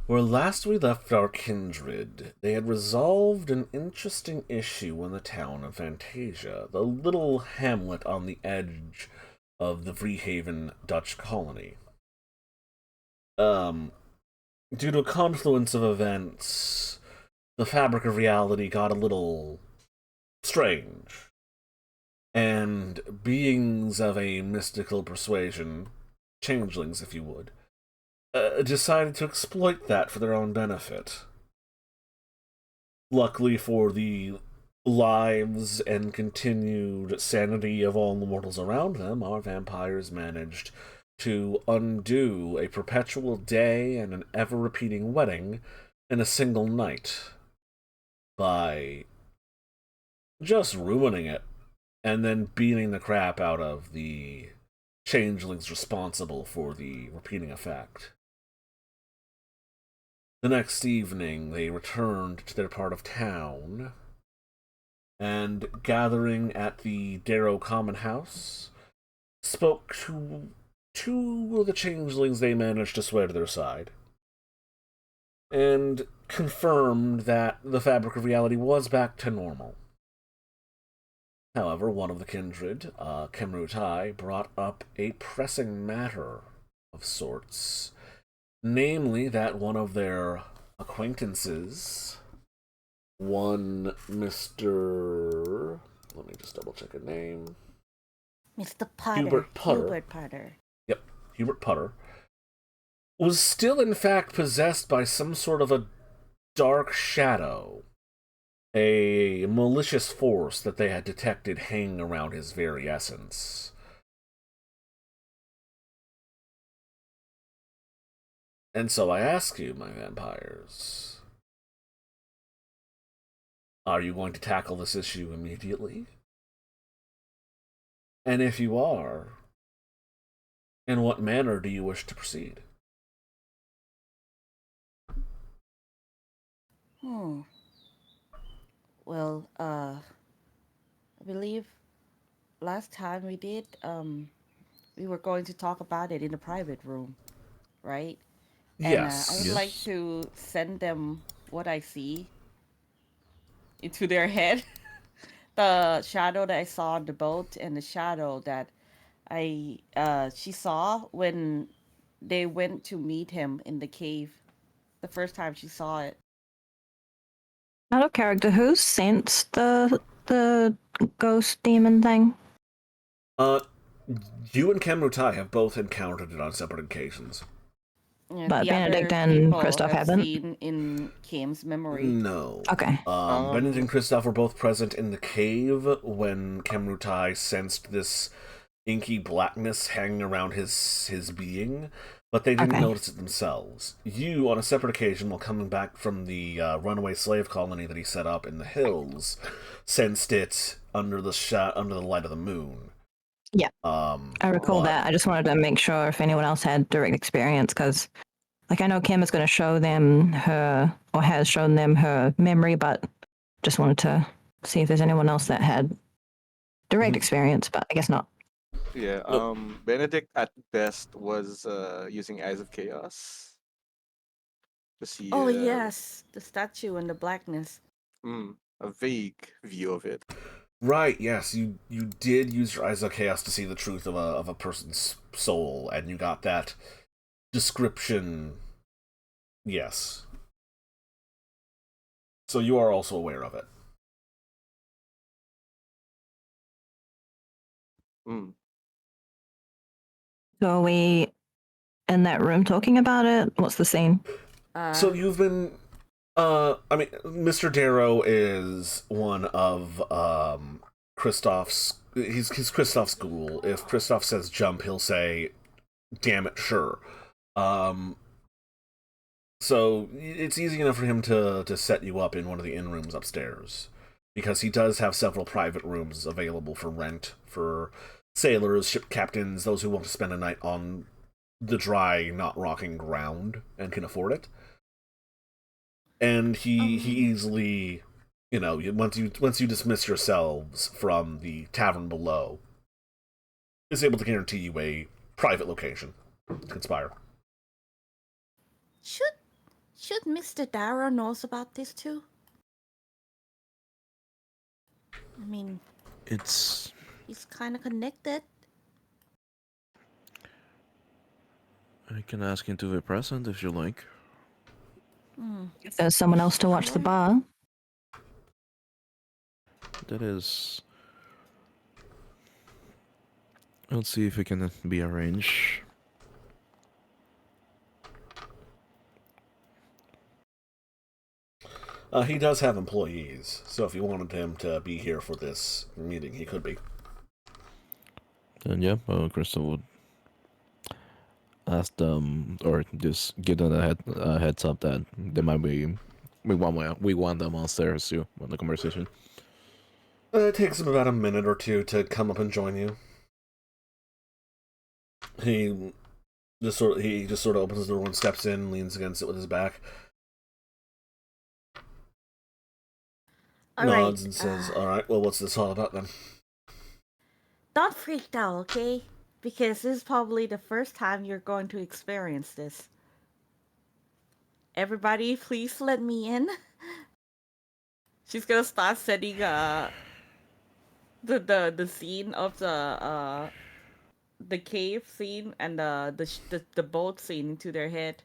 Where last we left our kindred, they had resolved an interesting issue in the town of Fantasia, the little hamlet on the edge of the Vreehaven Dutch colony. Um, Due to a confluence of events, the fabric of reality got a little strange, and beings of a mystical persuasion, changelings if you would, decided to exploit that for their own benefit. Luckily for the lives and continued sanity of all the mortals around them, our vampires managed to undo a perpetual day and an ever-repeating wedding in a single night by just ruining it and then beating the crap out of the changelings responsible for the repeating effect. The next evening, they returned to their part of town, and gathering at the Darrow Common House, spoke to two of the changelings they managed to sway to their side, and confirmed that the fabric of reality was back to normal. However, one of the kindred, Kemrutai, brought up a pressing matter of sorts, namely that one of their acquaintances, one Mr. Let me just double check a name. Mr. Potter. Hubert Putter. Hubert Potter. Yep, Hubert Putter. Was still, in fact, possessed by some sort of a dark shadow. A malicious force that they had detected hanging around his very essence. And so I ask you, my vampires, are you going to tackle this issue immediately? And if you are, in what manner do you wish to proceed? Well, I believe last time we did, we were going to talk about it in the private room, right? And I would like Yes. to send them what I see into their head. The shadow that I saw on the boat and the shadow that she saw when they went to meet him in the cave the first time she saw it. Out of character, who sensed the ghost demon thing? You and Kemrutai have both encountered it on separate occasions. Yeah, But the Benedict other and people Christoph have haven't? seen in Kim's memory. No. Okay. Benedict and Christoph were both present in the cave when Kemrutai sensed this inky blackness hanging around his being, but they didn't notice it themselves. You, on a separate occasion, while coming back from the runaway slave colony that he set up in the hills, sensed it under the light of the moon. Yeah, I recall that. I just wanted to make sure if anyone else had direct experience, because, like, I know Kim is going to show them or has shown them her memory, but just wanted to see if there's anyone else that had direct experience, but I guess not. Yeah, Benedict at best was using Eyes of Chaos to see. Oh yes, the statue and the blackness. A vague view of it. Right, yes, you did use your Eyes of Chaos to see the truth of a person's soul, and you got that description. Yes. So you are also aware of it. So are we in that room talking about it? What's the scene? So you've been I mean, Mr. Darrow is one of Christoph's. He's Christoph's school. If Christoph says jump, he'll say, "Damn it, sure." So it's easy enough for him to set you up in one of the inn rooms upstairs, because he does have several private rooms available for rent for sailors, ship captains, those who want to spend a night on the dry, not rocking ground and can afford it. And he easily, once you dismiss yourselves from the tavern below, is able to guarantee you a private location to conspire. Should Mr. Darrow knows about this too? I mean, It's he's kind of connected. I can ask him to be present if you like. If there's someone else to watch the bar. That is. Let's see if it can be arranged. He does have employees, so if you wanted him to be here for this meeting, he could be. Then yeah, Crystal would ask them, or just give them a heads up that they might be. We want them downstairs too on the conversation. It takes him about a minute or two to come up and join you. He just sort of opens the door and steps in, leans against it with his back. Nods and says, "Alright, well, what's this all about then?" Don't freak out, okay? Because this is probably the first time you're going to experience this. Everybody, please let me in. She's gonna start setting the scene of the cave scene and the boat scene into their head.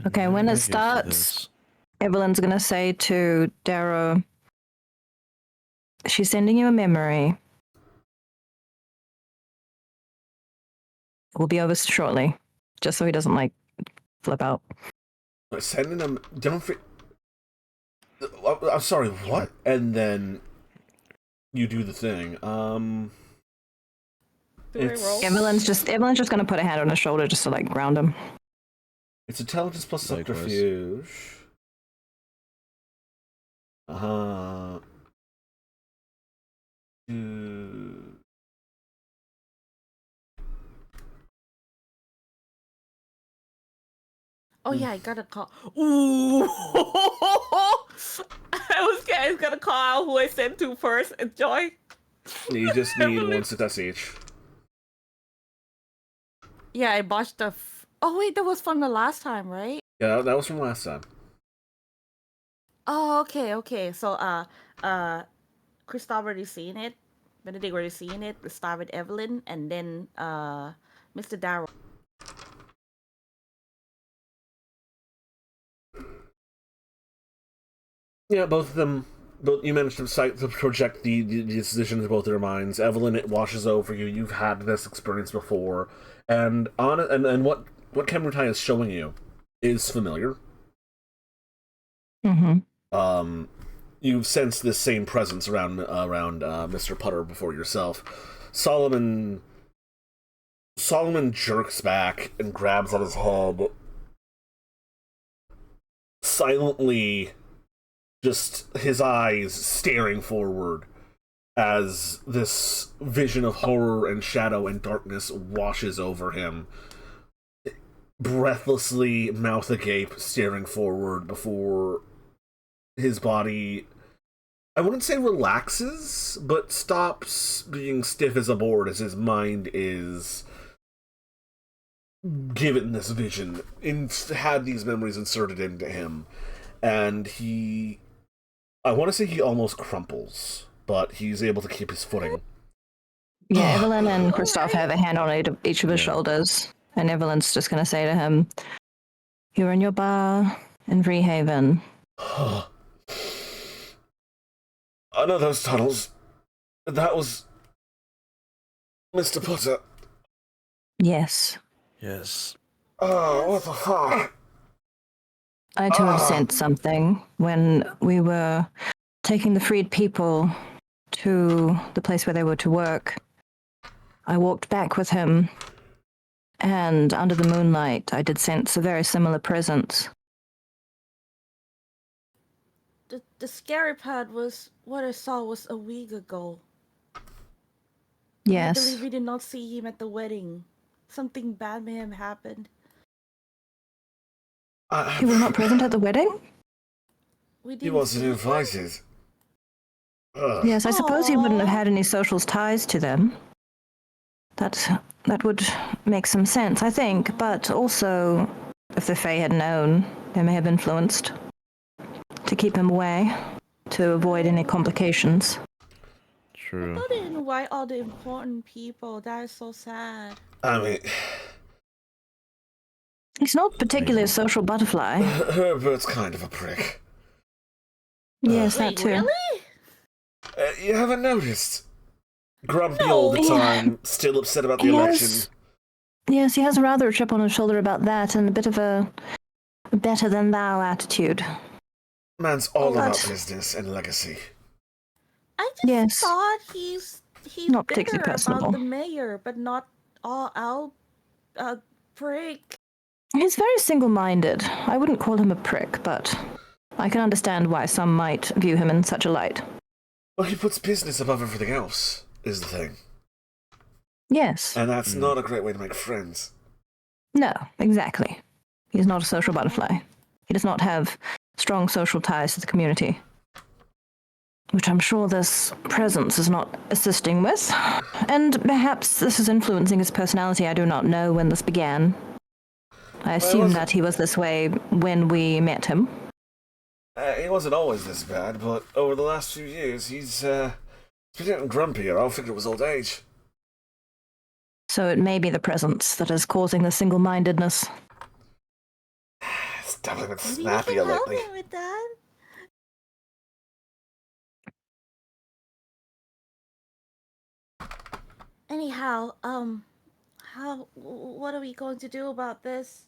Okay, when it starts, Evelyn's gonna say to Darrow, she's sending you a memory. We'll be over shortly, just so he doesn't, flip out. Sending him... Don't... I'm sorry, what? And then you do the thing. Evelyn's just gonna put a hand on his shoulder just to, ground him. It's intelligence plus subterfuge. Oh yeah, I gotta call. Ooh! I was gonna call out who I sent to first. Enjoy. You just need one success each. Yeah, I botched the. Oh wait, that was from the last time, right? Yeah, that was from last time. Oh, okay. So, Kristoff already seen it. Benedict already seen it. We start with Evelyn, and then Mr. Darrow. Yeah, both of them. You managed to project the decision into both their minds. Evelyn, it washes over you. You've had this experience before, and what Kemrutai is showing you is familiar. Mm-hmm. You've sensed this same presence around Mr. Putter before yourself. Solomon jerks back and grabs at his head, silently, just his eyes staring forward as this vision of horror and shadow and darkness washes over him. Breathlessly, mouth agape, staring forward before his body, I wouldn't say relaxes, but stops being stiff as a board as his mind is given this vision, had these memories inserted into him, and I want to say he almost crumples, but he's able to keep his footing. Yeah, Evelyn and Kristoff have a hand on each of his shoulders, and Evelyn's just going to say to him, "You're in your bar in Freehaven." I know those tunnels. That was Mr. Potter. Yes. Yes. Oh, what the fuck? I too have sensed something when we were taking the freed people to the place where they were to work. I walked back with him, and under the moonlight, I did sense a very similar presence. The scary part was what I saw was a week ago. Yes. I believe we did not see him at the wedding. Something bad may have happened. You were not present at the wedding? He wasn't invited. Yes, I suppose he wouldn't have had any social ties to them. That would make some sense, I think, but also if the Fae had known, they may have influenced to keep him away, to avoid any complications. True. They didn't invite all the important people. That is so sad. I mean, He's not particularly a social butterfly. Herbert's kind of a prick. Yes, Wait, that too. really? You haven't noticed? Grumpy No. all the Yeah. time, still upset about the election. Yes, he has rather a chip on his shoulder about that, and a bit of a better-than-thou attitude. Man's all But- about business and legacy. I just Yes. thought he's Not bitter particularly about personable. the mayor, but not all out prick. He's very single-minded. I wouldn't call him a prick, but I can understand why some might view him in such a light. Well, he puts business above everything else, is the thing. Yes. And that's not a great way to make friends. No, exactly. He's not a social butterfly. He does not have strong social ties to the community, which I'm sure this presence is not assisting with. And perhaps this is influencing his personality. I do not know when this began. I assume that he was this way when we met him. He wasn't always this bad, but over the last few years, he's been getting grumpier. I figured it was old age. So it may be the presence that is causing the single-mindedness. He's definitely been Maybe we snappier can help lately. him with that. Anyhow, what are we going to do about this?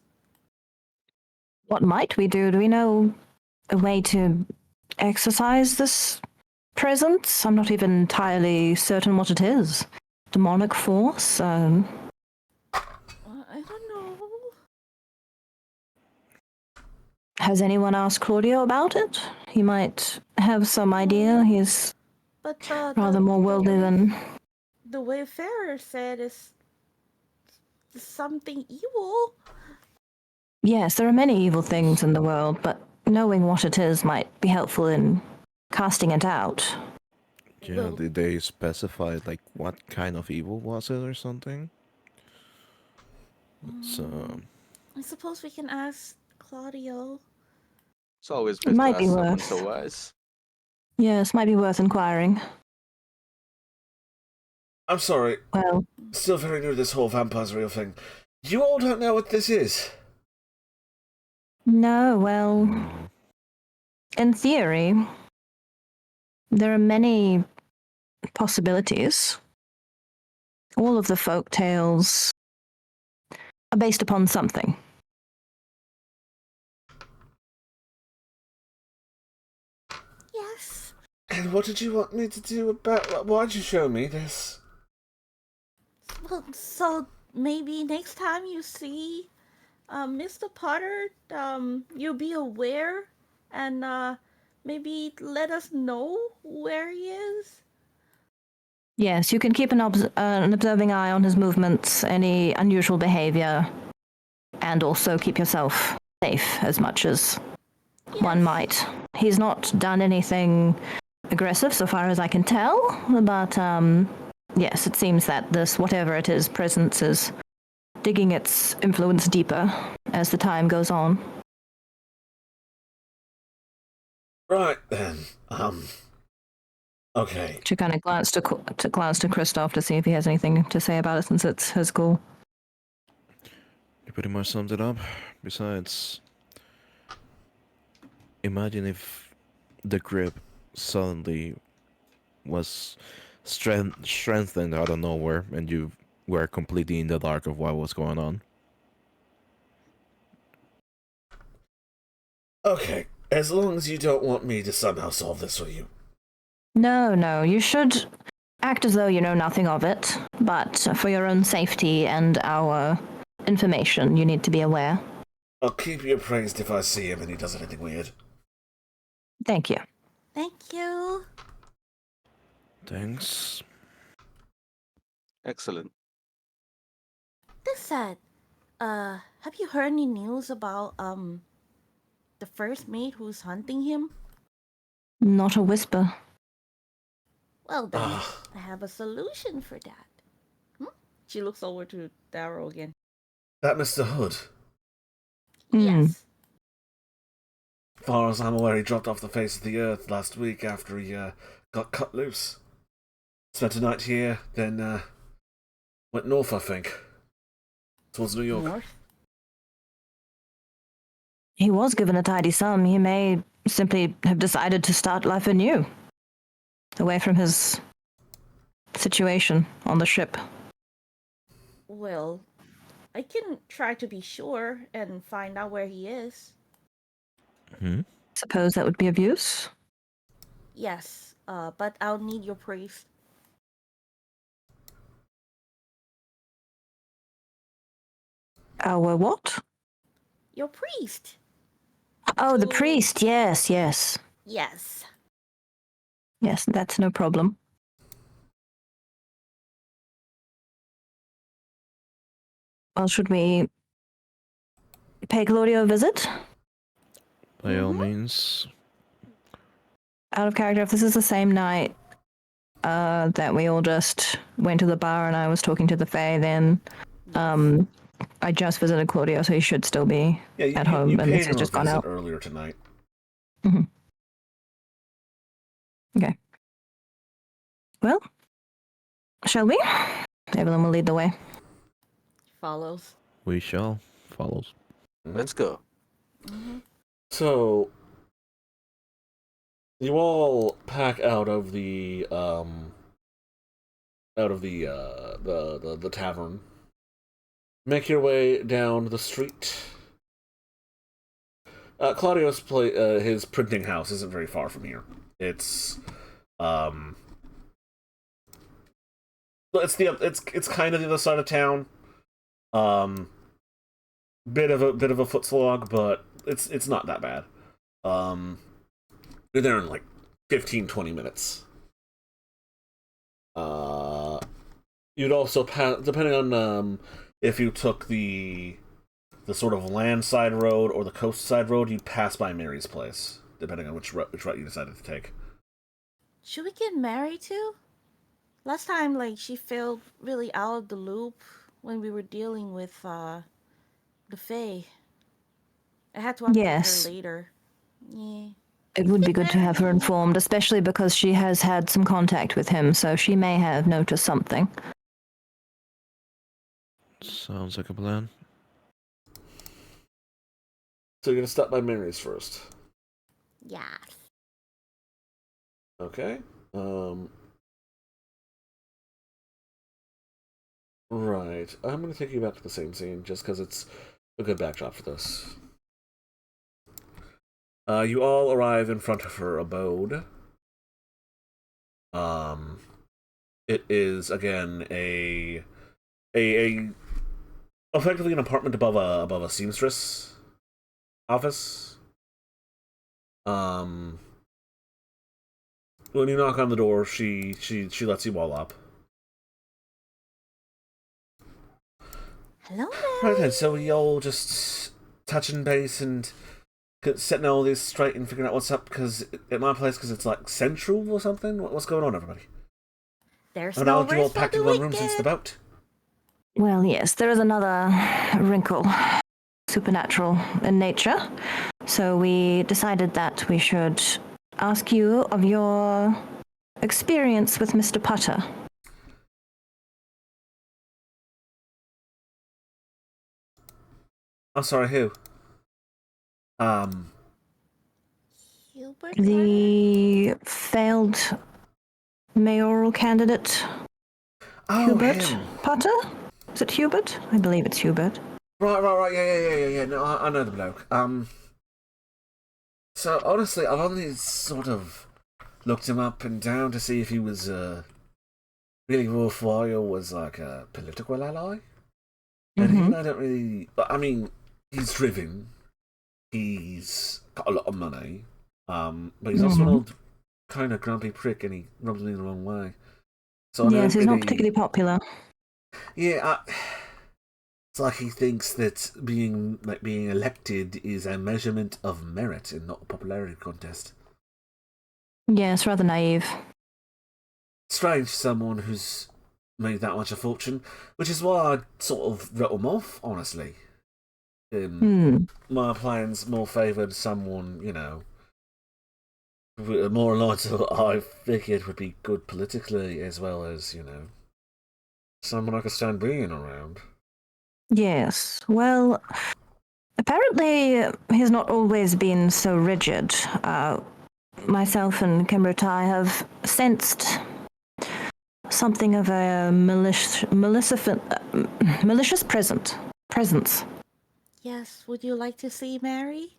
What might we do? Do we know a way to exercise this presence? I'm not even entirely certain what it is. Demonic force? I don't know. Has anyone asked Claudio about it? He might have some idea. He's But rather more worldly than... the Wayfarer said is something evil. Yes, there are many evil things in the world, but knowing what it is might be helpful in casting it out. Yeah, Well- did they specify like what kind of evil was it or something? So I suppose we can ask Claudio. It's always It good to might ask be someone worth. so wise. Yes, might be worth inquiring. I'm sorry, Well, still very new to this whole vampires real thing. You all don't know what this is? no, well, in theory, there are many possibilities. All of the folk tales are based upon something. Yes. And what did you want me to do about... Why'd you show me this? Well, so maybe next time you see Mr. Potter, you'll be aware and maybe let us know where he is. Yes, you can keep an observing eye on his movements, any unusual behavior, and also keep yourself safe as much as one might. He's not done anything aggressive so far as I can tell, but yes, it seems that this, whatever it is, presence is digging its influence deeper as the time goes on. Right then, okay. She kind of glanced to Kristoff to see if he has anything to say about it since it's his goal. you pretty much summed it up. Besides, imagine if the grip suddenly was strengthened out of nowhere and you were completely in the dark of what was going on. Okay, as long as you don't want me to somehow solve this for you. No, you should act as though you know nothing of it, but for your own safety and our information, you need to be aware. I'll keep you appraised if I see him and he does anything weird. Thank you. Thank you. Thanks. Excellent. This said, have you heard any news about the first mate who's hunting him? Not a whisper. Well then, I have a solution for that. She looks over to Darrow again. That Mr. Hood. Yes. As far as I'm aware, he dropped off the face of the earth last week after he got cut loose. Spent a night here, then went north, I think, towards New York. North. He was given a tidy sum. He may simply have decided to start life anew, away from his situation on the ship. Well, I can try to be sure and find out where he is. Suppose that would be of use? Yes, but I'll need your priest. Our what? Your priest. Oh, the priest. Yes. Yes. Yes, that's no problem. Well, should we pay Claudio a visit? By all means. Out of character, if this is the same night that we all just went to the bar and I was talking to the Fae, then I just visited Claudio, so he should still be at home. You And paid he's him a just gone visit out. earlier tonight. Okay. Well, shall we? Evelyn will lead the way. Follows. We shall. Follows. Let's go. So, you all pack out of the tavern. Make your way down the street. Claudio's his printing house isn't very far from here. It's it's kind of the other side of town. Bit of a foot slog, but it's not that bad. You're there in like 15-20 minutes. You'd also pass, depending on if you took the sort of landside road or the coast side road, you'd pass by Mary's place, depending on which route you decided to take. Should we get married too? Last time, like, she felt really out of the loop when we were dealing with the Fae. I had to update her later. Yeah. It would be good to have her informed, especially because she has had some contact with him, so she may have noticed something. Sounds like a plan. So you're gonna stop by Mary's first. Yeah. Okay. Right. I'm gonna take you back to the same scene just because it's a good backdrop for this. You all arrive in front of her abode. It is again a effectively an apartment above a seamstress office. When you knock on the door, she lets you all up. Hello, Mary. Right then, so we all just touching base and setting all this straight and figuring out what's up, because at my place, because it's like central or something. What's going on, everybody? There's now no you all rest for packed the in one room since wicked. the boat. Well, yes, there is another wrinkle, supernatural in nature. So we decided that we should ask you of your experience with Mr. Potter. I'm sorry, who? Hubert The failed mayoral candidate, Oh, Hubert him. Potter? Is it Hubert? I believe it's Hubert. Right. Yeah. No, I know the bloke. So honestly, I've only sort of looked him up and down to see if he was really worthwhile, was like a political ally. And even I don't really. But I mean, he's driven. He's got a lot of money. But he's also an old kind of grumpy prick, and he rubs me the wrong way. So Yes, he's not particularly popular. Yeah, it's like he thinks that being elected is a measurement of merit and not a popularity contest. Yes, rather naive. Strange, someone who's made that much a fortune, which is why I sort of wrote him off, honestly. My plans more favoured someone, more aligned to what I figured would be good politically, as well as, someone I could stand being around. Yes. Well, apparently he's not always been so rigid. Myself and Kimbertai have sensed something of a malicious presence. Yes, would you like to see Mary?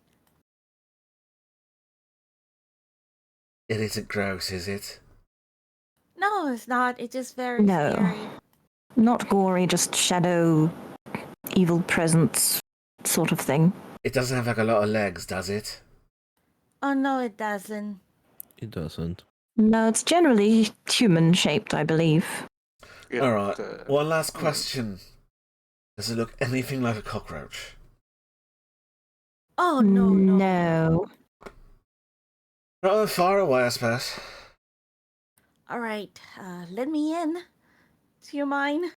It isn't gross, is it? No, it's not. It's just very No. scary. Not gory, just shadow, evil presence sort of thing. It doesn't have like a lot of legs, does it? Oh, no, it doesn't. It doesn't. No, it's generally human-shaped, I believe. Alright, one last question. Does it look anything like a cockroach? Oh, no. No. Rather far away, I suppose. Alright, let me in. Do you mind?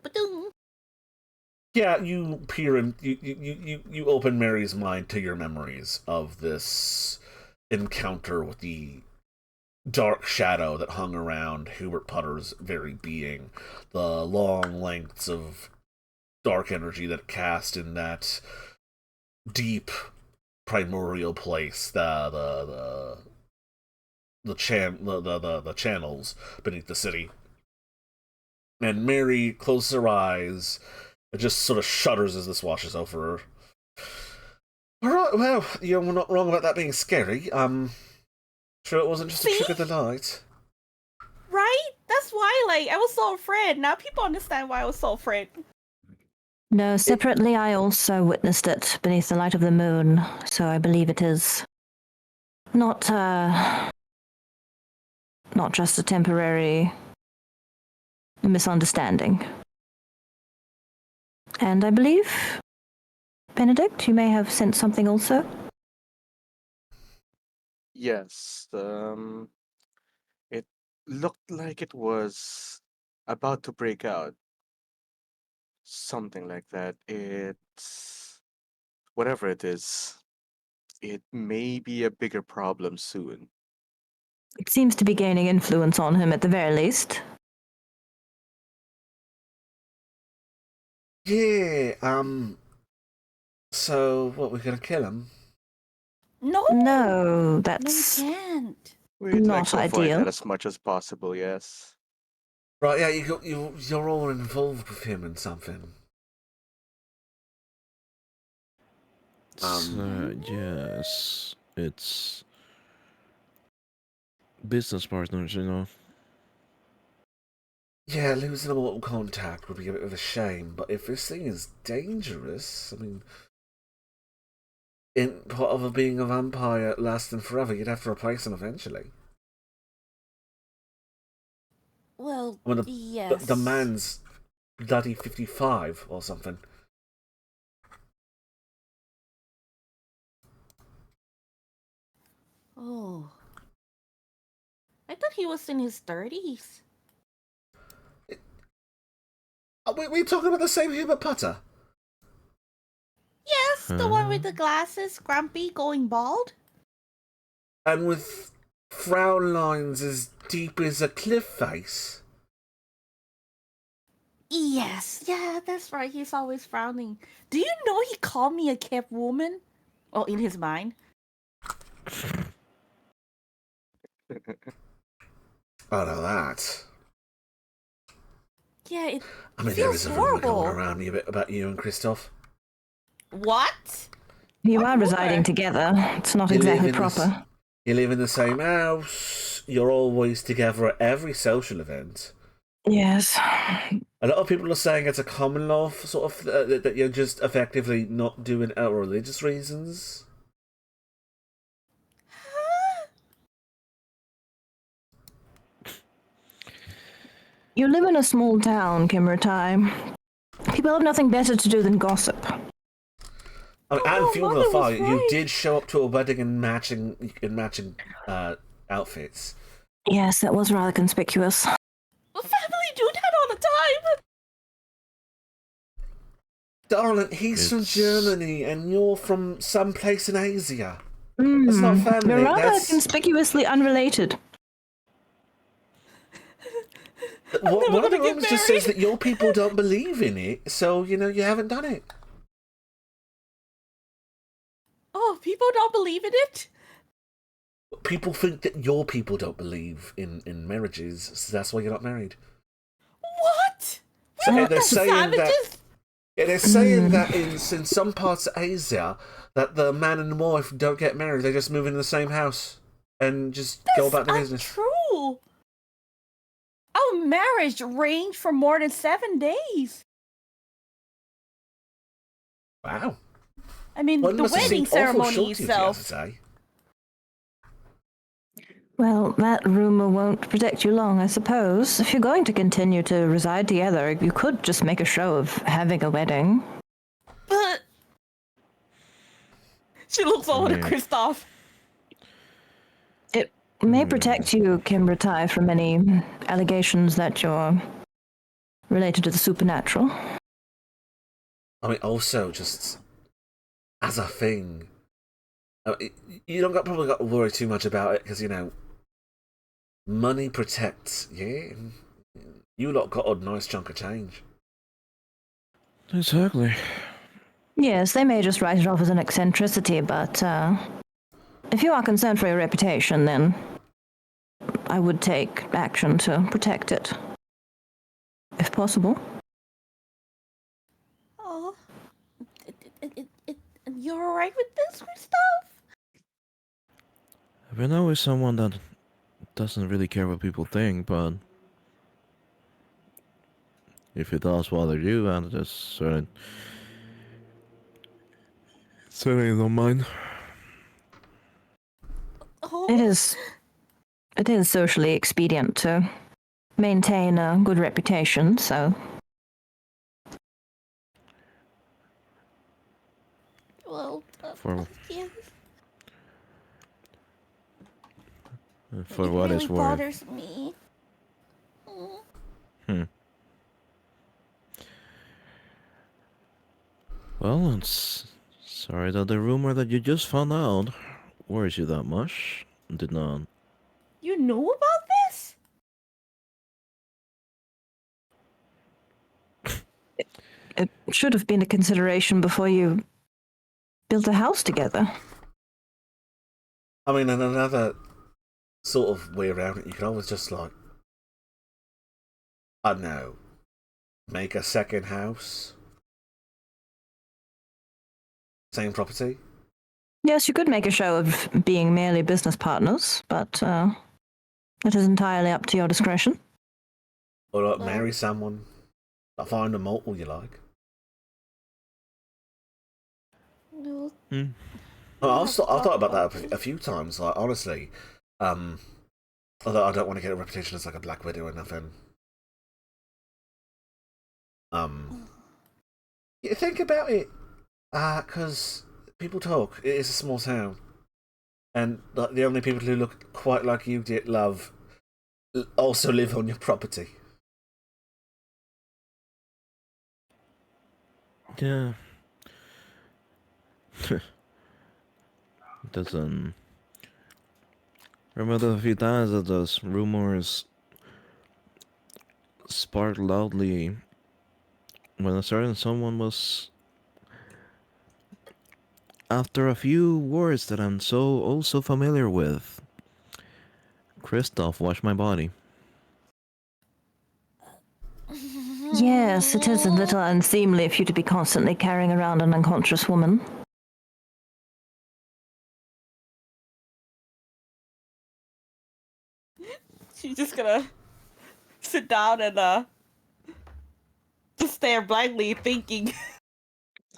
Ba-doom. Yeah, you peer in, you open Mary's mind to your memories of this encounter with the dark shadow that hung around Hubert Putter's very being, the long lengths of dark energy that cast in that deep primordial place, the channels beneath the city. And Mary closes her eyes and just sort of shudders as this washes over her. Alright, well, you're not wrong about that being scary. Sure it wasn't just a trick of the light. Right? That's why, I was so afraid. Now people understand why I was so afraid. No, separately I also witnessed it beneath the light of the moon, so I believe it is not just a temporary misunderstanding. And I believe, Benedict, you may have sensed something also? Yes. It looked like it was about to break out. Something like that. It's whatever it is. It may be a bigger problem soon. It seems to be gaining influence on him at the very least. Yeah, so, what, we're gonna kill him? No, We that's can't. We'd like not to avoid ideal. that as much as possible, yes. Right, yeah, you're all involved with him in something. Yes, it's business partners, Yeah, losing all contact would be a bit of a shame, but if this thing is dangerous, I mean, in part of being a vampire lasting forever, you'd have to replace him eventually. Well, I mean, yes. the man's bloody 55 or something. Oh. I thought he was in his 30s. Are we talking about the same Hubert Potter? Yes, the one with the glasses, grumpy, going bald. And with frown lines as deep as a cliff face? Yes, yeah, that's right. He's always frowning. Do you know he called me a kept woman? Oh, in his mind. I know that. Yeah, it I mean, feels there is a rumor horrible. going around a bit about you and Christoph. What? You What are residing rumor? together. It's not You exactly live in this- proper. You live in the same house. You're always together at every social event. Yes. A lot of people are saying it's a common law for sort of that you're just effectively not doing it out of religious reasons. You live in a small town, Kimbertai. People have nothing better to do than gossip. I mean, Oh, and fuel Mother the was fire, you right. did show up to a wedding in matching outfits. Yes, that was rather conspicuous. Well, family do that all the time. Darling, he's from It's- Germany and you're from some place in Asia. That's not family. You're rather That's conspicuously unrelated. one of the gonna get rumors just says married. that your people don't believe in it, so you haven't done it. Oh, people don't believe in it? People think that your people don't believe in marriages, so that's why you're not married. What? So We're they're not saying savages? that. Yeah, they're saying that in some parts of Asia, that the man and wife don't get married; they just move into the same house and just go about their business. True. Our marriage ranged for more than 7 days. Wow. I mean, Well, it the must have wedding seemed awful ceremony short to you, if you have to itself. say. Well, that rumor won't protect you long, I suppose. If you're going to continue to reside together, you could just make a show of having a wedding. But she looks over to Yeah. Kristoff. It may protect you, Kimbertai, from any allegations that you're related to the supernatural. I mean, also just as a thing, you don't probably got to worry too much about it because money protects. Yeah, you lot got a nice chunk of change. Exactly. Yes, they may just write it off as an eccentricity, but if you are concerned for your reputation, then I would take action to protect it, if possible. Oh, you're alright with this, Kristoff? I've been always someone that doesn't really care what people think, but if it does bother you, then just certainly don't mind. Oh, It is socially expedient to maintain a good reputation, so well, For yes. for what really it's worth. bothers me. Well, it's sorry that the rumor that you just found out worries you that much. Did not. You knew about this? it should have been a consideration before you built a house together. I mean, and another sort of way around it, you can always just I don't know, make a second house, same property. Yes, you could make a show of being merely business partners, but it is entirely up to your discretion. Or marry someone, find a multiple you like. No. I've thought about that a few times. Like honestly, although I don't want to get a reputation as like a black widow or nothing. Yeah, think about it, because people talk. It is a small town, and like the only people who look quite like you, dear love, also live on your property. Yeah. Doesn't remember a few times that those rumors sparked loudly when a certain someone was after a few words that I'm so also familiar with. Kristoff, watch my body. Yes, it is a little unseemly for you to be constantly carrying around an unconscious woman. She's just gonna sit down and just stare blankly, thinking.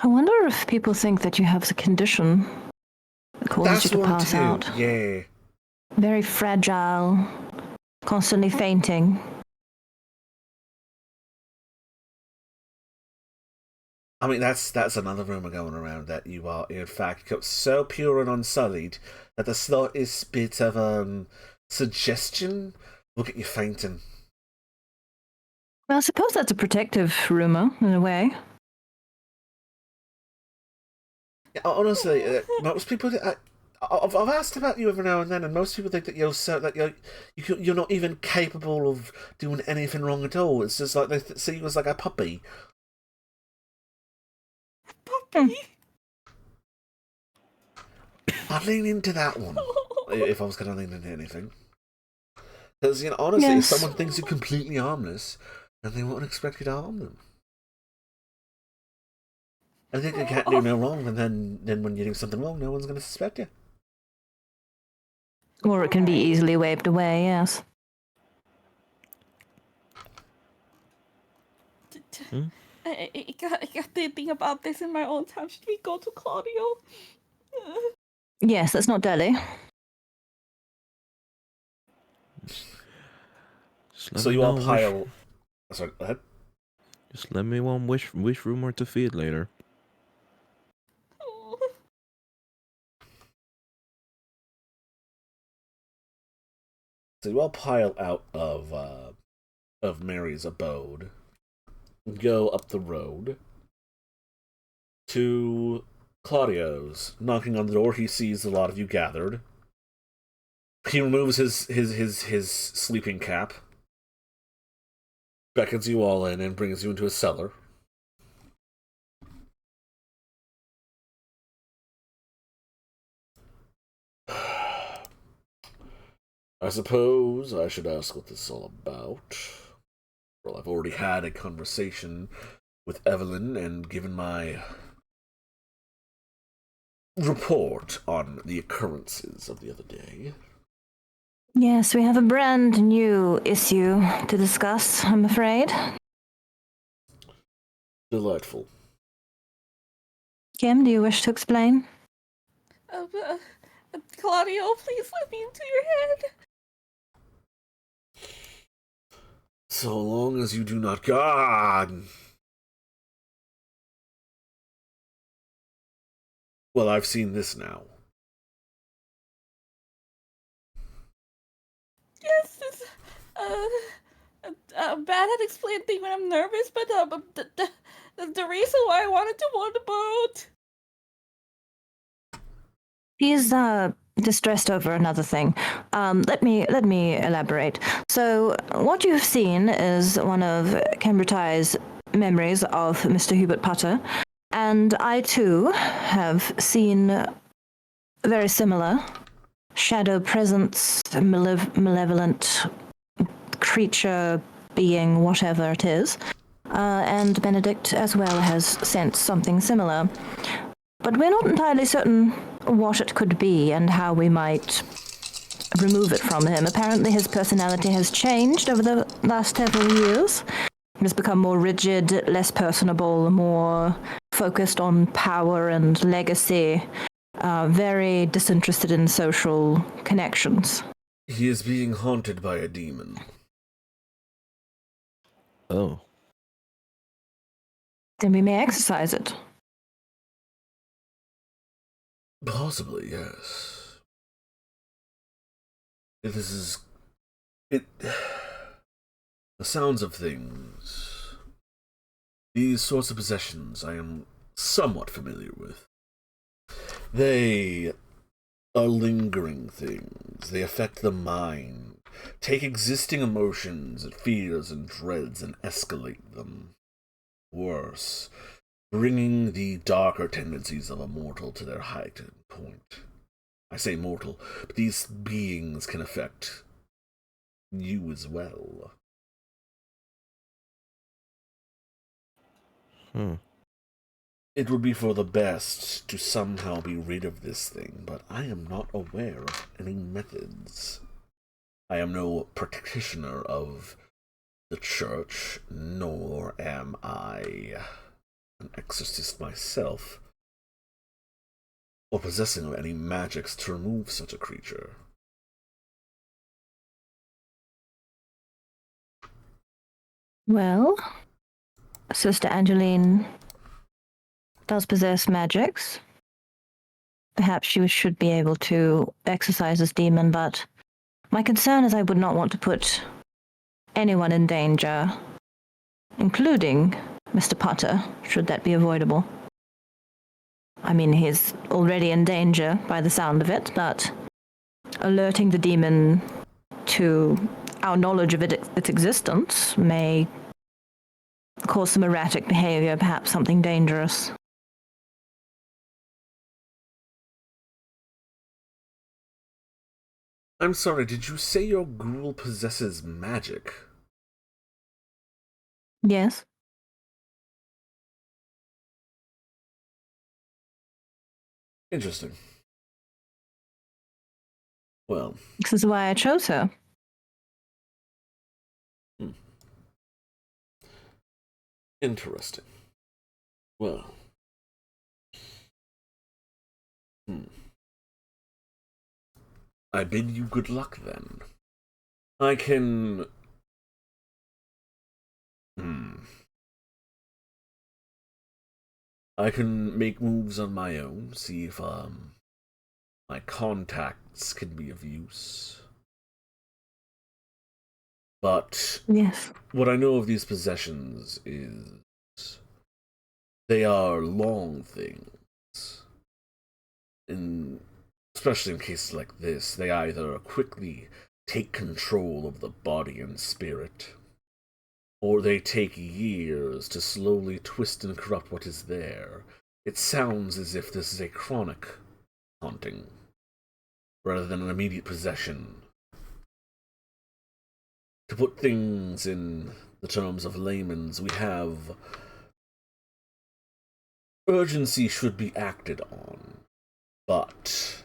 I wonder if people think that you have the condition that causes you to pass out. Yeah. Very fragile, constantly fainting. I mean, that's another rumor going around that you are, in fact, so pure and unsullied that the slightest bit of suggestion will get you fainting. Well, I suppose that's a protective rumor, in a way. Honestly, most people. I've asked about you every now and then, and most people think that you're not even capable of doing anything wrong at all. It's just like they see you as like a puppy. Puppy. I'd lean into that one if I was going to lean into anything. Because honestly, if someone thinks you're completely harmless, then they won't expect you to harm them. I think you can't do no wrong, and then when you do something wrong, no one's going to suspect you. Or it can be easily waved away, yes. I got thinking about this in my own time. Should we go to Claudio? Yes, that's not Delhi. So you all pile... Sorry, go ahead. Just let me one wish rumor to feed later. So you all pile out of Mary's abode, go up the road to Claudio's. Knocking on the door, he sees a lot of you gathered. He removes his sleeping cap, beckons you all in, and brings you into a cellar. I suppose I should ask what this is all about. Well, I've already had a conversation with Evelyn and given my report on the occurrences of the other day. Yes, we have a brand new issue to discuss, I'm afraid. Delightful. Kim, do you wish to explain? Claudio, please let me into your head. So long as you do not... God! Well, I've seen this now. Yes, it's bad at explaining things when I'm nervous, but the reason why I wanted to on the boat. He's distressed over another thing. Let me elaborate. So what you've seen is one of Cambridge's memories of Mr. Hubert Potter, and I too have seen very similar shadow presence, malevolent creature, being, whatever it is. And Benedict as well has sensed something similar. But we're not entirely certain what it could be and how we might remove it from him. Apparently his personality has changed over the last several years. He has become more rigid, less personable, more focused on power and legacy, very disinterested in social connections. He is being haunted by a demon. Oh. Then we may exercise it. Possibly, yes. This is... The sounds of things. These sorts of possessions I am somewhat familiar with. They are lingering things. They affect the mind. Take existing emotions and fears and dreads and escalate them. Worse, bringing the darker tendencies of a mortal to their heightened point. I say mortal, but these beings can affect you as well. It would be for the best to somehow be rid of this thing, but I am not aware of any methods. I am no practitioner of the church, nor am I an exorcist myself, or possessing of any magics to remove such a creature. Well, Sister Angeline does possess magics. Perhaps she should be able to exorcise this demon, but my concern is I would not want to put anyone in danger, including Mr. Potter, should that be avoidable. I mean, he's already in danger by the sound of it, but alerting the demon to our knowledge of its existence may cause some erratic behavior, perhaps something dangerous. I'm sorry, did you say your ghoul possesses magic? Yes. Interesting. Well. This is why I chose her. Interesting. Well. I bid you good luck, then. I can... I can make moves on my own, see if, my contacts can be of use. But... Yes. What I know of these possessions is... they are long things. Especially in cases like this, they either quickly take control of the body and spirit, or they take years to slowly twist and corrupt what is there. It sounds as if this is a chronic haunting, rather than an immediate possession. To put things in the terms of layman's, we have... urgency should be acted on, but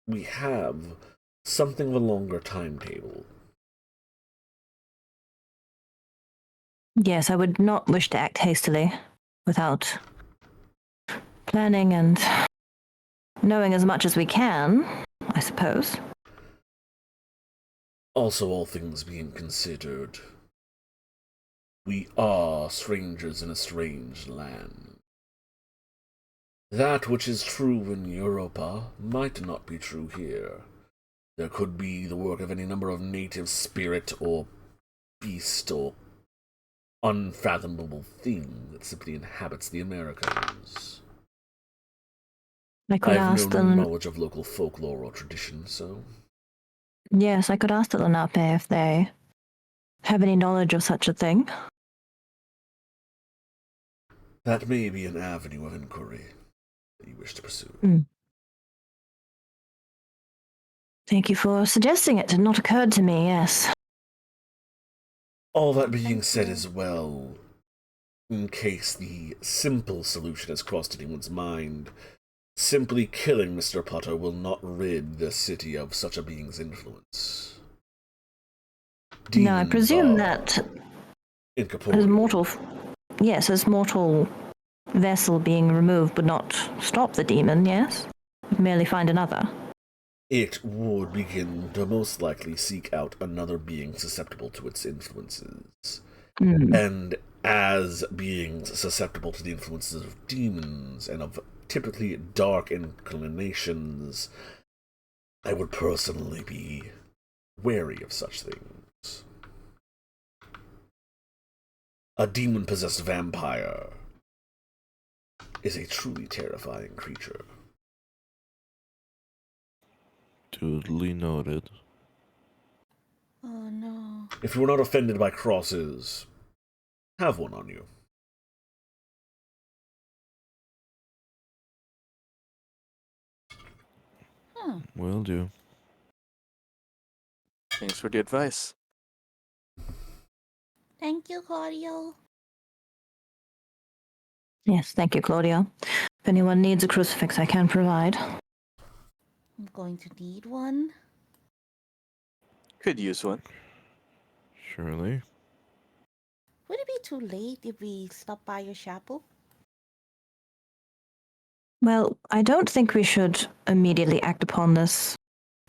we have something of a longer timetable. Yes, I would not wish to act hastily without planning and knowing as much as we can, I suppose. Also, all things being considered, we are strangers in a strange land. That which is true in Europa might not be true here. There could be the work of any number of native spirit or beast or unfathomable thing that simply inhabits the Americas. I could have ask no them. knowledge of local folklore or tradition, so... Yes, I could ask the Lenape if they have any knowledge of such a thing. That may be an avenue of inquiry that you wish to pursue. Thank you for suggesting it. It had not occurred to me, yes. All that being said as well, in case the simple solution has crossed anyone's mind, simply killing Mr. Potter will not rid the city of such a being's influence. No, I presume that his mortal vessel being removed would not stop the demon, yes? Would merely find another. It would begin to most likely seek out another being susceptible to its influences. And as beings susceptible to the influences of demons and of typically dark inclinations, I would personally be wary of such things. A demon-possessed vampire is a truly terrifying creature. Duly noted. Oh no. If you are not offended by crosses, have one on you. Will do. Thanks for the advice. Thank you, Claudio. Yes, thank you, Claudio. If anyone needs a crucifix, I can provide. I'm going to need one. Could use one. Surely. Would it be too late if we stop by your chapel? Well, I don't think we should immediately act upon this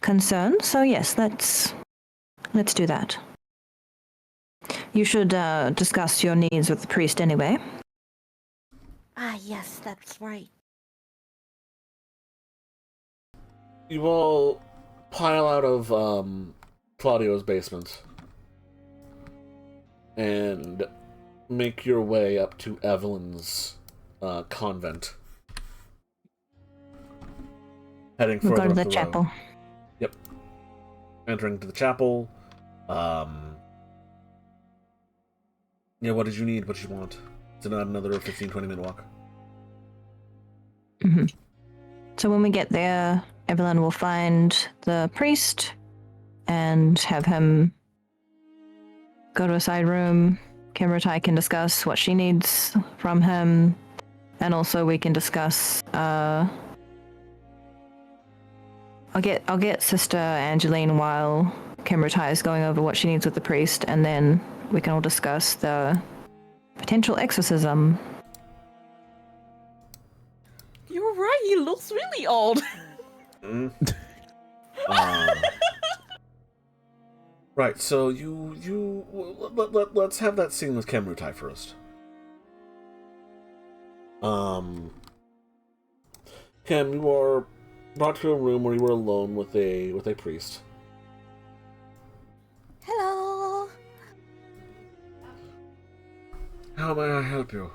concern, so yes, let's do that. You should discuss your needs with the priest anyway. Ah, yes, that's right. You all pile out of Claudio's basement and make your way up to Evelyn's convent. heading We'll further go to up the the chapel. road. Yep. Entering to the chapel. Yeah, what did you need? What did you want? It's not another 15-20 minute walk. Mm-hmm. So when we get there, Evelyn will find the priest and have him go to a side room. Kimbertai can discuss what she needs from him, and also we can discuss. I'll get Sister Angeline while Kimbertai is going over what she needs with the priest, and then we can all discuss the potential exorcism. You're right. He looks really old. Mm. Right. So let's have that scene with Kimbertai first. Kim, you are brought to a room where you were alone with a priest. Hello. How may I help you?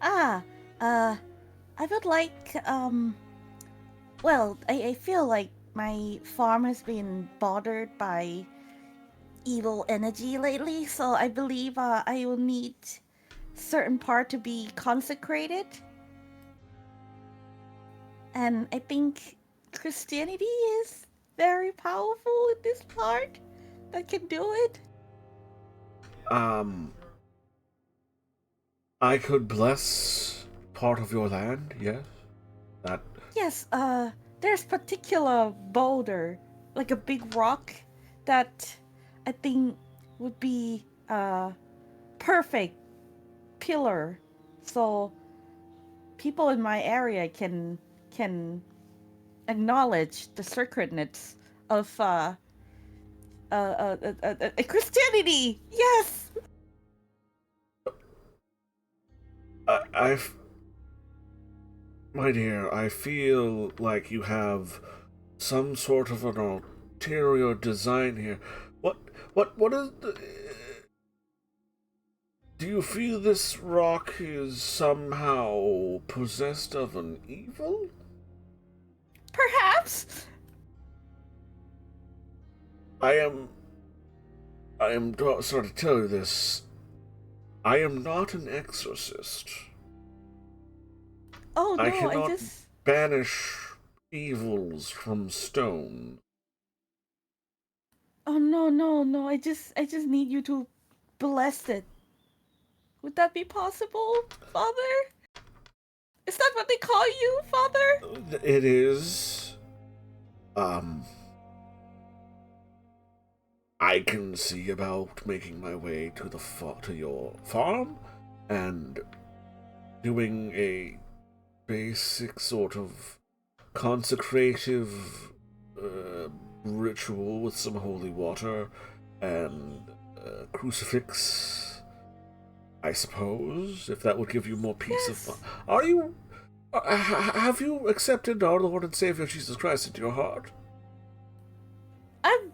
I would like, well, I feel like my farm has been bothered by evil energy lately, so I believe I will need certain part to be consecrated. And I think Christianity is very powerful in this part that can do it. I could bless part of your land, yes? That... Yes, there's particular boulder, like a big rock, that I think would be perfect pillar, so people in my area can acknowledge the sacredness of Christianity. Yes. My dear, I feel like you have some sort of an ulterior design here. What is the... Do you feel this rock is somehow possessed of an evil? Perhaps. I am sorry to tell you this. I am not an exorcist. Oh no, I cannot I just banish evils from stone. Oh no, I just need you to bless it. Would that be possible, Father? Is that what they call you, Father? It is. I can see about making my way to your farm and doing a basic sort of consecrative ritual with some holy water and a crucifix, I suppose, if that would give you more peace of mind. Are you... have you accepted our Lord and Savior Jesus Christ into your heart? I'm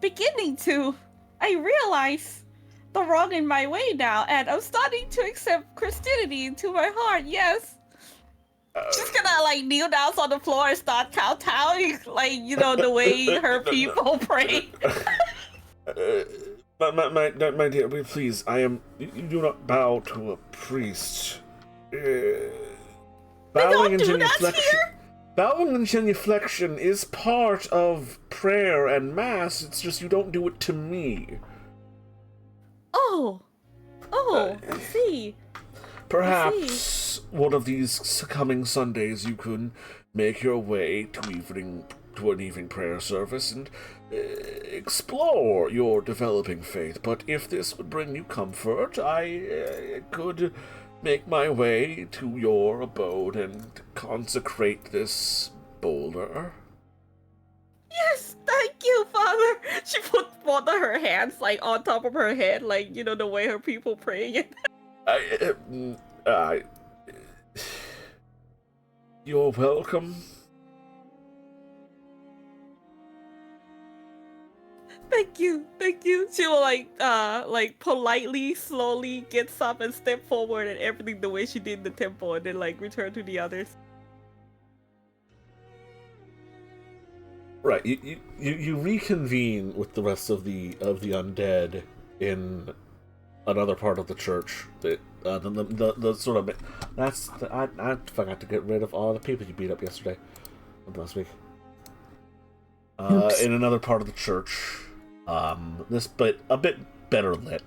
beginning to. I realize the wrong in my way now, and I'm starting to accept Christianity into my heart. Yes. She's gonna like kneel down on the floor and start kowtowing, like, you know, the way her people pray. My dear, please, you do not bow to a priest. Bowing and genuflection. Bowing and genuflection is part of prayer and mass. It's just you don't do it to me. Oh, I see. Perhaps one of these coming Sundays you could make your way to an evening prayer service and explore your developing faith. But if this would bring you comfort, I could make my way to your abode and consecrate this boulder. Yes, thank you, Father. She put both of her hands like on top of her head, like, you know, the way her people pray. You're welcome. Thank you. She will like politely, slowly gets up and step forward and everything the way she did in the temple, and then like return to the others. Right, you reconvene with the rest of the undead in another part of the church. The sort of I forgot to get rid of all the people you beat up yesterday, last week. In another part of the church, this but a bit better lit,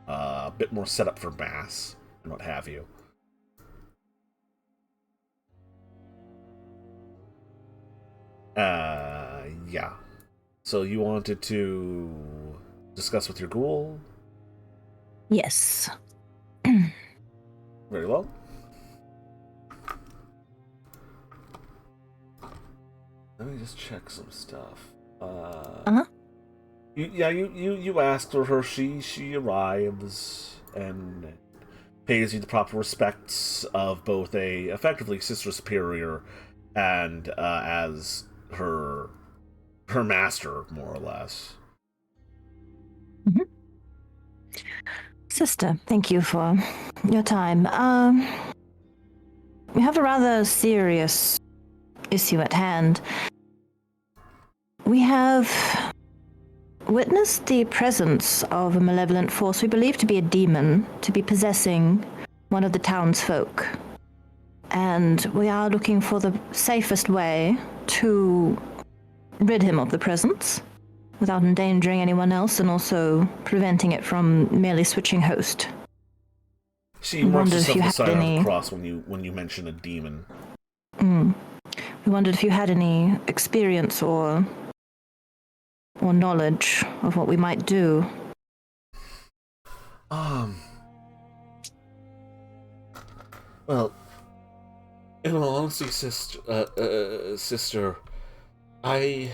a bit more set up for mass and what have you. Yeah. So you wanted to discuss with your ghoul? Yes. Very well. Let me just check some stuff. You asked for her. She arrives and pays you the proper respects of both a effectively sister superior and as her master, more or less. Mm-hmm. Sister, thank you for your time. We have a rather serious issue at hand. We have witnessed the presence of a malevolent force we believe to be a demon, to be possessing one of the townsfolk. And we are looking for the safest way to rid him of the presence without endangering anyone else and also preventing it from merely switching host. She marks herself the sign on the cross when you mention a demon. We wondered if you had any experience or knowledge of what we might do. Well, in all honesty, sister, I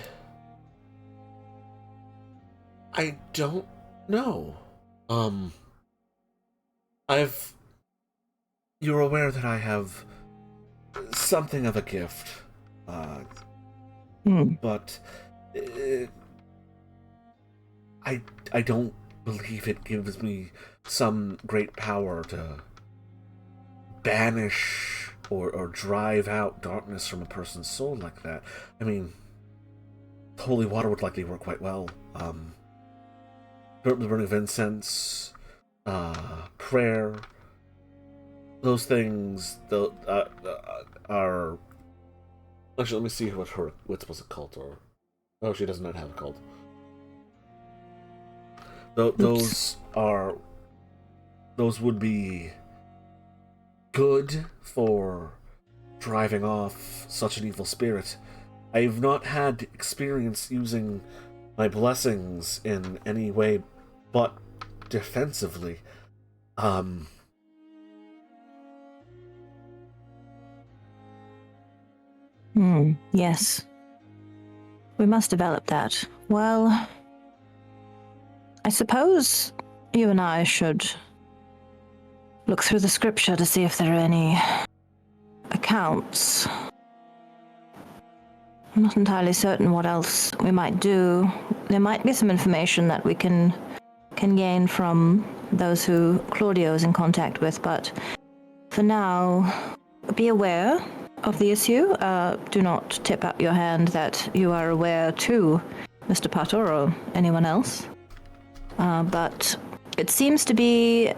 don't know. You're aware that I have something of a gift, but I don't believe it gives me some great power to banish or drive out darkness from a person's soul like that. I mean, holy water would likely work quite well. The burning of incense, prayer, those things are... Actually, let me see what's supposed to cult or... Oh, she does not have a cult. Those would be good for driving off such an evil spirit. I've not had experience using my blessings in any way but defensively. Yes. We must develop that. Well, I suppose you and I should look through the scripture to see if there are any accounts. I'm not entirely certain what else we might do. There might be some information that we can gain from those who Claudio is in contact with, but for now, be aware of the issue. Do not tip up your hand that you are aware to Mr. Potter or anyone else. But it seems to be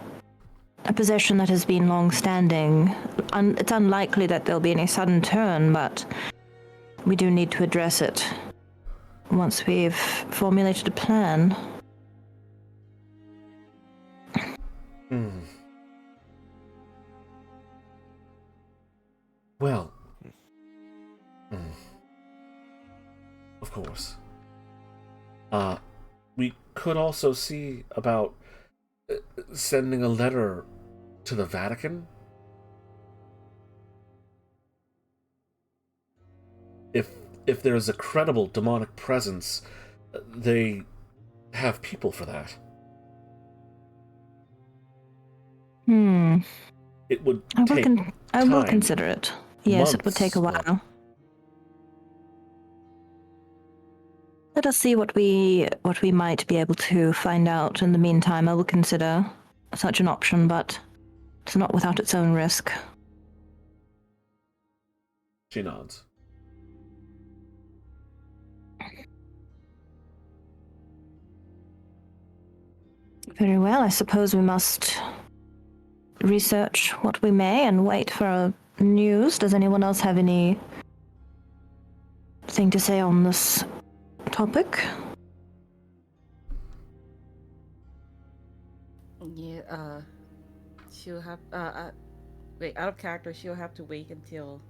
a possession that has been long-standing. It's unlikely that there'll be any sudden turn, but we do need to address it once we've formulated a plan. Well, of course. We could also see about sending a letter to the Vatican. If there's a credible demonic presence, they have people for that. It would take time. I will consider it. Yes, Months, it would take a while. Let us see what we might be able to find out. In the meantime, I will consider such an option, but it's not without its own risk. She nods. Very well, I suppose we must research what we may and wait for news. Does anyone else have any thing to say on this topic? Yeah, she'll have, wait, out of character, she'll have to wait until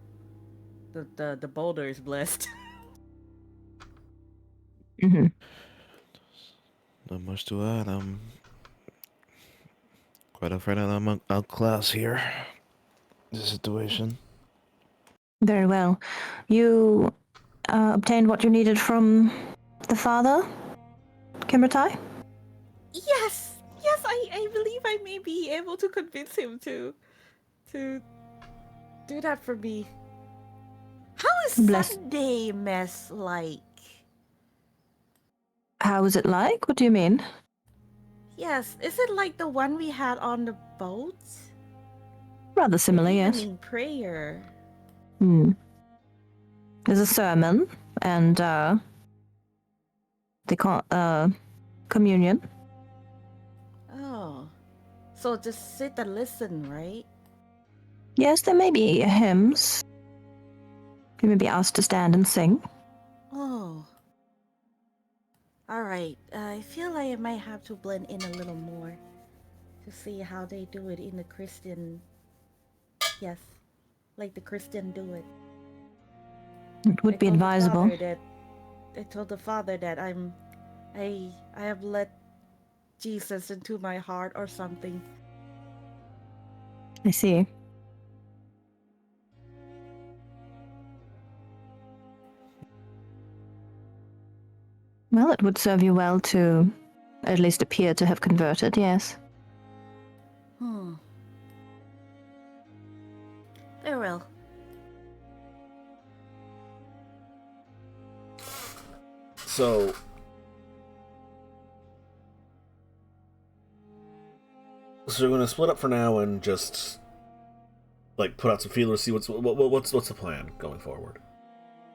the boulder is blessed. Mm-hmm. Not much to add. I'm quite afraid that I'm outclassed here. The situation. Very well. You obtained what you needed from the father, Kimbertai? Yes, I believe I may be able to convince him to do that for me. How is Sunday mess like? How is it like? What do you mean? Yes, is it like the one we had on the boat? Rather similar, yes. Evening prayer. There's a sermon and they call communion. Oh, so just sit and listen, right? Yes, there may be hymns. You may be asked to stand and sing. Oh. Alright, I feel like I might have to blend in a little more to see how they do it in the Christian. Yes, like the Christian do it. It would be advisable. I told the father that I have let Jesus into my heart or something. I see. Well, it would serve you well to at least appear to have converted, yes. Very well. So we're gonna split up for now and just like put out some feelers, see what's the plan going forward.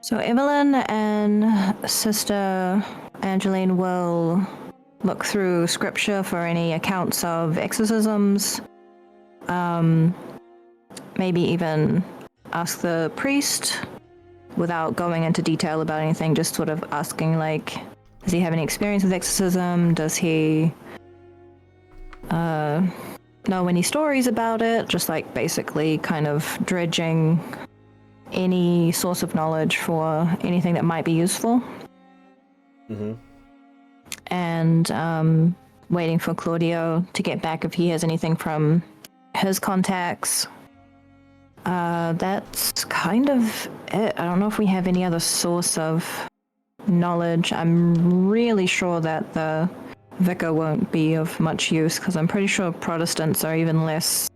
So Evelyn and Sister Angeline will look through scripture for any accounts of exorcisms. Maybe even ask the priest without going into detail about anything, just sort of asking, like, does he have any experience with exorcism? Does he know any stories about it? Just like basically kind of dredging any source of knowledge for anything that might be useful. Mm-hmm. And waiting for Claudio to get back if he has anything from his contacts. That's kind of it. I don't know if we have any other source of knowledge. I'm really sure that the vicar won't be of much use, because I'm pretty sure Protestants are even less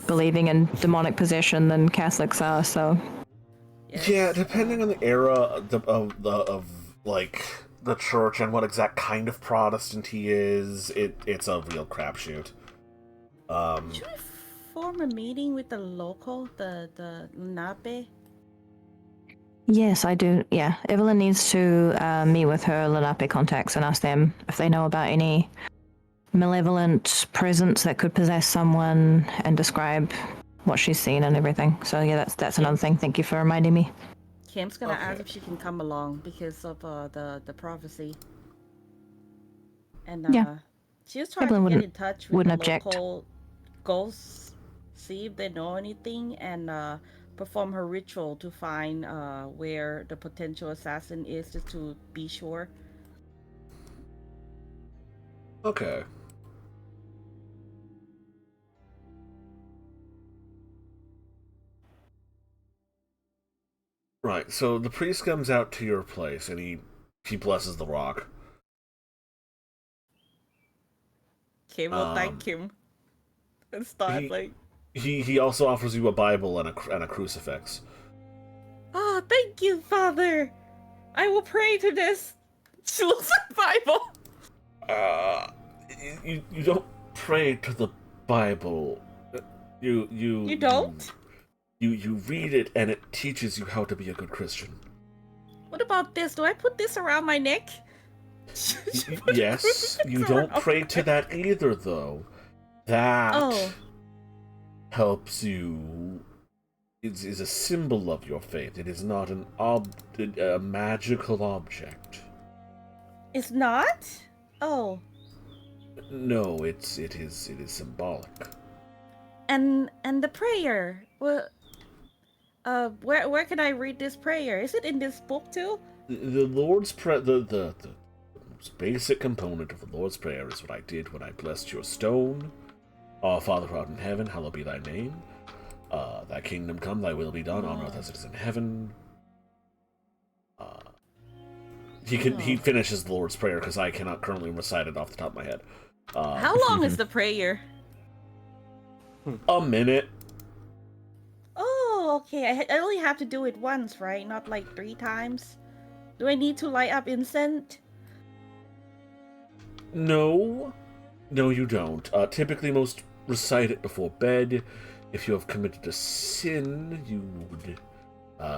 believing in demonic possession than Catholics are, so... Yes. Yeah, depending on the era of like the church and what exact kind of Protestant he is, it's a real crapshoot. Should we form a meeting with the local, the Lenape? Yes, I do. Yeah, Evelyn needs to meet with her Lenape contacts and ask them if they know about any malevolent presence that could possess someone and describe what she's seen and everything. So yeah, that's another thing. Thank you for reminding me. Kim's gonna ask if she can come along because of the prophecy. And Yeah. she was trying Evelyn to get in touch with the object. local ghosts, see if they know anything, and perform her ritual to find where the potential assassin is, just to be sure. Okay. Right, so the priest comes out to your place and he blesses the rock. Kim will thank him and start He also offers you a Bible and a crucifix. Oh, thank you, Father. I will pray to this. She looks at Bible. You don't pray to the Bible. You don't? You read it and it teaches you how to be a good Christian. What about this? Do I put this around my neck? Yes, you don't pray to that either, though. That helps you. Is a symbol of your faith. It is not a magical object. It's not? Oh. No, it is symbolic. And the prayer. Well, where can I read this prayer? Is it in this book too? The Lord's Prayer, the most basic component of the Lord's Prayer is what I did when I blessed your stone. Our Father who art in heaven, hallowed be thy name. Thy kingdom come, thy will be done on earth as it is in heaven. He finishes the Lord's Prayer because I cannot currently recite it off the top of my head. How long is the prayer? A minute. Oh, okay. I only have to do it once, right? Not like 3 times. Do I need to light up incense? No, you don't. Typically, most recite it before bed. If you have committed a sin, you would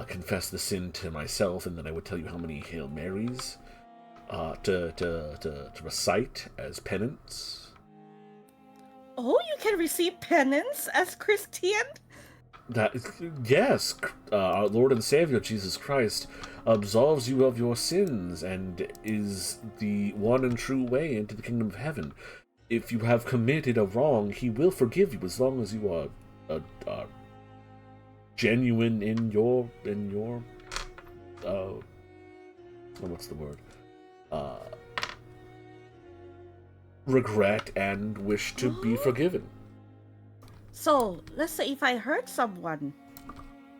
confess the sin to myself, and then I would tell you how many Hail Marys to recite as penance. Oh, you can receive penance as Christian? Yes, our Lord and Savior Jesus Christ absolves you of your sins and is the one and true way into the kingdom of heaven. If you have committed a wrong, He will forgive you as long as you are genuine in your what's the word? Regret and wish to be forgiven. So, let's say if I hurt someone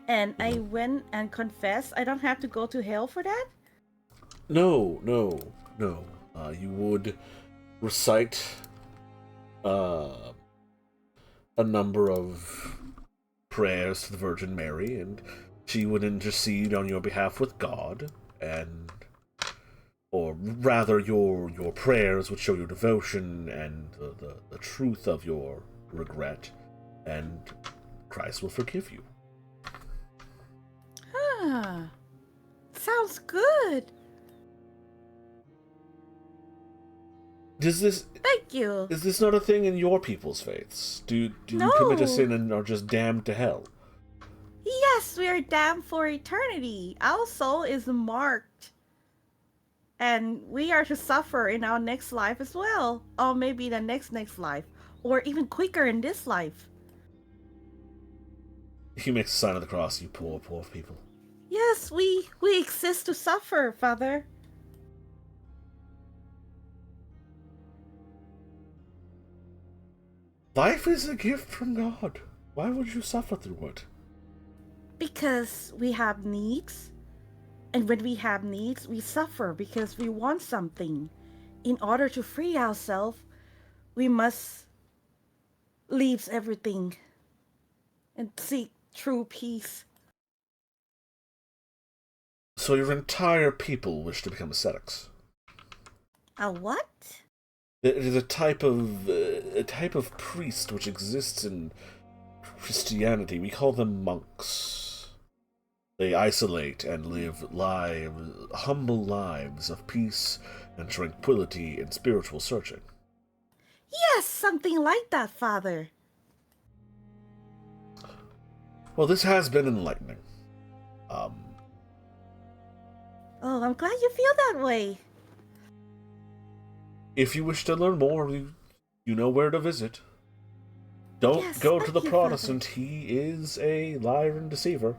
and I went and confessed, I don't have to go to hell for that? No. You would recite a number of prayers to the Virgin Mary, and she would intercede on your behalf with God, or rather your prayers would show your devotion and the truth of your regret, and Christ will forgive you. Sounds good. Thank you. Is this not a thing in your people's faiths? Do you commit a sin and are just damned to hell? Yes, we are damned for eternity. Our soul is marked. And we are to suffer in our next life as well. Or maybe the next life. Or even quicker in this life. He makes the sign of the cross, you poor people. Yes, we exist to suffer, Father. Life is a gift from God. Why would you suffer through it? Because we have needs. And when we have needs, we suffer because we want something. In order to free ourselves, we must leave everything and seek true peace. So your entire people wish to become ascetics? A what? It is a type of priest which exists in Christianity. We call them monks. They isolate and live humble lives of peace and tranquility and spiritual searching. Yes, something like that, Father. Well, this has been enlightening. Oh, I'm glad you feel that way. If you wish to learn more, you know where to visit. Don't go to the Protestant. Father. He is a liar and deceiver.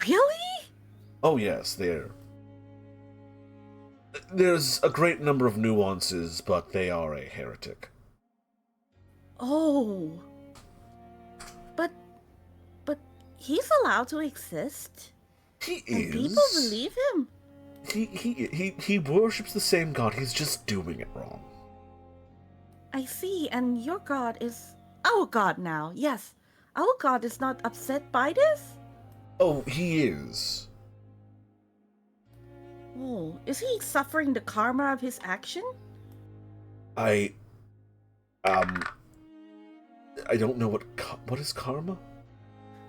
Really? Oh, yes, there's a great number of nuances, but they are a heretic. Oh. But he's allowed to exist? He and is. People believe him? He worships the same God, he's just doing it wrong. I see, and your God is our God now, yes. Our God is not upset by this? Oh, he is. Oh, is he suffering the karma of his action? I don't know what is karma?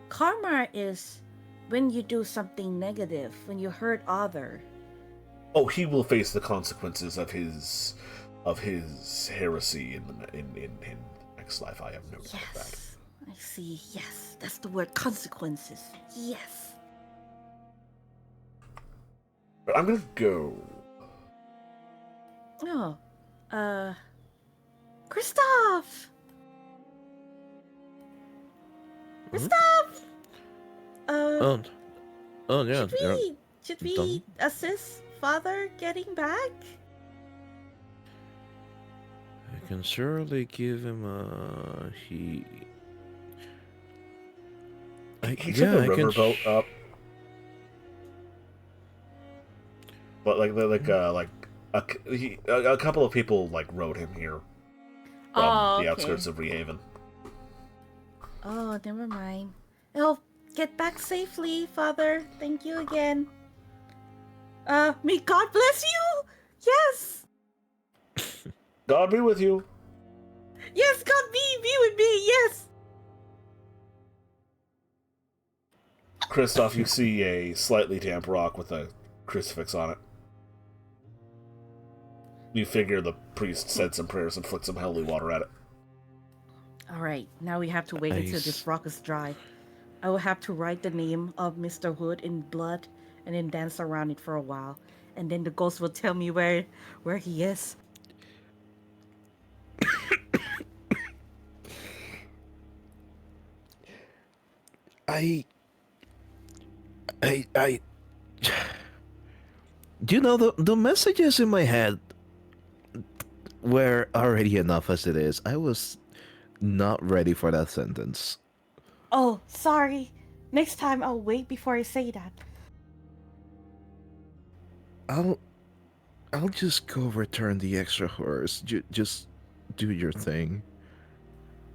Karma is when you do something negative, when you hurt other, Oh, he will face the consequences of his heresy in the next life. I have no doubt of that. Yes, I see. Yes, that's the word, consequences. Yes. But I'm gonna go. Oh, Christoph! Christoph! Oh, yeah. Should we done? assist Father getting back? I can surely give him a he. He took a riverboat up, but a couple of people like rowed him here from the outskirts of Rehaven. Oh, never mind. Oh, get back safely, Father. Thank you again. May God bless you. Yes. God be with you. Yes, God be with me. Yes. Christoph, you see a slightly damp rock with a crucifix on it. You figure the priest said some prayers and flicked some holy water at it. All right, now we have to wait until this rock is dry. I will have to write the name of Mr. Hood in blood and then dance around it for a while. And then the ghost will tell me where he is. You know, the messages in my head were already enough as it is. I was not ready for that sentence. Oh, sorry. Next time I'll wait before I say that. I'll just go return the extra horse. Just do your thing.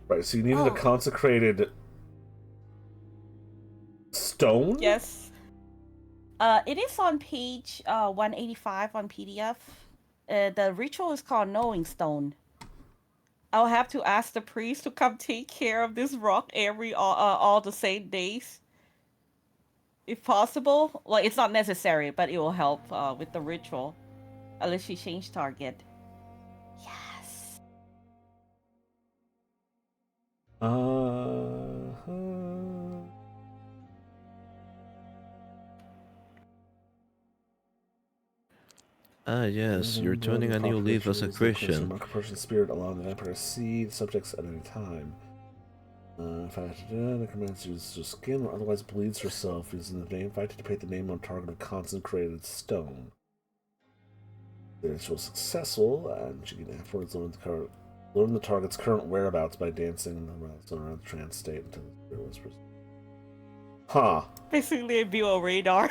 Right, so you needed a consecrated stone? Yes. It is on page 185 on PDF. The ritual is called Knowing Stone. I'll have to ask the priest to come take care of this rock all the same days, if possible. Well, it's not necessary, but it will help with the ritual. Unless you change target. Yes. Yes, you're turning a new leaf as a Christian. Mark a person's spirit along the vampire see the subjects at any time. If I have to do it, the commands uses her skin or otherwise bleeds herself using the name. If I activate the name on target of consecrated stone. The ritual is successful, and she can afterwards learn the target's current whereabouts by dancing around the trance state until the spirit whispers. Huh. Basically a view of radar.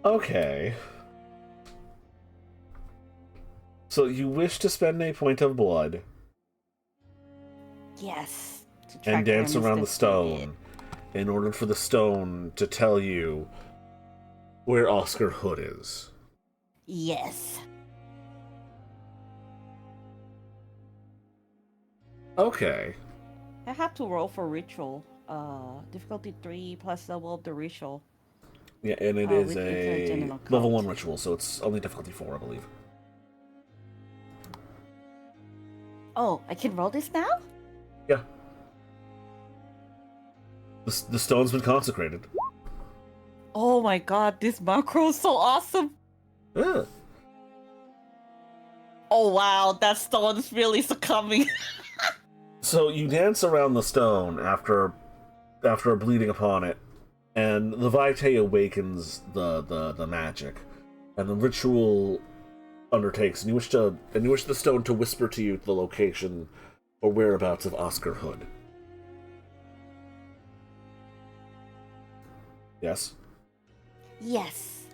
Okay. So you wish to spend a point of blood. Yes. And dance around the stone in order for the stone to tell you where Oscar Hood is. Yes. Okay. I have to roll for ritual. Difficulty 3 plus level of the ritual. Yeah, and it is a level 1 ritual, so it's only difficulty 4, I believe. Oh, I can roll this now? Yeah. The stone's been consecrated. Oh my god, this macro is so awesome! Yeah. Oh wow, that stone is really succumbing. So you dance around the stone after bleeding upon it, and the Vitae awakens the magic, and the ritual undertakes, and you wish the stone to whisper to you the location or whereabouts of Oscar Hood. Yes? Yes.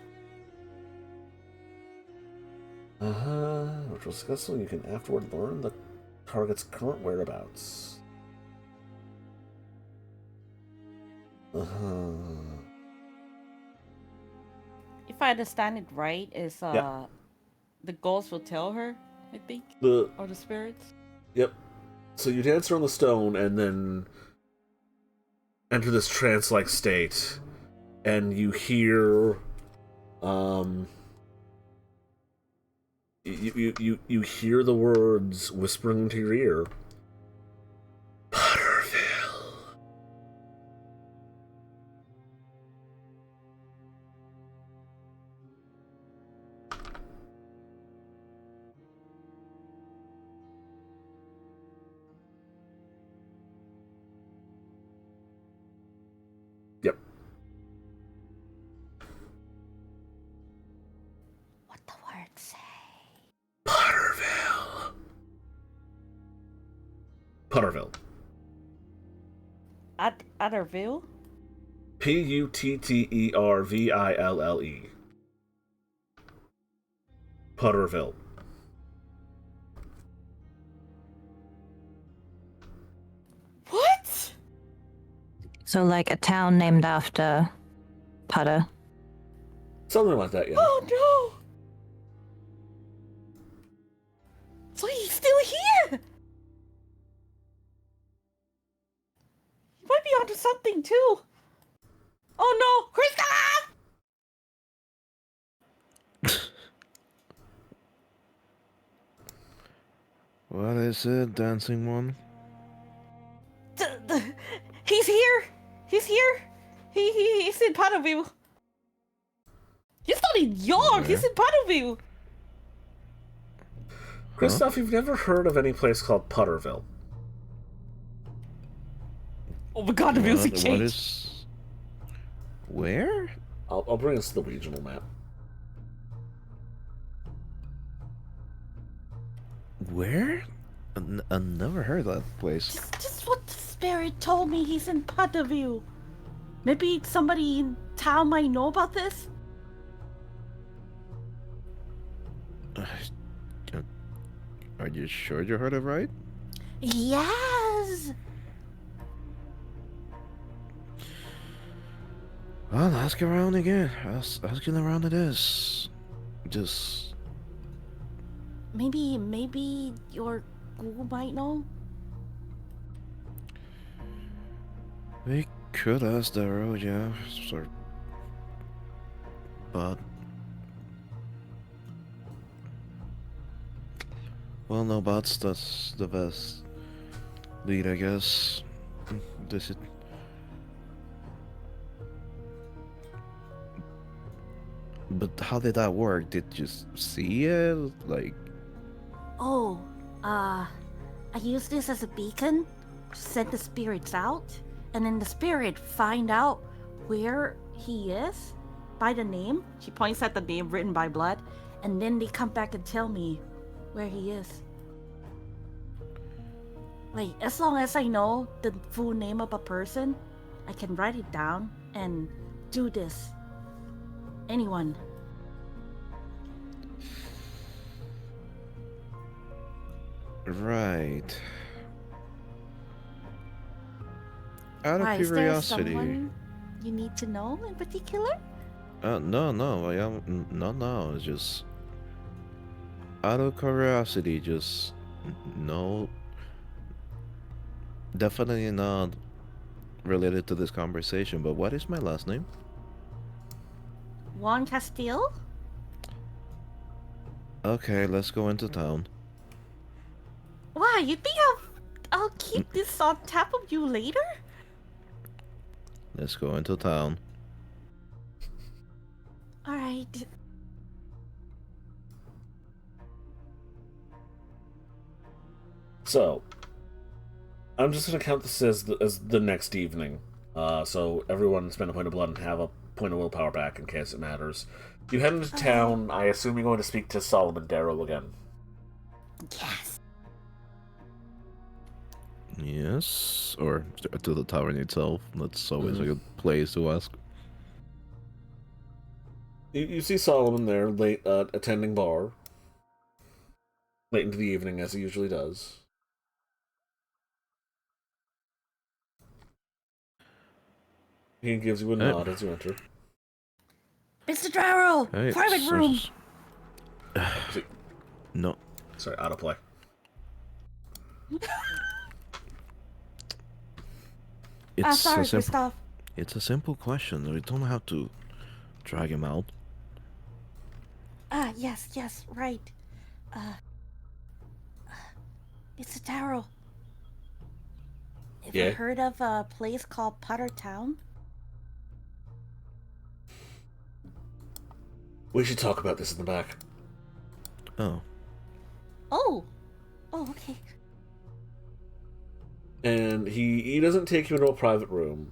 Ritual successful, you can afterward learn the target's current whereabouts. If I understand it right, is the ghost will tell her, I think? Or the spirits? Yep. So you dance around the stone and then enter this trance-like state, and you hear you hear the words whispering into your ear. Potterville. Yep. What the word say? Potterville. Potterville. Otterville? Putterville. Potterville. What? So, like a town named after Putter. Something like that, yeah. Oh no! So he's still here! He might be onto something too! Oh no! Kristoff! What is it, dancing one? He's here! He's here! He's in Potterville! He's not in York! He's in Potterville! Kristoff, you've never heard of any place called Potterville? Oh my god, the music What changed! is... Where? I'll bring us to the regional map. Where? I never heard that place. Just what the spirit told me. He's in Potterville. Maybe somebody in town might know about this? Are you sure you heard it right? Yes! Well, ask around again. Asking around it is. Just... Maybe your ghoul might know? We could ask Darrow, yeah. Sort. But... Well, no buts, that's the best lead, I guess. This is... But how did that work? Did you see it? Like... Oh, I use this as a beacon to send the spirits out, and then the spirit find out where he is by the name. She points at the name written by blood, and then they come back and tell me where he is. Like, as long as I know the full name of a person, I can write it down and do this. Anyone. Right. Out of Why, is there curiosity. someone you need to know in particular? No, I am no, it's just out of curiosity, just no, definitely not related to this conversation, but what is my last name? Juan Castile? Okay, let's go into town. Why, you think I'll keep this on top of you later? Let's go into town. Alright. So, I'm just going to count this as the next evening. So everyone spend a point of blood and have a point of willpower back in case it matters. You head into town. I assume you're going to speak to Solomon Darrow again. Yes. Yes, or to the tavern itself. That's always a good place to ask. You see Solomon there, late attending bar. Late into the evening, as he usually does. He gives you a nod as you enter. Mr. Darrow! Hey, Private room! No. Sorry, autoplay. It's Sorry, a simple, Christoph. It's a simple question. We don't have to drag him out. Yes, right. Mr. Taro. Have you Yeah? heard of a place called Potter Town? We should talk about this in the back. Oh. Oh, okay. And he doesn't take you into a private room.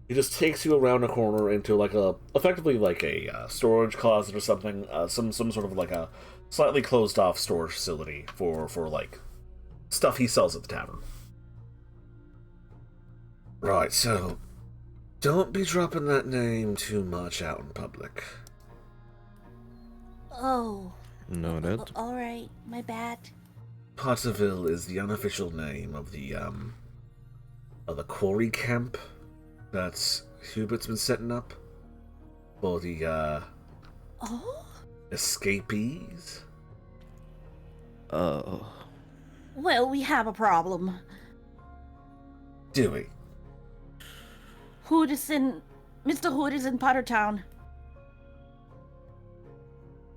He just takes you around a corner into effectively like a storage closet or something. Some sort of like a slightly closed off storage facility for like stuff he sells at the tavern. Right, so don't be dropping that name too much out in public. Oh. Noted. All right, my bad. Potterville is the unofficial name of the quarry camp that Hubert's been setting up for the escapees. Oh. Well, we have a problem. Do we? Mr. Hood is in Potter Town.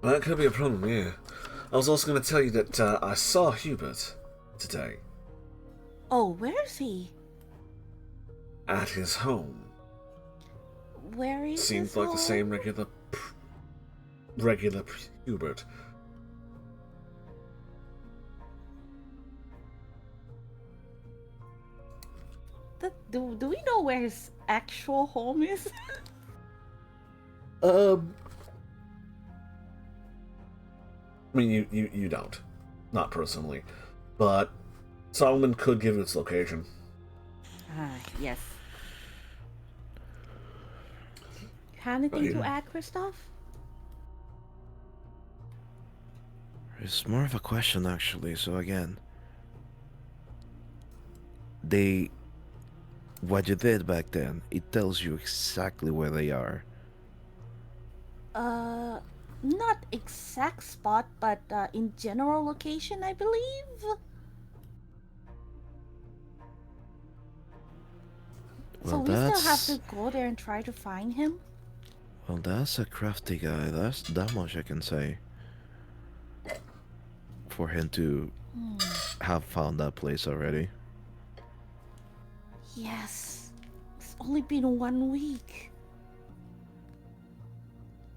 That could be a problem, yeah. I was also going to tell you that I saw Hubert today. Oh, where is he? At his home. Where is Seems his like home? the same regular Hubert. Do we know where his actual home is? I mean, you don't. Not personally. But Solomon could give you its location. Yes. Have anything to add, Kristoff? It's more of a question, actually. So again, what you did back then, it tells you exactly where they are. Not exact spot, but in general location, I believe. So we still have to go there and try to find him? Well, that's a crafty guy. That's that much I can say. For him to have found that place already. Yes. It's only been 1 week.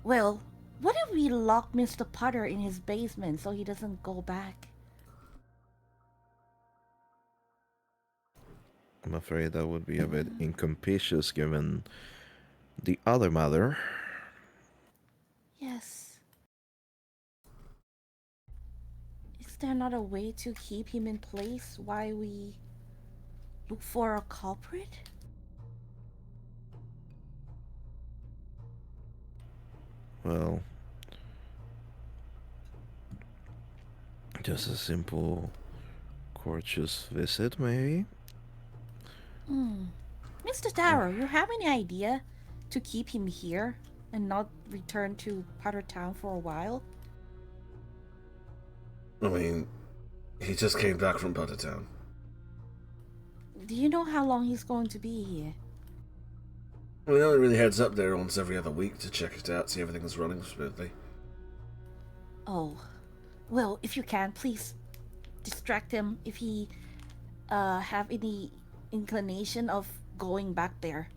Well, what if we lock Mr. Potter in his basement so he doesn't go back? I'm afraid that would be a bit incompatious given the other matter. Yes. Is there not a way to keep him in place while we look for a culprit? Well, just a simple courteous visit, maybe? Mr. Taro, you have any idea to keep him here and not return to Potter Town for a while? I mean, he just came back from Potter Town. Do you know how long he's going to be here? Well, he only really heads up there once every other week to check it out, see everything's running smoothly. Oh, well, if you can, please distract him if he have any inclination of going back there.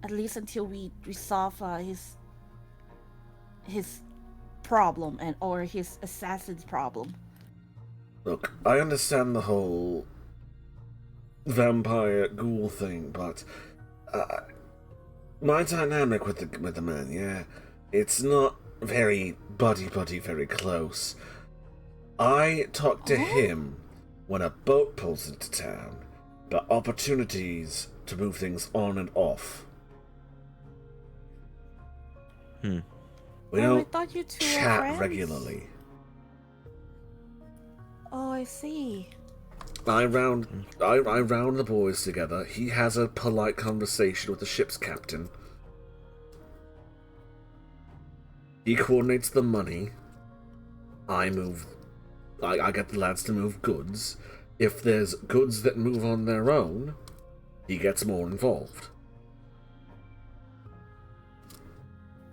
At least until we resolve his problem or his assassin's problem. Look, I understand the whole vampire ghoul thing, but my dynamic with the man, yeah, it's not very buddy very close. I talk to him when a boat pulls into town about opportunities to move things on and off. We don't I thought you two were chat friends. regularly. Oh, I see. I round the boys together. He has a polite conversation with the ship's captain. He coordinates the money. I get the lads to move goods. If there's goods that move on their own, he gets more involved.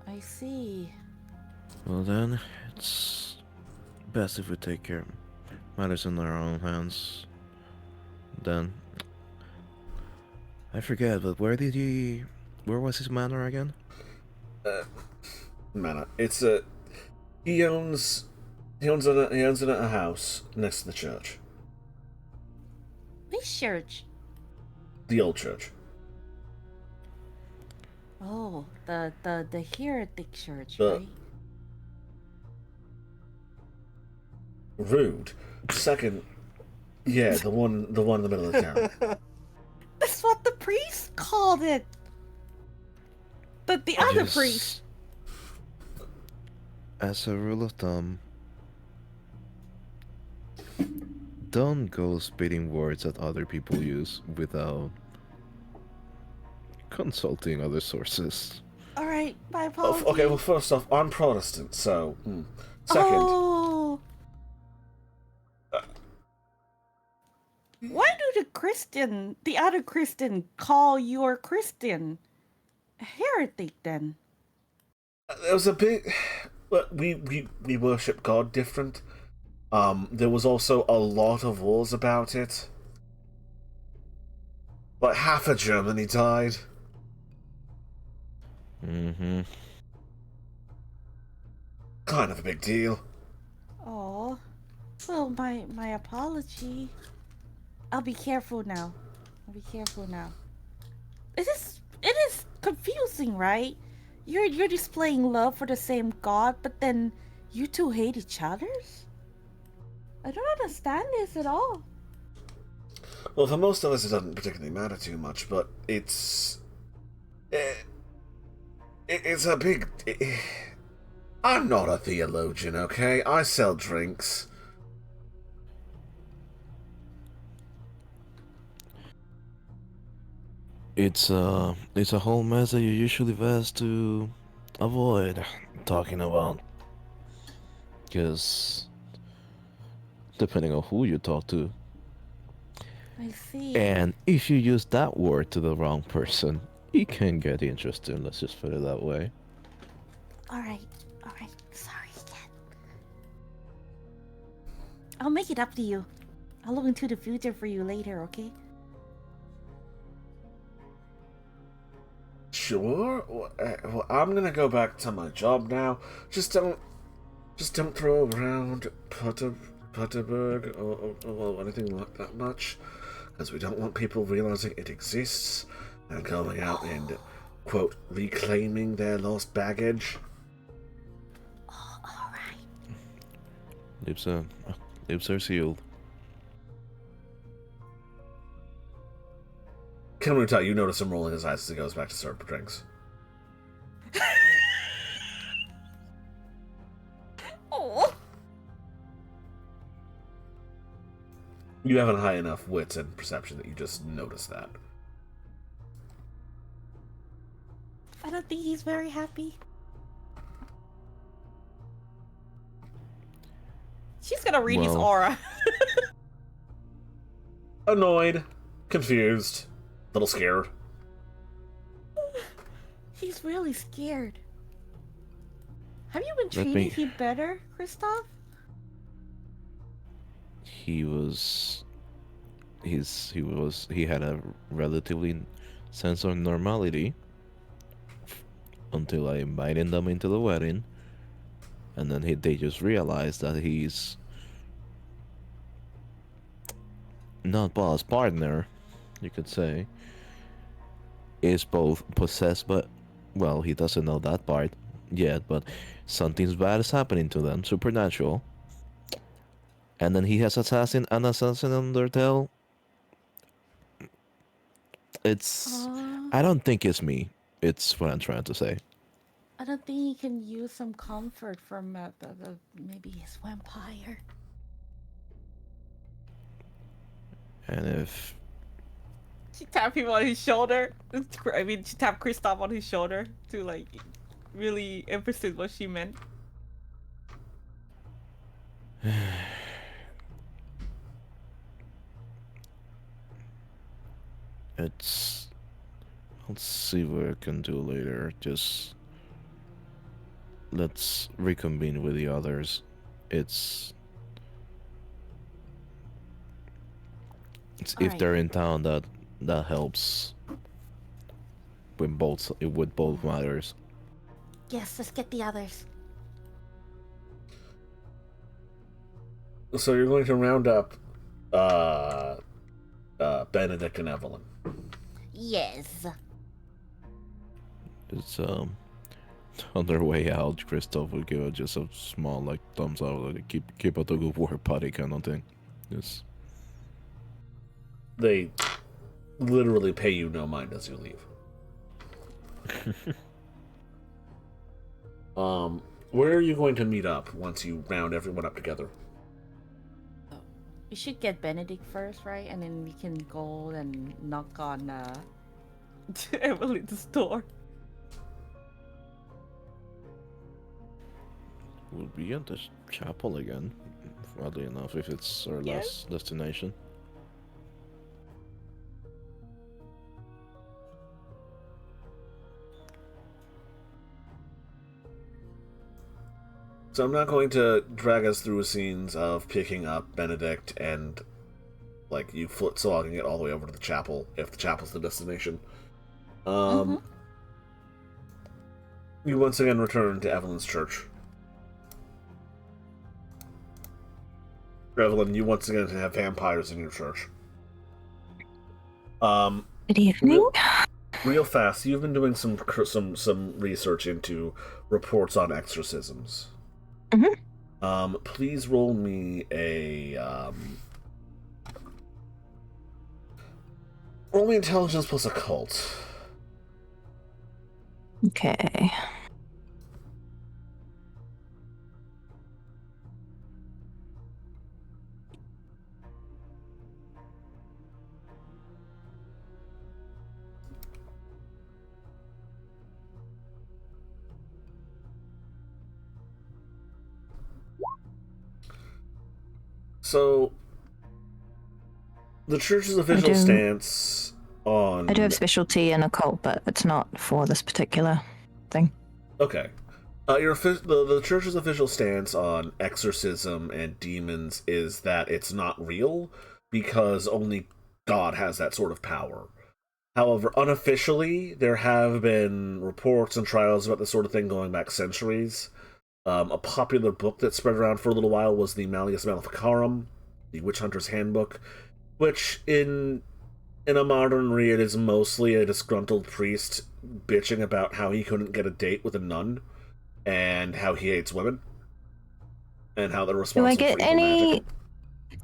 I see. Well then, it's best if we take care matters in our own hands. Then I forget, but where was his manor again? Manor. It's a. He owns a house next to the church. Which church? The old church. Oh, the heretic church, The- right? Rude. Second, yeah, the one in the middle of town. That's what the priest called it. The other priest. As a rule of thumb, don't go spitting words that other people use without consulting other sources. All right, my apologies. Okay, well, first off, I'm Protestant, so. Second. Oh. Why do the other Christian call your Christian a heretic then? There was a bit. We worship God different. There was also a lot of wars about it. Like half of Germany died. Mm-hmm. Kind of a big deal. Oh, well, my apology. I'll be careful now. It is confusing, right? You're displaying love for the same God, but then you two hate each other? I don't understand this at all. Well, for most of us, it doesn't particularly matter too much, but it's a big. I'm not a theologian, okay? I sell drinks. It's a whole mess that you usually best to avoid talking about, because depending on who you talk to, I see. and if you use that word to the wrong person, it can get interesting. Let's just put it that way. All right. Sorry again. I'll make it up to you. I'll look into the future for you later, okay? Sure. Well, I'm gonna go back to my job now. Just don't throw around Putterberg or anything like that much, because we don't want people realizing it exists and going out and, quote, reclaiming their lost baggage. Oh, all right. Lips are sealed. Kenruta, you notice him rolling his eyes as he goes back to serve drinks. Oh. You have a high enough wits and perception that you just notice that. I don't think he's very happy. She's gonna read his Well. aura. Annoyed, confused, a little scared. He's really scared. Have you been Let treating me- him better, Kristoff? He had a relatively sense of normality until I invited them into the wedding, and then they just realized that he's not Paul's partner, you could say, is both possessed, but, well, he doesn't know that part yet, but something bad is happening to them, supernatural. And then he has an assassin under tail. It's... I don't think it's me. It's what I'm trying to say. I don't think he can use some comfort from maybe his vampire. And if... She tapped him on his shoulder. She tapped Kristoff on his shoulder to, like, really emphasize what she meant. It's... Let's see what I can do later. Just... Let's reconvene with the others. If Alright. they're in town, that helps with both matters. Yes, let's get the others. So you're going to round up Benedict and Evelyn. Yes. It's on their way out, Christoph will give it just a small like thumbs up, like keep up the good work, buddy, kind of thing. Yes. They literally pay you no mind as you leave. Where are you going to meet up once you round everyone up together? We should get Benedict first, right? And then we can go and knock on Evelyn's door. We'll be at this chapel again, oddly enough, if it's our last destination. So I'm not going to drag us through scenes of picking up Benedict and, like, you foot slogging it all the way over to the chapel, if the chapel's the destination. You once again return to Evelyn's church. Evelyn, you once again have vampires in your church. Good evening. Real fast, you've been doing some research into reports on exorcisms. Please roll me a roll me intelligence plus occult. Okay. So, the church's official stance on... I do have specialty in occult, but it's not for this particular thing. Okay. The church's official stance on exorcism and demons is that it's not real, because only God has that sort of power. However, unofficially, there have been reports and trials about this sort of thing going back centuries. A popular book that spread around for a little while was the Malleus Maleficarum, the Witch Hunter's Handbook, which in a modern read is mostly a disgruntled priest bitching about how he couldn't get a date with a nun, and how he hates women, and how they're responsible for evil magic.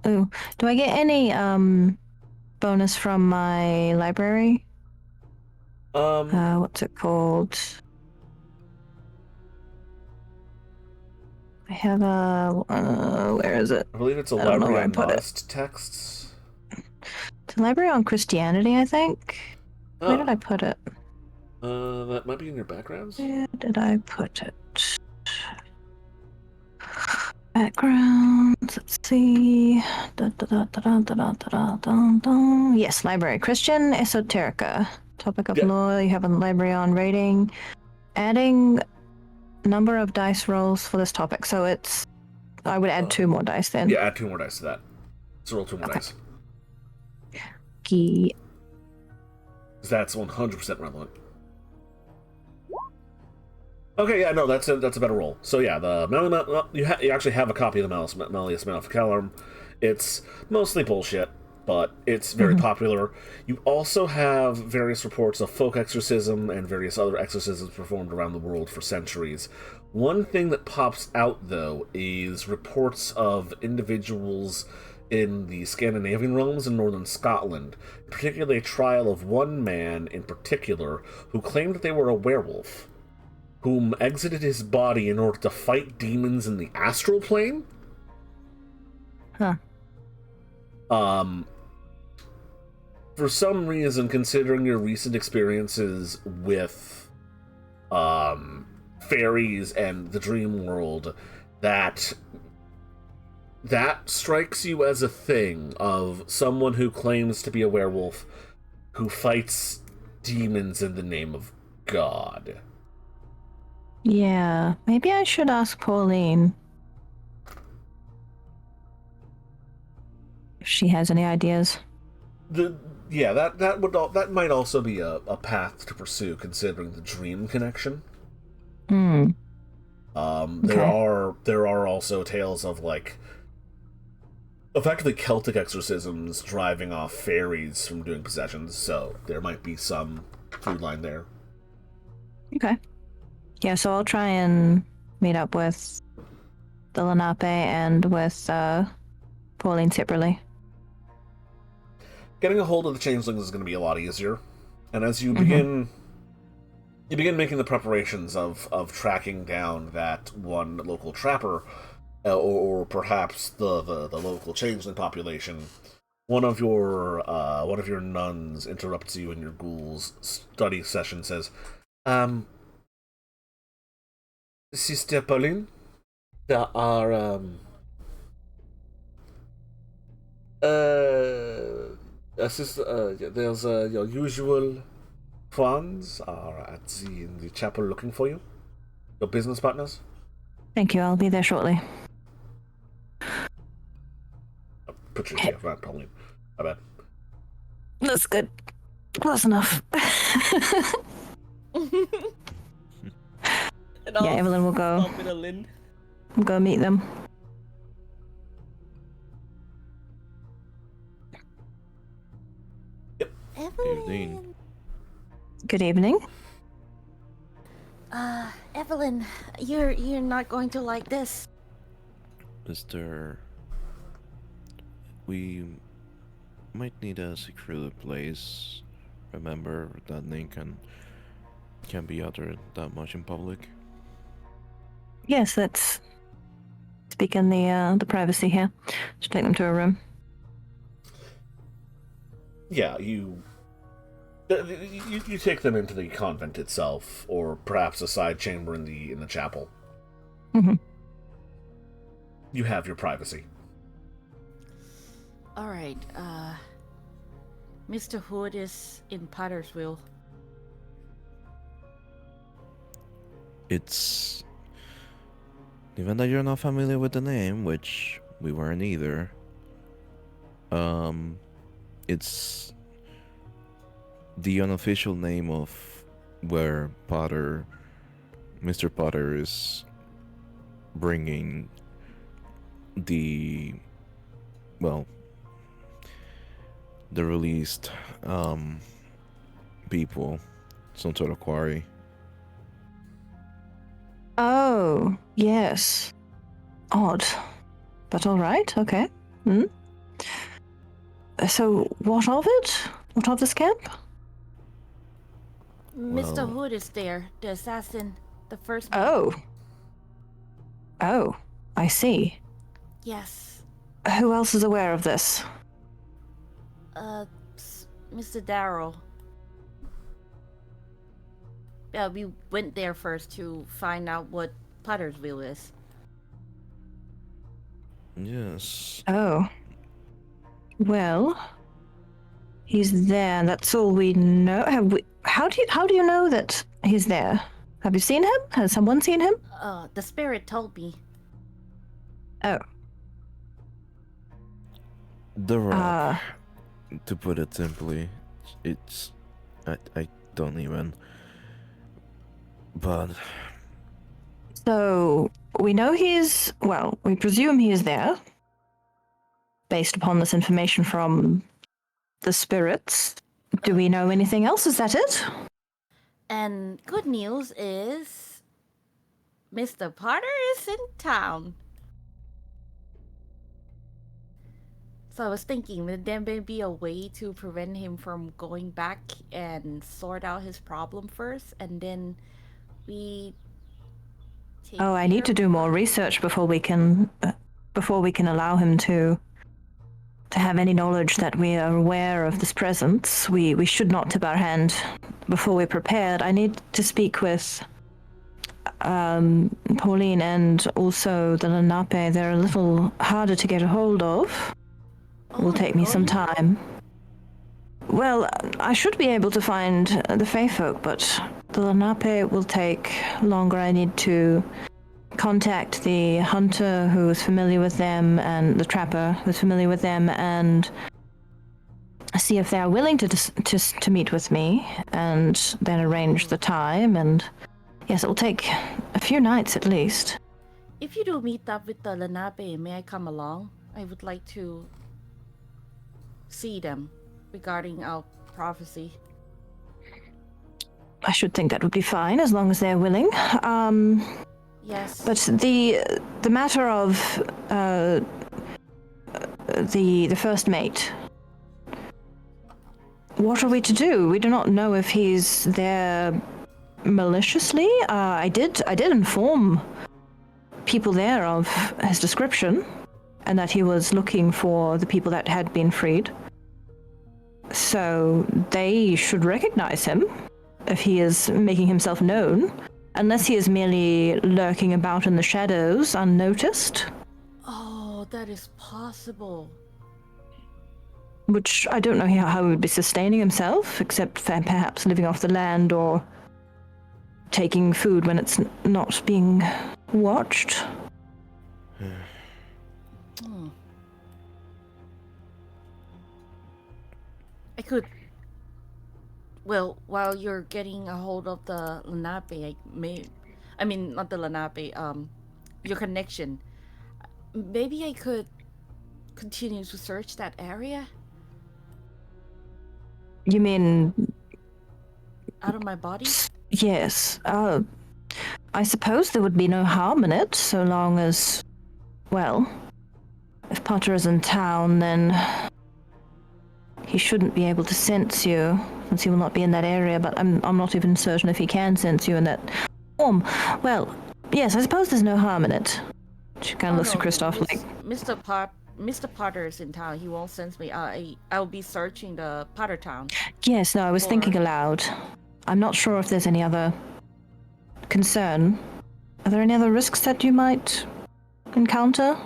Do I get any bonus from my library? What's it called? I have a where is it? I believe it's a library on modest texts. It's a library on Christianity, I think. Where did I put it? That might be in your backgrounds. Where did I put it? Backgrounds. Let's see. Yes, library. Christian Esoterica. Topic of law. You have a library on rating. Adding number of dice rolls for this topic. So it's... I would add 2 more dice then. Yeah, add 2 more dice to that. So roll 2 more dice. That's 100% relevant. Okay, yeah, no, that's a better roll. So yeah, you actually have a copy of the Malleus Maleficarum. It's mostly bullshit, but it's very popular. You also have various reports of folk exorcism and various other exorcisms performed around the world for centuries. One thing that pops out, though, is reports of individuals in the Scandinavian realms in northern Scotland, particularly a trial of one man in particular who claimed that they were a werewolf, whom exited his body in order to fight demons in the astral plane. For some reason, considering your recent experiences with fairies and the dream world, that strikes you as a thing of someone who claims to be a werewolf who fights demons in the name of God. Yeah, maybe I should ask Pauline if she has any ideas. That might also be a path to pursue, considering the dream connection. Hmm. There are also tales of effectively Celtic exorcisms driving off fairies from doing possessions, so there might be some food line there. Okay. Yeah, so I'll try and meet up with the Lenape and with Pauline separately. Getting a hold of the changelings is going to be a lot easier, and as you begin making the preparations of tracking down that one local trapper, or perhaps the local changeling population, one of your nuns interrupts you in your ghoul's study session. Says, Sister Pauline, there are there's your usual fans are in the chapel looking for you. Your business partners. Thank you, I'll be there shortly. Patricia, not Pauline. My bad. That's good. Close enough. Yeah, Evelyn will go meet them. Evening. Good evening. Evelyn, you're not going to like this. We might need a secluded place. Remember that name can't be uttered that much in public. Yes, let's speak in the privacy here. Should take them to a room. Yeah, you take them into the convent itself, or perhaps a side chamber in the chapel. Mm-hmm. You have your privacy. All right. Mr. Hood is in Pottersville. It's... Even though you're not familiar with the name, which we weren't either, it's the unofficial name of where Mr. Potter is bringing the released people, some sort of quarry. Oh, yes. Odd. But alright, okay. So, what of it? What of this camp? Mr. Hood is there, the assassin, the first man. Oh, I see. Yes. Who else is aware of this? Mr. Darrow. Yeah, we went there first to find out what Pottersville is. Yes. Oh. Well, he's there. That's all we know. How do you know that he's there? Have you seen him? Has someone seen him? The spirit told me. Oh. The Rock. To put it simply, it's... I don't even... But... So, we know we presume he is there, based upon this information from the spirits. Do we know anything else? Is that it? And good news is... Mr. Potter is in town. So I was thinking that there may be a way to prevent him from going back and sort out his problem first, and then we... I need to do more research before we can allow him to have any knowledge that we are aware of this presence. We should not tip our hand before we're prepared. I need to speak with Pauline and also the Lenape. They're a little harder to get a hold of. It will take me some time. Well, I should be able to find the Fey folk, but the Lenape will take longer. I need to contact the hunter who is familiar with them and the trapper who's familiar with them and see if they're willing to meet with me and then arrange the time. And yes, it will take a few nights at least. If you do meet up with the Lenape, may I come along? I would like to see them regarding our prophecy. I should think that would be fine as long as they're willing. Yes. But the matter of the first mate. What are we to do? We do not know if he's there maliciously. I did inform people there of his description and that he was looking for the people that had been freed. So they should recognize him if he is making himself known, unless he is merely lurking about in the shadows unnoticed. Oh, that is possible. Which I don't know how he would be sustaining himself, except for perhaps living off the land or taking food when it's not being watched. I could... Well, while you're getting a hold of the Lenape, I mean, not the Lenape, your connection, maybe I could continue to search that area? You mean... Out of my body? Yes. I suppose there would be no harm in it, so long as... Well, if Potter is in town, then... He shouldn't be able to sense you, since he will not be in that area, but I'm not even certain if he can sense you in that form. Well, yes, I suppose there's no harm in it. She kind of looks at Kristoff like... Mr. Potter is in town. He won't sense me. I'll be searching the Potter town. Yes, no, I was thinking aloud. I'm not sure if there's any other concern. Are there any other risks that you might encounter?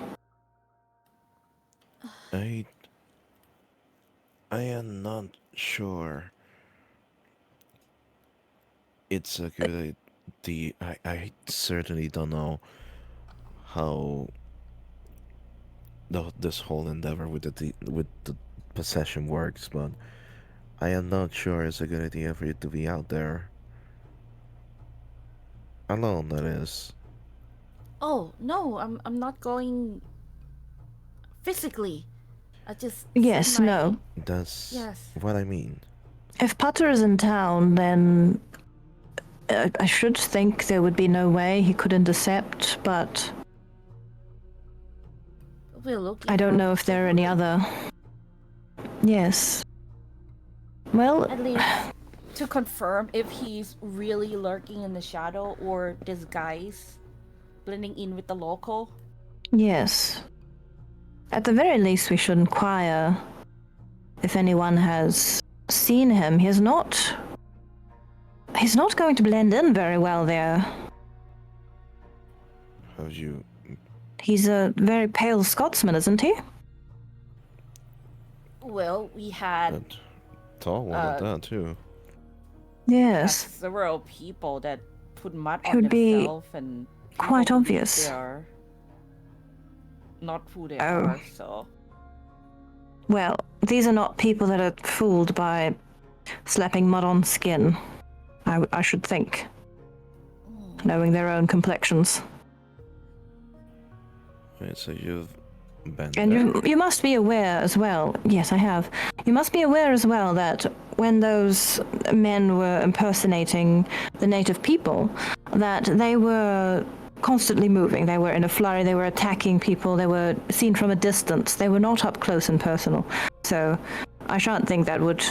I am not sure. It's a good idea. I certainly don't know how this whole endeavor with the possession works, but I am not sure it's a good idea for you to be out there alone. That is. Oh no, I'm not going physically. I just Yes, no. That's what I mean. If Potter is in town, then I should think there would be no way he could intercept, but I don't know if there are any other... Yes. Well... At least to confirm if he's really lurking in the shadow or disguise, blending in with the local. Yes. At the very least, we should inquire if anyone has seen him. He's not going to blend in very well there. How you... He's a very pale Scotsman, isn't he? Well, we had... That tall one at that, too. Yes. Several people that put mud It on would be themselves and... quite obvious. They are not who they are, so... Well, these are not people that are fooled by slapping mud on skin, I should think, knowing their own complexions. Wait, so you've been And you must be aware as well, yes, I have. You must be aware as well that when those men were impersonating the native people, that they were constantly moving. They were in a flurry, they were attacking people, they were seen from a distance. They were not up close and personal. So I shan't think that would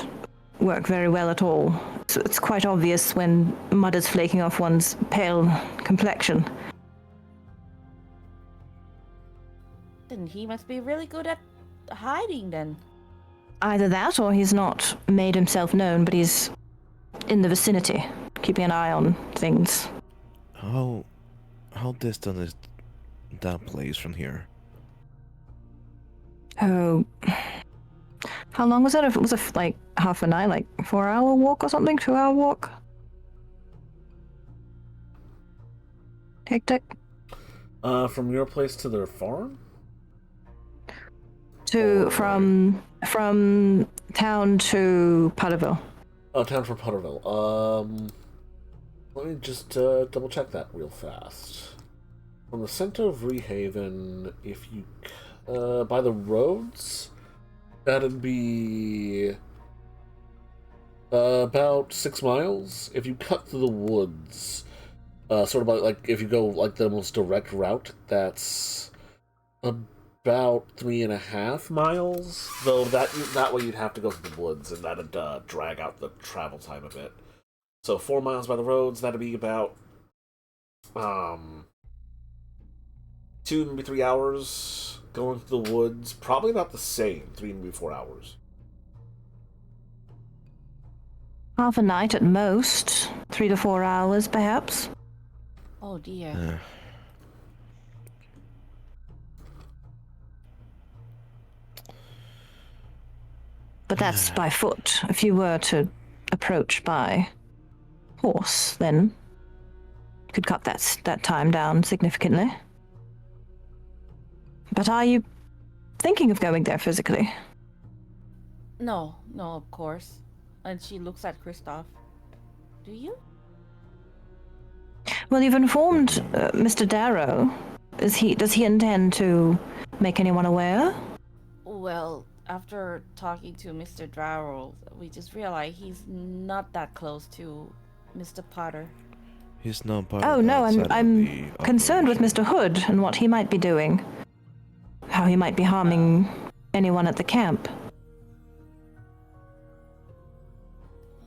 work very well at all. So it's quite obvious when mud is flaking off one's pale complexion. Then he must be really good at hiding then. Either that or he's not made himself known, but he's in the vicinity, keeping an eye on things. How distant is that place from here? Oh, How long was it? Was it like half a night, like 4-hour walk or something? 2-hour walk? Hectic? From your place to their farm? From town to Potterville. Oh, town from Potterville. Let me just double check that real fast. From the center of Rehaven, if you by the roads, that'd be about 6 miles. If you cut through the woods, sort of like if you go like the most direct route, that's about 3.5 miles. Though that way you'd have to go through the woods, and that'd drag out the travel time a bit. So 4 miles by the roads, that'd be about 2 maybe 3 hours going through the woods. Probably about the same, 3 maybe 4 hours. Half a night at most. 3 to 4 hours, perhaps. Oh dear. But that's by foot. If you were to approach by horse, then you could cut that time down significantly. But are you thinking of going there physically? No, of course. And she looks at Kristoff. Do you? Well, you've informed Mr. Darrow. Does he intend to make anyone aware? Well, after talking to Mr. Darrow, we just realized he's not that close to Mr. Potter. He's not part Oh of no, that side I'm of the concerned with operation. Mr. Hood and what he might be doing. How he might be harming anyone at the camp.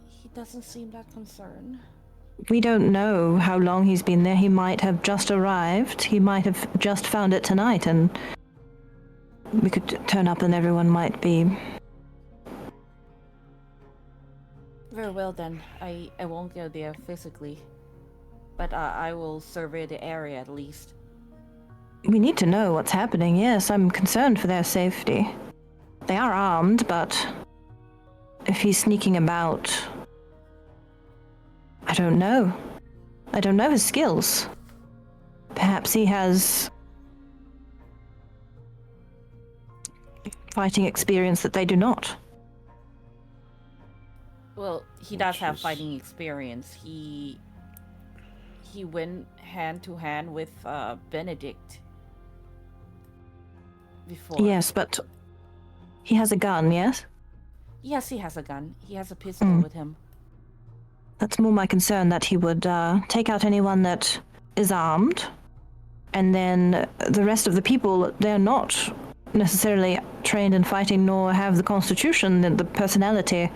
He doesn't seem that concerned. We don't know how long he's been there. He might have just arrived. He might have just found it tonight, and we could turn up and everyone might be... Very well then. I won't go there physically. But I will survey the area at least. We need to know what's happening, yes. I'm concerned for their safety. They are armed, but if he's sneaking about... I don't know. I don't know his skills. Perhaps he has fighting experience that they do not. Well, he does have fighting experience. He went hand to hand with Benedict before. Yes, but he has a gun, yes? Yes, he has a gun. He has a pistol with him. That's more my concern, that he would take out anyone that is armed, and then the rest of the people, they're not necessarily trained in fighting nor have the constitution and the personality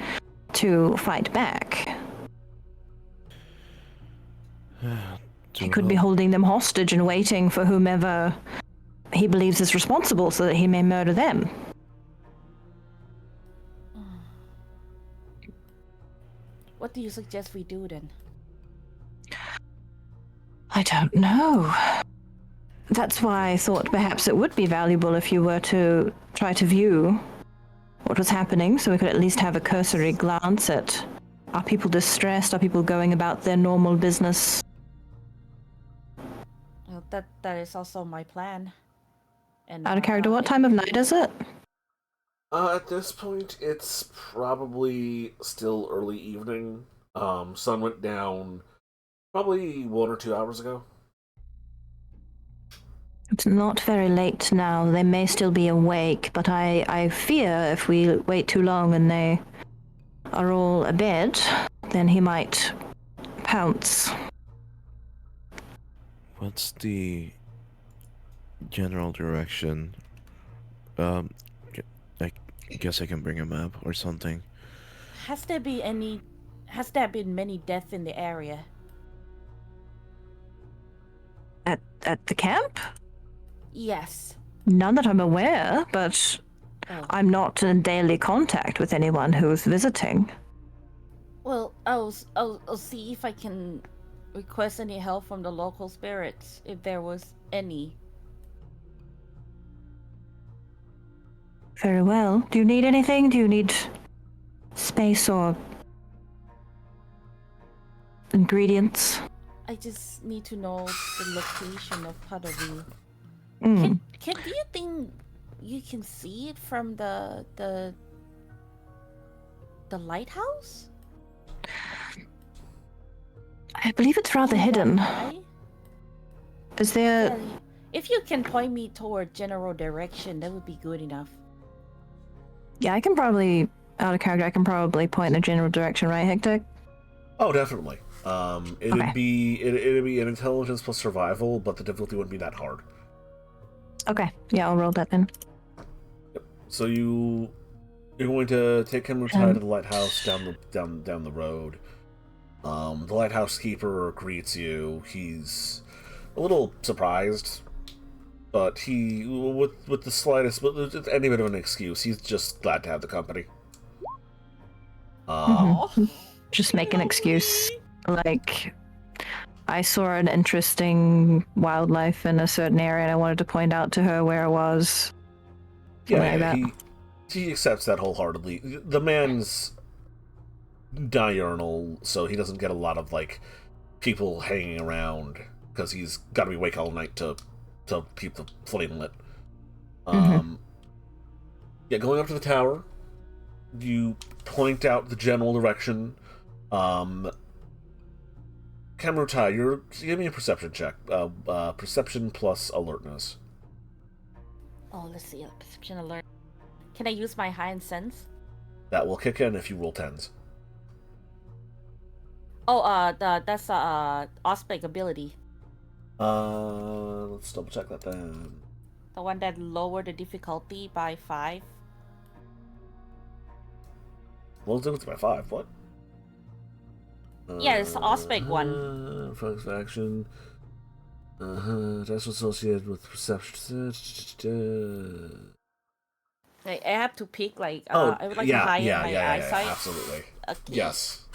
to fight back. He could be holding them hostage and waiting for whomever he believes is responsible so that he may murder them. What do you suggest we do then? I don't know. That's why I thought perhaps it would be valuable if you were to try to view what was happening, so we could at least have a cursory glance at, are people distressed? Are people going about their normal business? Well, that is also my plan. And Out of character, what time of night is it? At this point, it's probably still early evening. Sun went down probably 1 or 2 hours ago. It's not very late now. They may still be awake, but I fear if we wait too long and they are all abed, then he might pounce. What's the general direction? I guess I can bring a map or something. Has there been many deaths in the area? At the camp? Yes. None that I'm aware, but I'm not in daily contact with anyone who's visiting. Well, I'll see if I can request any help from the local spirits, if there was any. Very well. Do you need anything? Do you need space or ingredients? I just need to know the location of Puddleby. Mm. Do you think you can see it from the lighthouse? I believe it's rather hidden. Is there... Yeah, if you can point me toward general direction, that would be good enough. Yeah, I can probably, out of character, I can probably point in a general direction, right, Hector? Oh, definitely. It'd Okay. be an intelligence plus survival, but the difficulty wouldn't be that hard. Okay, yeah, I'll roll that then. Yep. So you're going to take Kimrutai to the lighthouse down the road. The lighthouse keeper greets you. He's a little surprised, but he, with the slightest, with any bit of an excuse, he's just glad to have the company. Just make an excuse. Like, I saw an interesting wildlife in a certain area and I wanted to point out to her where it was. Yeah, he accepts that wholeheartedly. The man's diurnal, so he doesn't get a lot of, like, people hanging around, because he's got to be awake all night to keep the flame lit. Yeah, going up to the tower, you point out the general direction. Kamrutai, give me a perception check. Perception plus alertness. Oh, let's see. Perception alert. Can I use my heightened sense? That will kick in if you roll 10s. Oh, that's Auspic ability. Let's double check that then. The one that lowered the difficulty by 5. Well, it's by 5. What? Yeah, it's the Auspic one. Focus action. That's associated with perception. I have to pick, like, I would like to heighten my eyesight. Yeah, absolutely. Okay. Yes.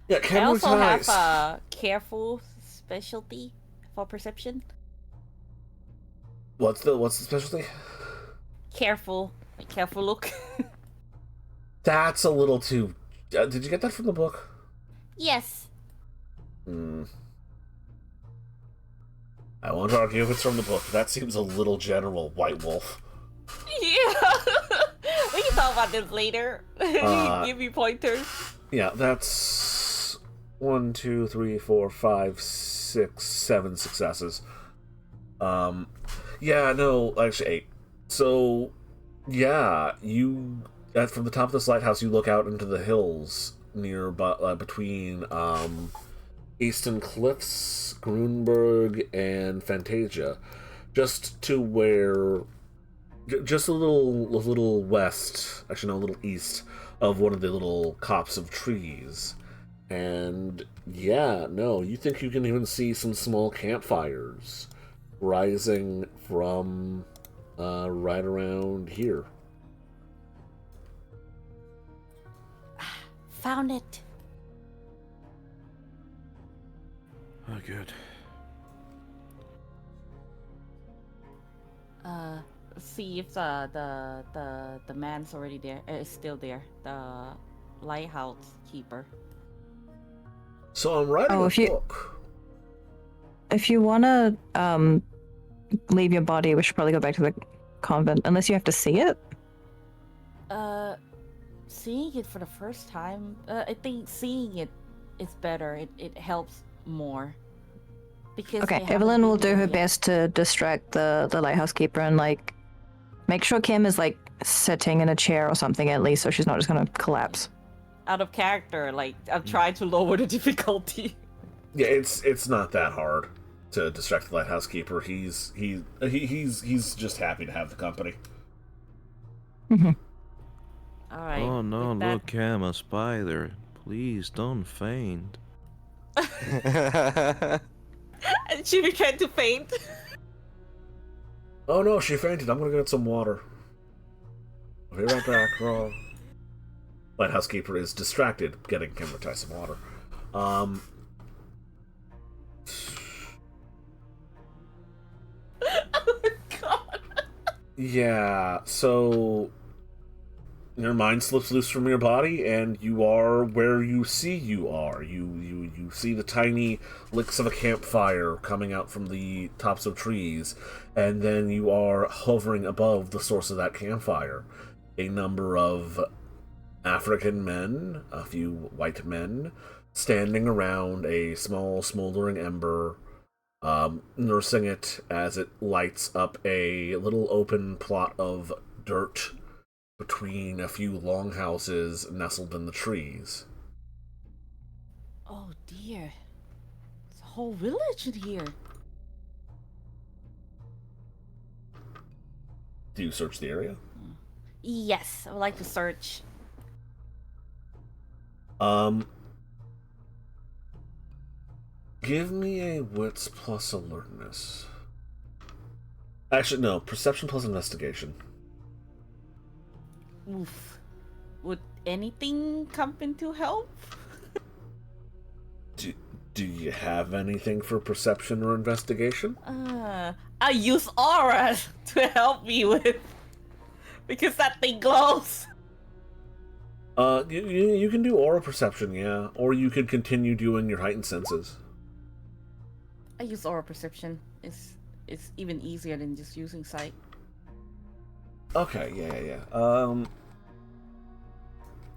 Yeah, I also have a careful specialty for perception. What's the specialty? Careful look. That's a little too. Did you get that from the book? Yes. I won't argue if it's from the book. That seems a little general, White Wolf. Yeah. We can talk about this later. Give me pointers. Yeah, that's 1, 2, 3, 4, 5, 6, 7 successes. Yeah, no, actually 8. So, yeah, from the top of this lighthouse, you look out into the hills between Easton Cliffs, Grunberg, and Fantasia, just to where, just a little west, actually no, a little east of one of the little copse of trees. And yeah, no, you think you can even see some small campfires rising from right around here. Found it. Oh, good. See if the man's already there. Is still there. The lighthouse keeper. So I'm writing a book. If you wanna leave your body, we should probably go back to the convent, unless you have to see it. Seeing it for the first time, I think seeing it is better. It helps more. Because okay, Evelyn will do her best to distract the lighthouse keeper and, like, make sure Kim is, like, sitting in a chair or something at least, so she's not just gonna collapse. Out of character, like, I'm trying to lower the difficulty. Yeah, it's not that hard to distract the lighthouse keeper. He's just happy to have the company. Mm-hmm. All right. Oh no, look, Cam, a spider. Please don't faint. She began to faint. Oh no, she fainted. I'm gonna get some water. I'll be right back, girl. Lighthouse keeper is distracted getting Kimbertai some water. Yeah, so your mind slips loose from your body, and you are where you see you are. You see the tiny licks of a campfire coming out from the tops of trees, and then you are hovering above the source of that campfire. A number of African men, a few white men, standing around a small smoldering ember, nursing it as it lights up a little open plot of dirt between a few longhouses nestled in the trees. Oh dear. There's a whole village in here. Do you search the area? Yes, I would like to search. Give me a wits plus alertness. Actually, no, perception plus investigation. Oof. Would anything come in to help? Do you have anything for perception or investigation? I use aura to help me with, because that thing glows. You can do aura perception, yeah, or you could continue doing your heightened senses. I use aura perception. It's even easier than just using sight. Okay, yeah.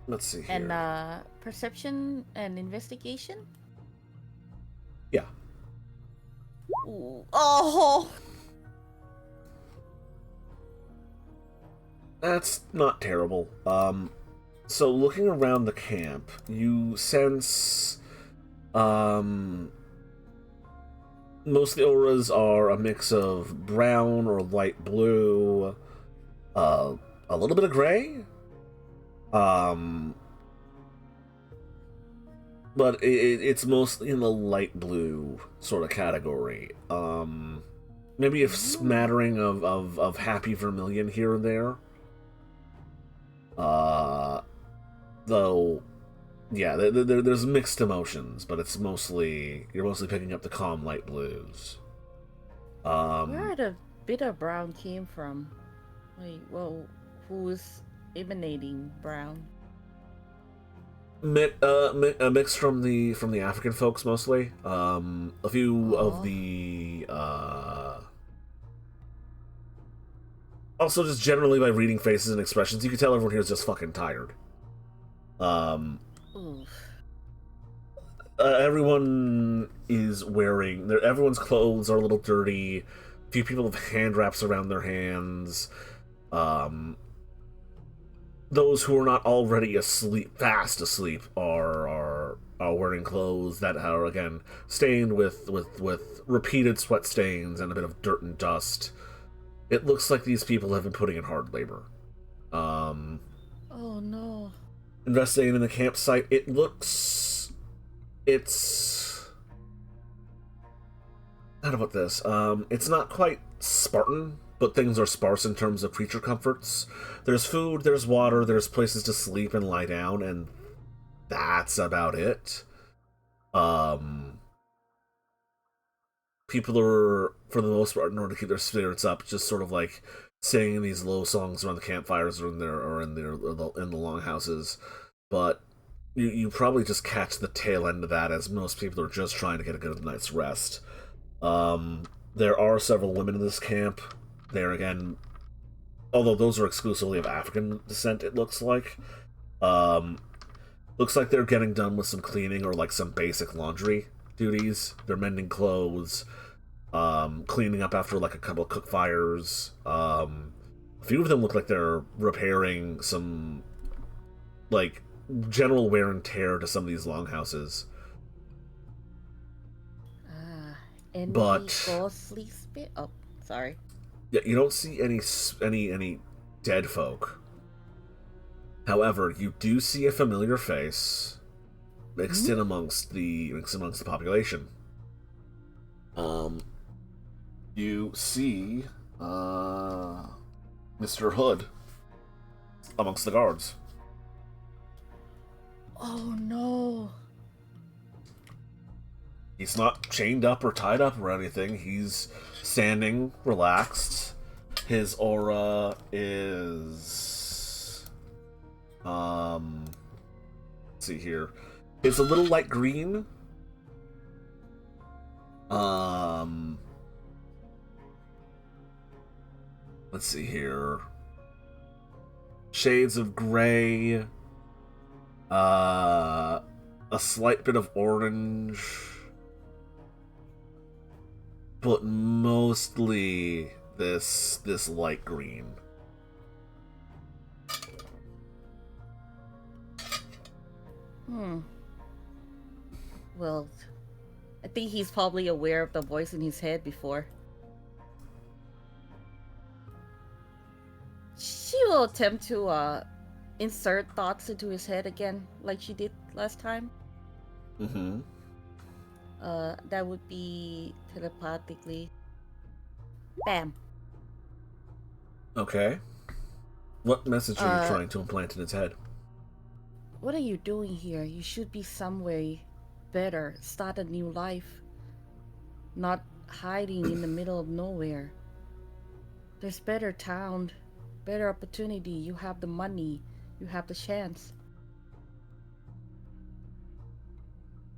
Let's see here. And perception and investigation. Yeah. Ooh. Oh. That's not terrible. So looking around the camp, you sense, most of the auras are a mix of brown or light blue, a little bit of gray, but it's mostly in the light blue sort of category. Maybe a smattering of happy vermilion here and there. Though, yeah, there's mixed emotions, but it's you're mostly picking up the calm light blues. Where the bitter brown came from? Wait, well, who is emanating brown? A mix from the African folks mostly. A few of the also just generally by reading faces and expressions, you can tell everyone here is just fucking tired. Everyone is wearing everyone's clothes are a little dirty. A few people have hand wraps around their hands. Those who are not already fast asleep, are wearing clothes that are again stained with repeated sweat stains and a bit of dirt and dust. It looks like these people have been putting in hard labor. Oh no. Investigating the campsite, how to put this? It's not quite Spartan, but things are sparse in terms of creature comforts. There's food, there's water, there's places to sleep and lie down, and that's about it. People are, for the most part, in order to keep their spirits up, just sort of like singing these low songs around the campfires or in the longhouses. But you probably just catch the tail end of that, as most people are just trying to get a good night's rest. There are several women in this camp. There again, although those are exclusively of African descent, it looks like. Looks like they're getting done with some cleaning or like some basic laundry duties. They're mending clothes, cleaning up after like a couple of cook fires. A few of them look like they're repairing some like general wear and tear to some of these longhouses. Any But ghostly spirit? Oh, sorry. Yeah, you don't see any dead folk. However, you do see a familiar face mixed in amongst the population. You see Mr. Hood amongst the guards. Oh no. He's not chained up or tied up or anything. He's standing, relaxed, His aura is... let's see here. It's a little light green. Let's see here. Shades of gray. A slight bit of orange. But mostly this light green. Well, I think he's probably aware of the voice in his head before. She will attempt to insert thoughts into his head again, like she did last time. Mm-hmm. That would be telepathically. Bam. Okay. What message are you trying to implant in his head? What are you doing here? You should be somewhere better. Start a new life. Not hiding in the middle of nowhere. There's better town, better opportunity. You have the money. You have the chance.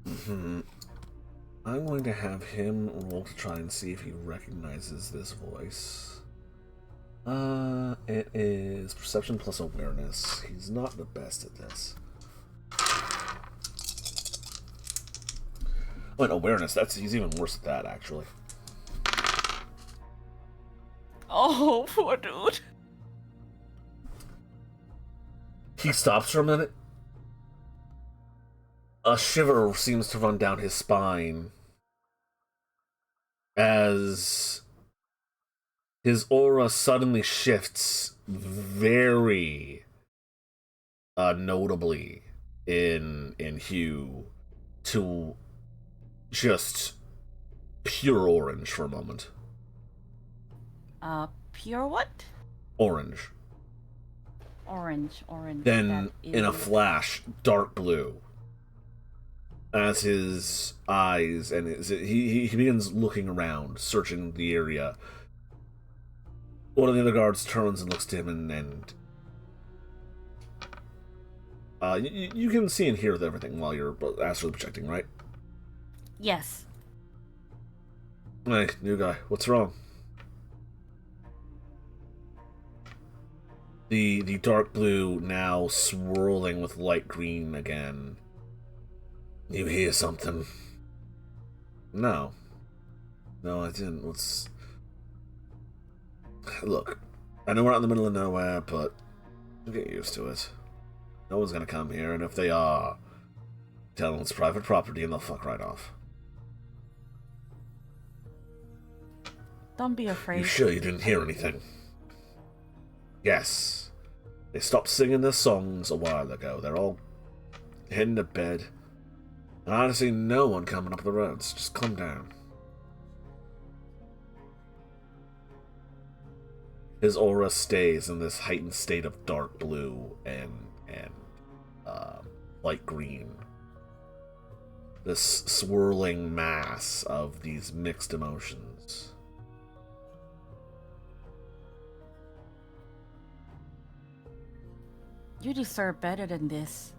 Mm-hmm. I'm going to have him roll to try and see if he recognizes this voice. It is perception plus awareness. He's not the best at this. Oh, and awareness, he's even worse at that, actually. Oh, poor dude. He stops for a minute. A shiver seems to run down his spine as his aura suddenly shifts very notably in hue to just pure orange for a moment. Pure what? Orange. Orange. Then, in a flash, dark blue. As his eyes and he begins looking around, searching the area. One of the other guards turns and looks to him, and you can see and hear everything while you're astrally projecting, right? Yes. Hey, new guy, what's wrong? The dark blue now swirling with light green again. You hear something? No, I didn't. Look, I know we're out in the middle of nowhere, but get used to it. No one's gonna come here, and if they are, tell them it's private property and they'll fuck right off. Don't be afraid. You sure you didn't hear anything? Yes. They stopped singing their songs a while ago. They're all heading to bed. And I don't see no one coming up the roads. Just calm down. His aura stays in this heightened state of dark blue and light green. This swirling mass of these mixed emotions. You deserve better than this.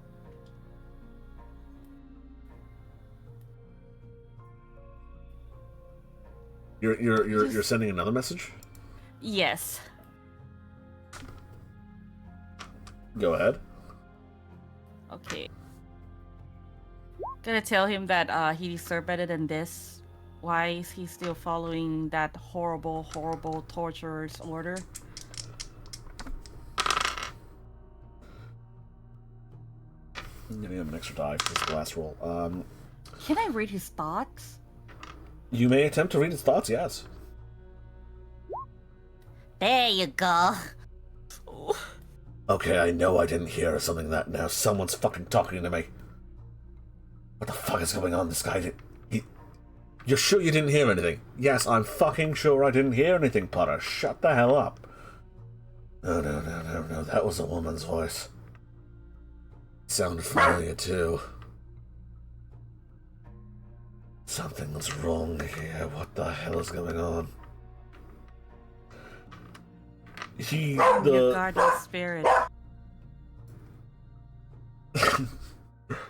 You're sending another message? Yes. Go ahead. Okay. Gonna tell him that he deserves better than this. Why is he still following that horrible torturer's order? I'm giving him an extra die for this last roll. Can I read his thoughts? You may attempt to read his thoughts, yes. There you go. Okay, I know I didn't hear something that now someone's fucking talking to me. What the fuck is going on? This guy You're sure you didn't hear anything? Yes, I'm fucking sure I didn't hear anything, Potter. Shut the hell up. No, that was a woman's voice. It sounded familiar, too. Something's wrong here. What the hell is going on? Your guardian spirit.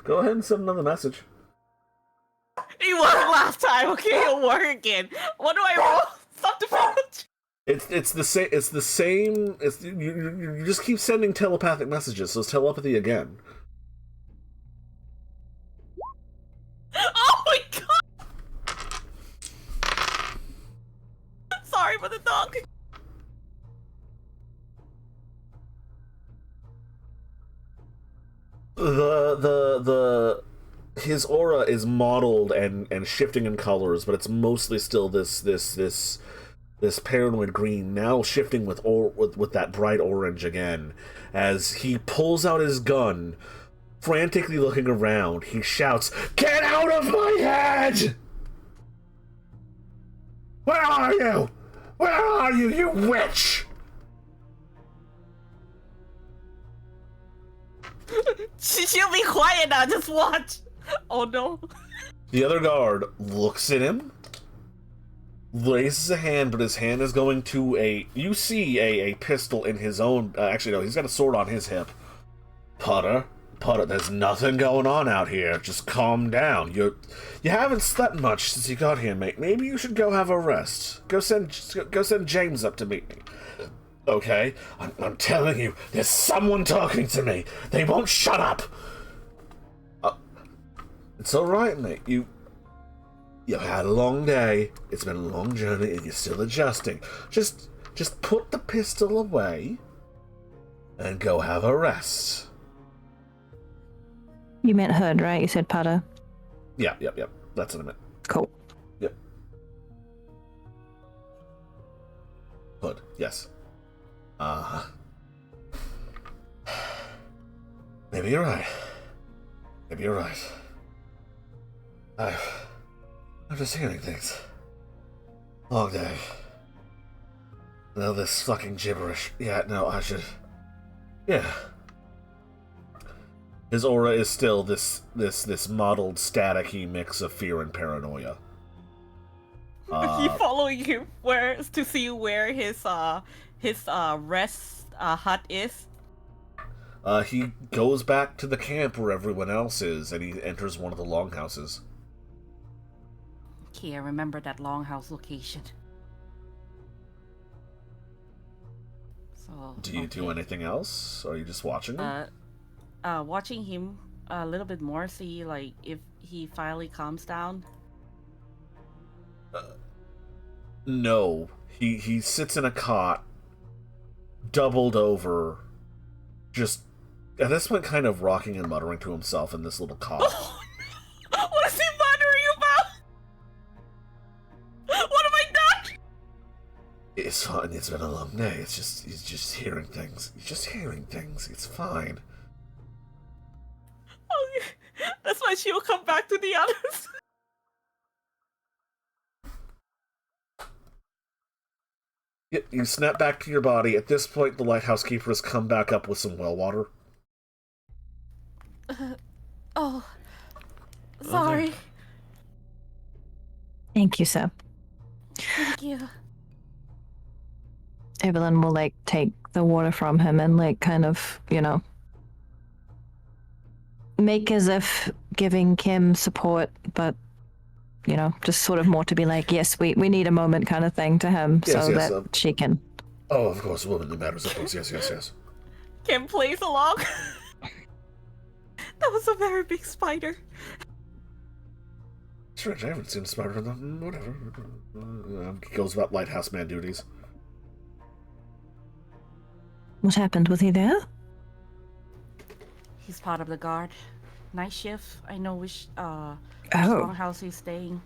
Go ahead and send another message. It worked last time. Okay, it'll work again. What do I roll? Stop the footage. It's the same. It's the same. It's you just keep sending telepathic messages. So it's telepathy again. Oh my god! Sorry for the dog. His aura is mottled and shifting in colors, but it's mostly still this paranoid green, now shifting with that bright orange again. As he pulls out his gun, frantically looking around, he shouts, "Get out of my head! Where are you? Where are you, you witch?" She'll be quiet now, just watch. Oh no. The other guard looks at him, raises a hand, but his hand is going to you see a pistol in his own, actually no, he's got a sword on his hip. Putter, there's nothing going on out here, just calm down. You haven't slept much since you got here, mate. Maybe you should go have a rest. Go send James up to meet me. Okay, I'm telling you, there's someone talking to me. They won't shut up. It's all right, mate. You had a long day. It's been a long journey, and you're still adjusting. Just put the pistol away and go have a rest. You meant Hood, right? You said Putter. Yep. That's what I meant. Cool. Yep. Hood, yes. Maybe you're right. I'm just hearing things. Long day. Now this fucking gibberish. Yeah, no, I should... Yeah. His aura is still this mottled, staticky mix of fear and paranoia. Keep following him to see where his rest hut is. He goes back to the camp where everyone else is, and he enters one of the longhouses. Okay, I remember that longhouse location. So. Do you do anything else? Or are you just watching him? Watching him a little bit more, see like if he finally calms down. No. He sits in a cot, doubled over, just at this point kind of rocking and muttering to himself in this little cot. What is he muttering about? What have I done? It's fine, it's been a long day. He's just hearing things. It's fine. Oh, that's why she'll come back to the others. You snap back to your body. At this point, the lighthouse keeper has come back up with some well water. Sorry. Thank you, sir. Thank you. Evelyn will take the water from him and kind of, make as if giving Kim support, but just sort of more to be yes, we need a moment kind of thing to him, that she can. Oh, of course, womanly matters, of course, yes. Kim plays along. That was a very big spider. Strange, I haven't seen a spider in them. Whatever. Goes about lighthouse man duties. What happened? Was he there? He's part of the guard. Night shift. I know which house he's staying.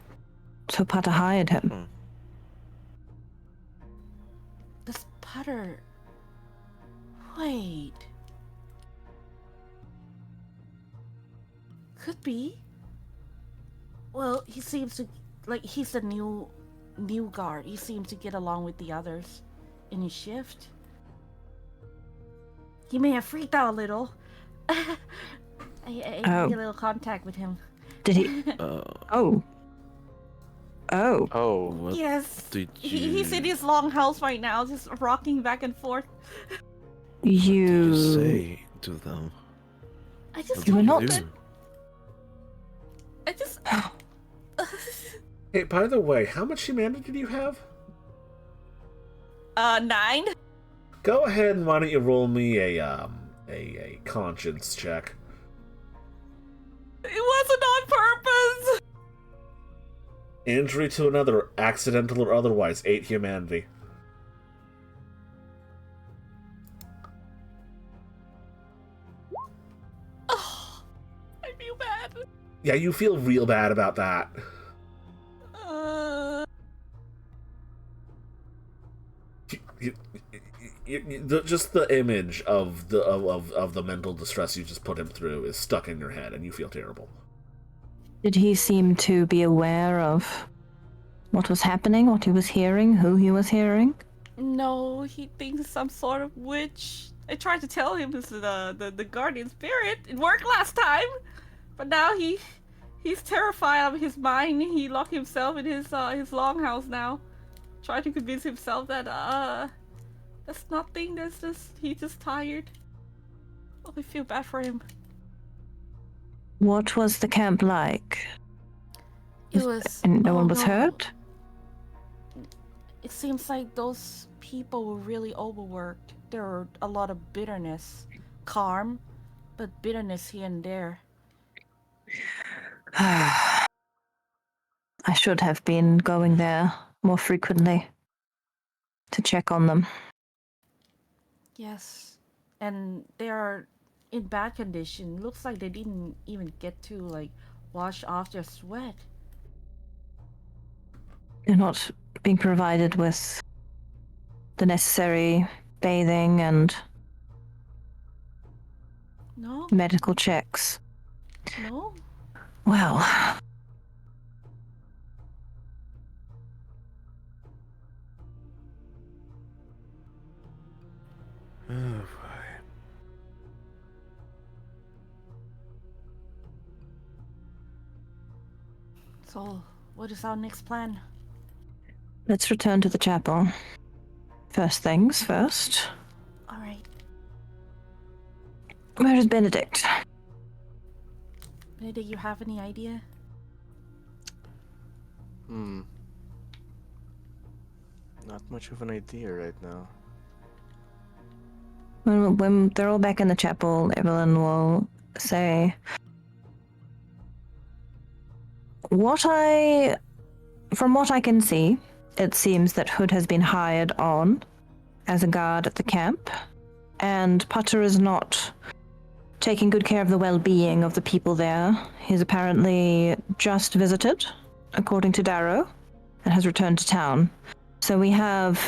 So Potter hired him. This Potter. Wait. Could be. Well, he seems to he's the new guard. He seems to get along with the others in his shift. He may have freaked out a little. I made a little contact with him. Did he? Oh, Oh, What Yes. did He's in you- his long house right now, just rocking back and forth. did you you say to them? I just What You were did told not- them do? that. I just. Hey, by the way, how much humanity do you have? 9. Go ahead and why don't you roll me a conscience check. It wasn't on purpose. Injury to another, accidental or otherwise, 8 humanity. Oh, I feel bad. Yeah, you feel real bad about that. Just the image of the mental distress you just put him through is stuck in your head, and you feel terrible. Did he seem to be aware of what was happening, what he was hearing, who he was hearing? No, he thinks some sort of witch. I tried to tell him this is the guardian spirit. It worked last time, but now he's terrified of his mind. He locked himself in his longhouse now, trying to convince himself that that's nothing. He's just tired. Oh, I feel bad for him. What was the camp like? It was. And no oh one was no. hurt? It seems like those people were really overworked. There were a lot of bitterness, calm, but bitterness here and there. I should have been going there more frequently to check on them. Yes, and they are in bad condition. Looks like they didn't even get to like wash off their sweat. They're not being provided with the necessary bathing and No, medical checks. no. Well, Oh, boy. So, what is our next plan? let's return to the chapel. First things first. All right, Where is Benedict? Benedict, you have any idea? Not much of an idea right now. When they're all back in the chapel, Evelyn will say, from what I can see, it seems that Hood has been hired on as a guard at the camp, and Putter is not taking good care of the well-being of the people there. He's apparently just visited, according to Darrow, and has returned to town. So we have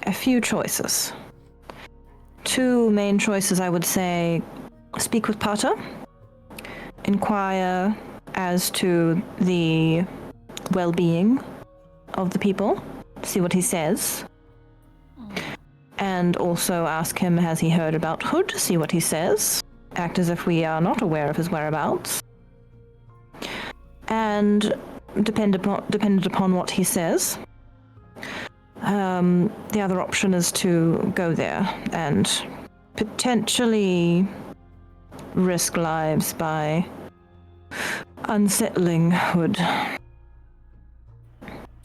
a few choices. 2 main choices, I would say: speak with Putter, inquire as to the well-being of the people, see what he says, and also ask him, has he heard about Hood, see what he says, act as if we are not aware of his whereabouts, and dependent upon what he says, the other option is to go there and potentially risk lives by unsettling Hood.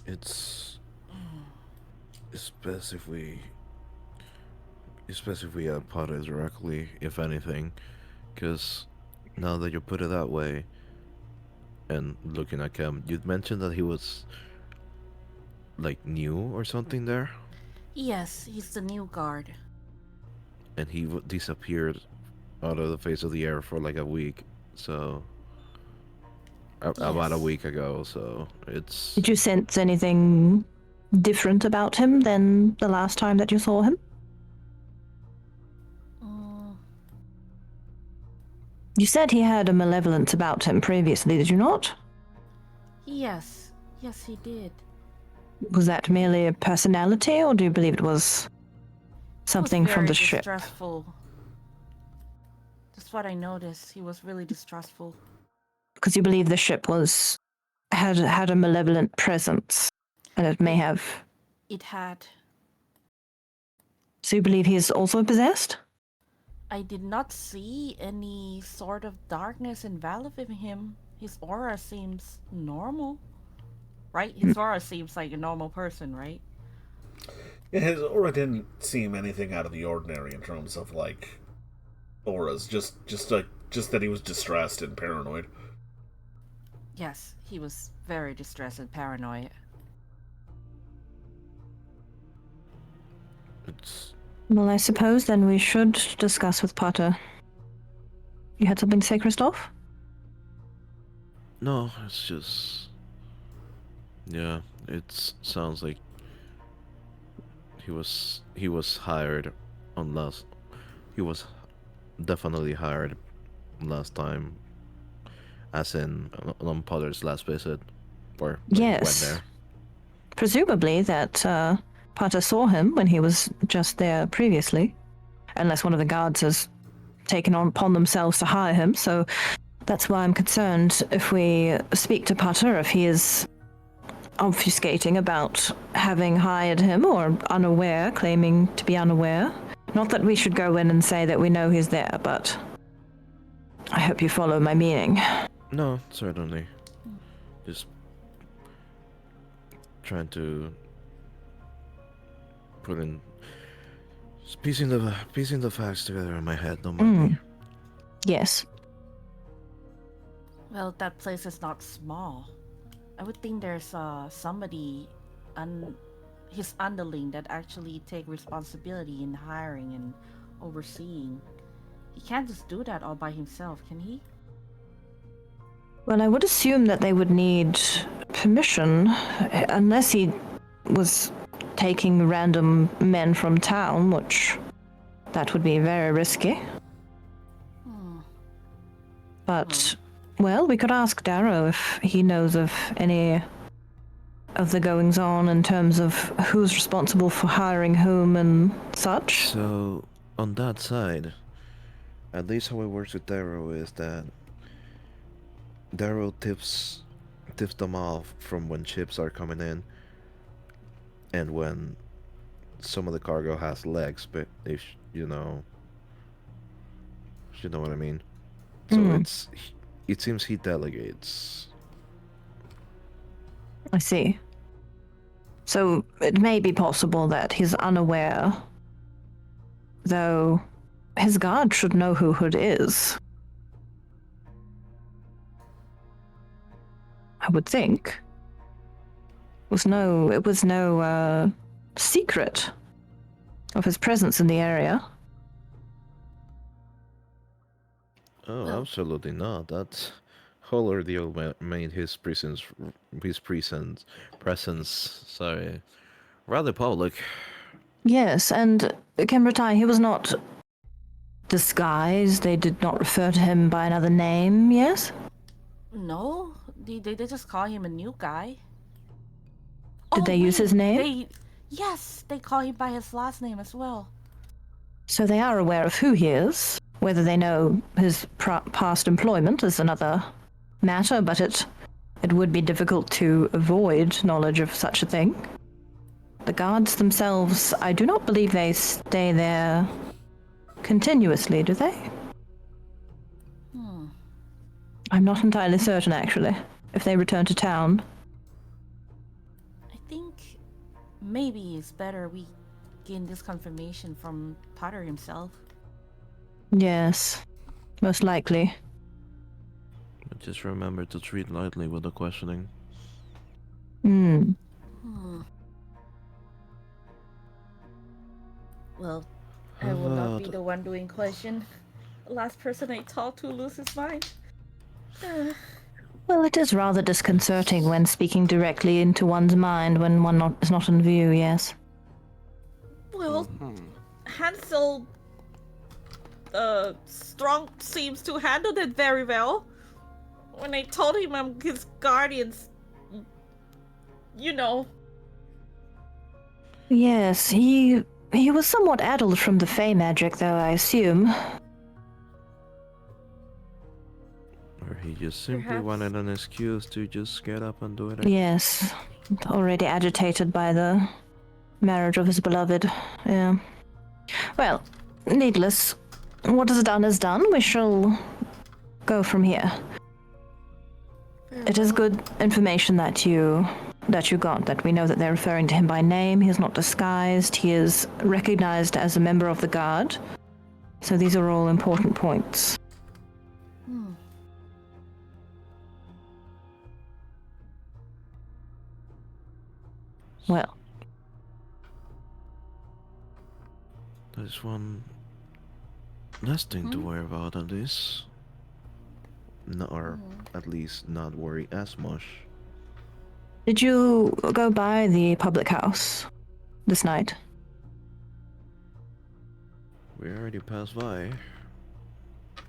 It's best if we had Potter directly, if anything, because now that you put it that way, and looking at him, you'd mentioned that he was like new or something there, Yes, he's the new guard. and he disappeared out of the face of the earth for like a week, so about a Yes. week ago. So it's Did you sense anything different about him than the last time that you saw him? Mm, You said he had a malevolence about him previously, did you not? yes, he did. Was that merely a personality, or do you believe it was something He was from very the ship? distrustful. That's what I noticed. He was really distrustful. Because you believe the ship was had a malevolent presence, and it may have. It had. So you believe he is also possessed? I did not see any sort of darkness enveloping him. His aura seems normal, right? His aura seems like a normal person, right? Yeah, his aura didn't seem anything out of the ordinary in terms of like auras. Just that he was distressed and paranoid. Yes, he was very distressed and paranoid. It's Well, I suppose then we should discuss with Potter. You had something to say, Christoph? no, it's just yeah. It sounds like he was hired on last. He was definitely hired last time, as in on Potter's last visit, or when he went Yes. there. Presumably that Potter saw him when he was just there previously, unless one of the guards has taken upon themselves to hire him. So that's why I'm concerned if we speak to Potter, if he is obfuscating about having hired him or unaware, claiming to be unaware. Not that we should go in and say that we know he's there, but I hope you follow my meaning. No, certainly. Just trying to put in, just piecing the facts together in my head. Don't mind me. Yes. Well, that place is not small. I would think there's somebody, his underling, that actually take responsibility in hiring and overseeing. He can't just do that all by himself, can he? Well, I would assume that they would need permission, unless he was taking random men from town, which that would be very risky. But, well, we could ask Darrow if he knows of any of the goings-on in terms of who's responsible for hiring whom and such. So, on that side, at least how it works with Darrow is that Darrow tips them off from when ships are coming in, and when some of the cargo has legs, but if you know what I mean. So it seems he delegates. I see. So it may be possible that he's unaware, though his guard should know who Hood is. I would think. It was no secret of his presence in the area. Oh, Well- absolutely not. That whole ordeal made his presence, sorry, rather public. Yes, and Kembratai, he was not disguised. They did not refer to him by another name, yes? No, they just call him a new guy. Did they use his name? Yes, they call him by his last name as well. So they are aware of who he is. Whether they know his past employment is another matter, but it would be difficult to avoid knowledge of such a thing. The guards themselves, I do not believe they stay there continuously, do they? I'm not entirely certain, actually, if they return to town. I think maybe it's better we gain this confirmation from Potter himself. Yes, most likely. But just remember to treat lightly with the questioning. Well, I will not be the one doing question. The last person I talked to loses his mind. Well, it is rather disconcerting when speaking directly into one's mind when one is not in view, yes. Well, Hansel Strong seems to handle it very well. When I told him I'm his guardians, you know. Yes, he was somewhat addled from the Fey magic, though, I assume. Or he just simply Perhaps. wanted an excuse to just get up and do it again. Yes, already agitated by the marriage of his beloved. Yeah. Well, needless. What is done is done. We shall go from here. It is good information that you got, that we know that they're referring to him by name. He is not disguised. He is recognized as a member of the guard. So these are all important points. Well, There's one last thing to worry about on this. No, or at least not worry as much. did you go by the public house this night? We already passed by.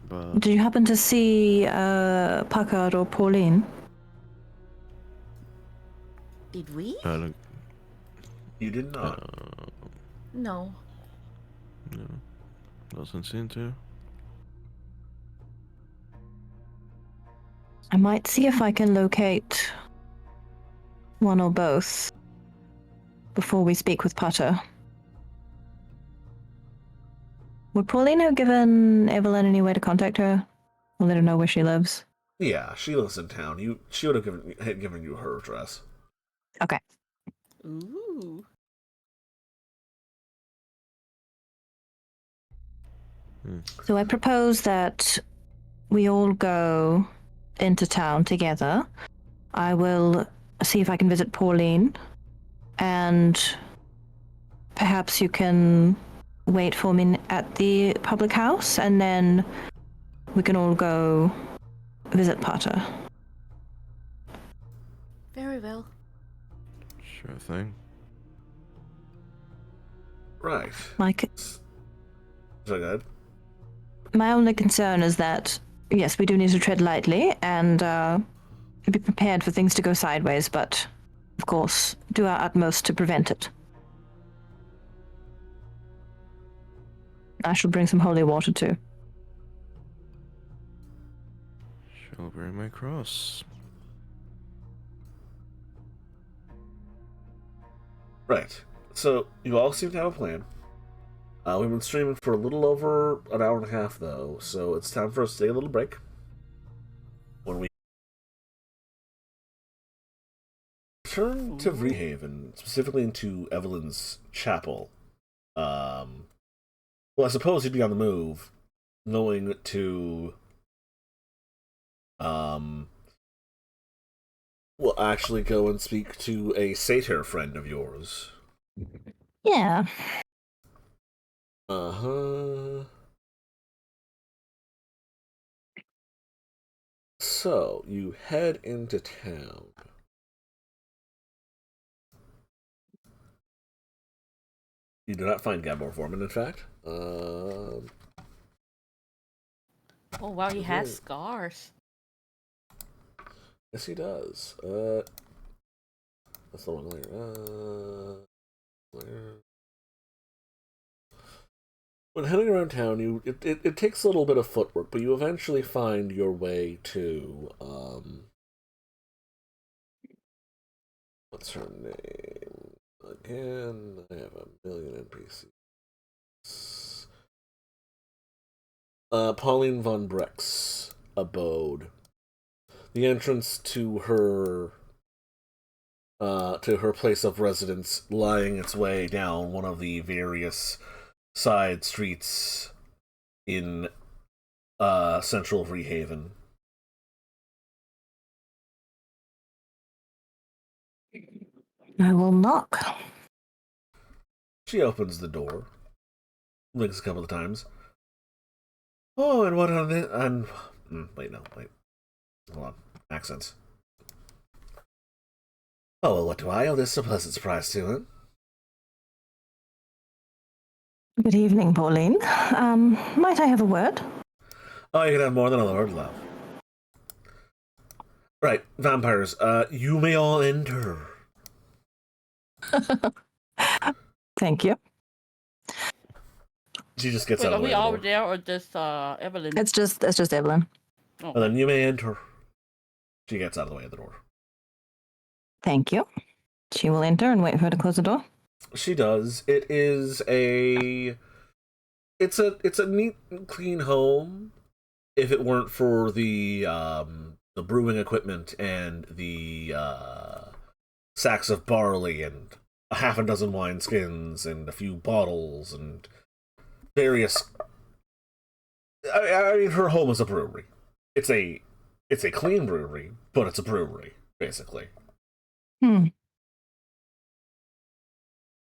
But Did you happen to see Packard or Pauline? Did we? You did not. No. no, doesn't seem to. I might see if I can locate one or both before we speak with Potter. Would Pauline have given Evelyn any way to contact her? Or let her know where she lives? Yeah, she lives in town. She would have given you her address. Okay. Ooh. So I propose that we all go into town together. I will see if I can visit Pauline, and perhaps you can wait for me at the public house, and then we can all go visit Potter. Very well. Sure thing. Right. Like, So go ahead. my only concern is that, yes, we do need to tread lightly and be prepared for things to go sideways, but, of course, do our utmost to prevent it. I shall bring some holy water, too. Shall bring my cross. Right. So you all seem to have a plan. We've been streaming for a little over an hour and a half, though, so it's time for us to take a little break. When we return to Vreehaven, specifically into Evelyn's chapel, well, I suppose you'd be on the move, knowing to, well, actually go and speak to a satyr friend of yours. Yeah. Uh-huh. So, you head into town. You do not find Gabor Foreman, in fact. Oh wow, he has scars. Yes, he does. That's the wrong layer. Layer. When heading around town, it takes a little bit of footwork, but you eventually find your way to, what's her name? Again, I have a million NPCs. Pauline von Breck's abode. The entrance to her place of residence lying its way down one of the various side streets in central Vreehaven. I will knock. She opens the door, blinks a couple of times. Oh, and what on it? And wait, hold on, accents. Oh, well, what do I owe this a pleasant surprise to, huh? Good evening, Pauline. Might I have a word? Oh, you can have more than a word, love. Right, vampires, you may all enter. Thank you. She just gets Wait, out are of the we way of all the door. there or just Evelyn? It's just Evelyn. And then you may enter. She gets out of the way of the door. Thank you. She will enter and wait for her to close the door. She does. It is it's a neat and clean home. If it weren't for the brewing equipment and the sacks of barley and a half a dozen wineskins and a few bottles and various. I mean, her home is a brewery. It's a clean brewery, but it's a brewery basically.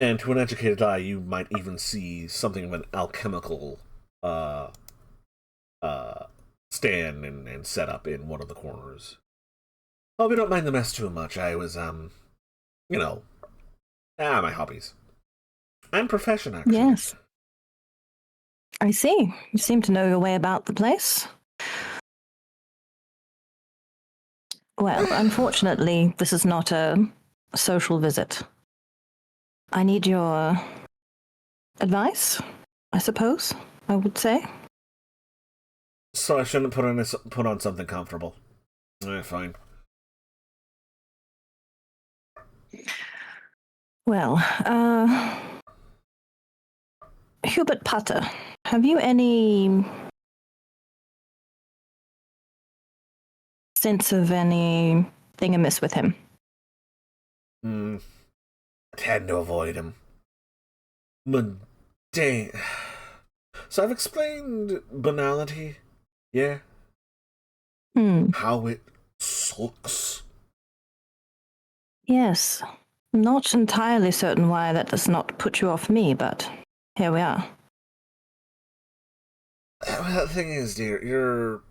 And to an educated eye, you might even see something of an alchemical stand and set up in one of the corners. Oh, we don't mind the mess too much. I was, my hobbies. And profession, actually. Yes. I see. You seem to know your way about the place. Well, unfortunately, this is not a social visit. I need your advice, I suppose, I would say. So I shouldn't put on something comfortable. Fine. Well, Hubert Potter, have you any sense of anything amiss with him? Tend to avoid him. But dang. So I've explained banality, yeah? How it sucks. Yes. Not entirely certain why that does not put you off me, but here we are. Well, the thing is, dear, your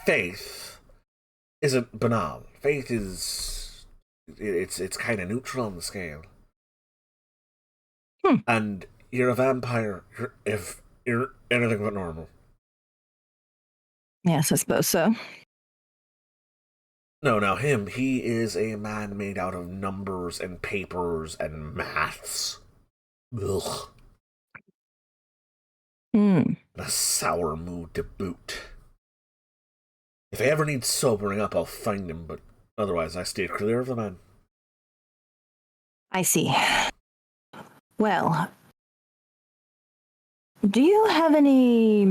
faith isn't banal. Faith is... It's kind of neutral on the scale. And you're a vampire if you're anything but normal. Yes, I suppose so. No, now he is a man made out of numbers and papers and maths. Ugh. And a sour mood to boot. If I ever need sobering up, I'll find him, but otherwise I stay clear of the man. I see. Well, do you have any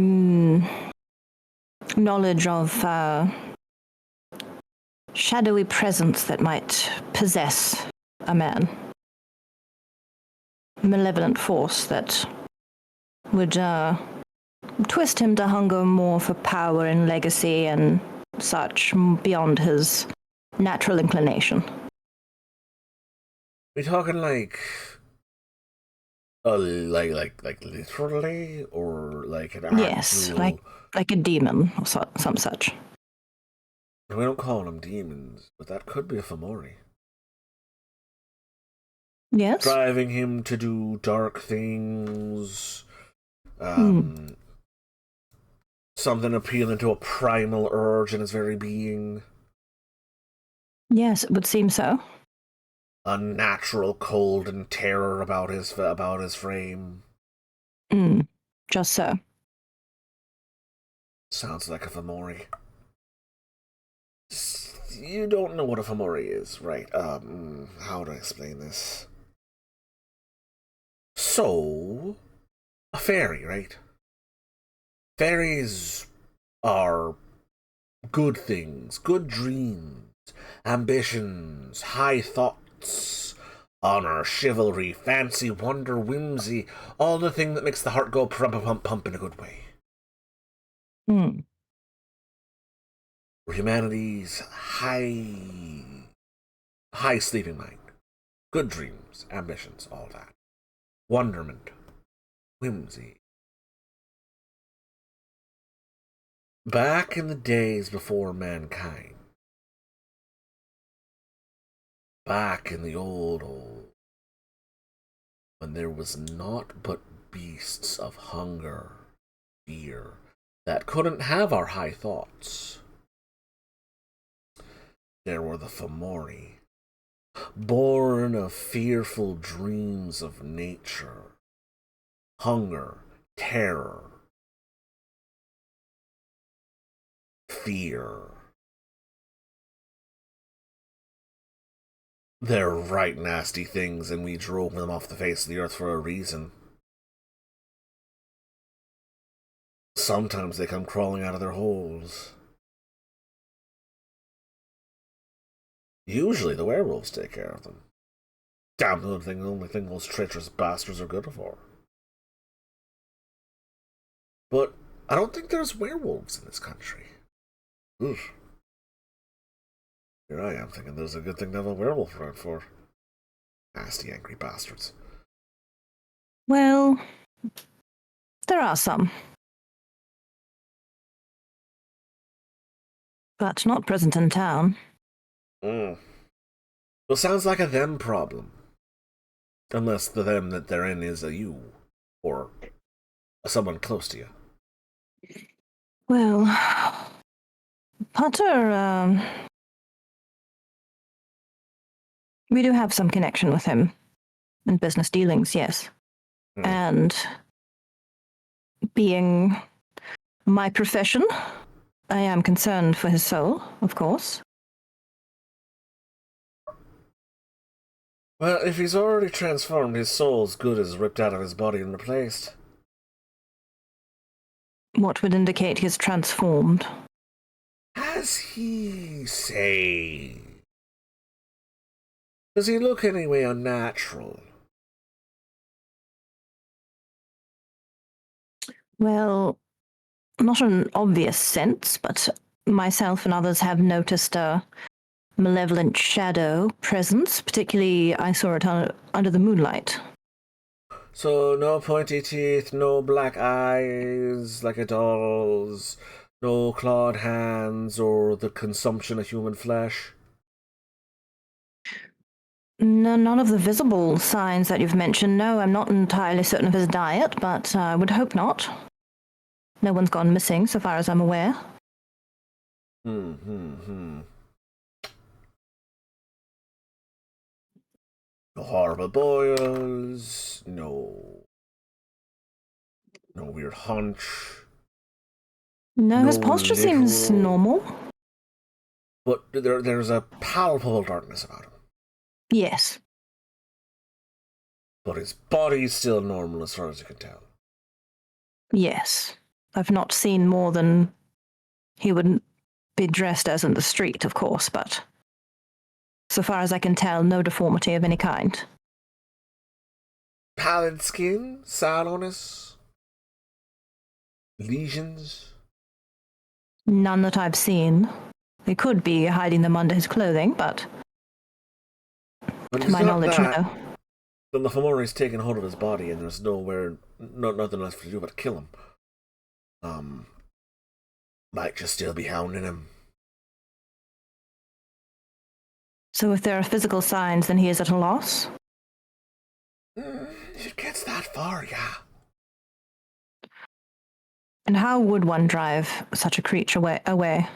knowledge of shadowy presence that might possess a man? Malevolent force that would twist him to hunger more for power and legacy and such beyond his natural inclination. We talking like literally, or like an actual... Yes, like a demon or some such. We don't call them demons, but that could be a Fomori. Yes? Driving him to do dark things. Something appealing to a primal urge in his very being. Yes, it would seem so. Unnatural cold and terror about his frame. Just so. Sounds like a Fomori. You don't know what a Fomori is, right? How to explain this? So, a fairy, right? Fairies are good things, good dreams, ambitions, high thoughts, honor, chivalry, fancy, wonder, whimsy, all the thing that makes the heart go pump in a good way. Humanity's high sleeping mind. Good dreams, ambitions, all that. Wonderment, whimsy. Back in the days before mankind, back in the old, when there was naught but beasts of hunger, fear, that couldn't have our high thoughts, there were the Fomori, born of fearful dreams of nature, hunger, terror, fear. They're right nasty things, and we drove them off the face of the earth for a reason. Sometimes they come crawling out of their holes. Usually the werewolves take care of them. Damn, the only thing those treacherous bastards are good for. But I don't think there's werewolves in this country. Oof. Here I am thinking there's a good thing to have a werewolf around for. Nasty, angry bastards. Well, there are some. But not present in town. Well, sounds like a them problem. Unless the them that they're in is a you. Or someone close to you. Well, Potter, we do have some connection with him in business dealings, yes. And being my profession, I am concerned for his soul, of course. Well, if he's already transformed, his soul's good as ripped out of his body and replaced. What would indicate he's transformed? As he say? Does he look anyway unnatural? Well, not in an obvious sense, but myself and others have noticed a malevolent shadow presence. Particularly, I saw it under the moonlight. So, no pointy teeth, no black eyes like a doll's, no clawed hands, or the consumption of human flesh? No, none of the visible signs that you've mentioned. No, I'm not entirely certain of his diet, but I would hope not. No one's gone missing, so far as I'm aware. No horrible boils, no weird hunch. No, his posture seems normal. But there's a palpable darkness about him. Yes. But his body's still normal as far as you can tell. Yes. I've not seen more than he would be dressed as in the street, of course, but so far as I can tell, no deformity of any kind. Pallid skin, sallowness, lesions? None that I've seen. He could be hiding them under his clothing, but to my knowledge, no. Then the Fomori's taken hold of his body and there's nothing left to do but kill him. Might just still be hounding him. So if there are physical signs, then he is at a loss? If it gets that far, yeah. And how would one drive such a creature away?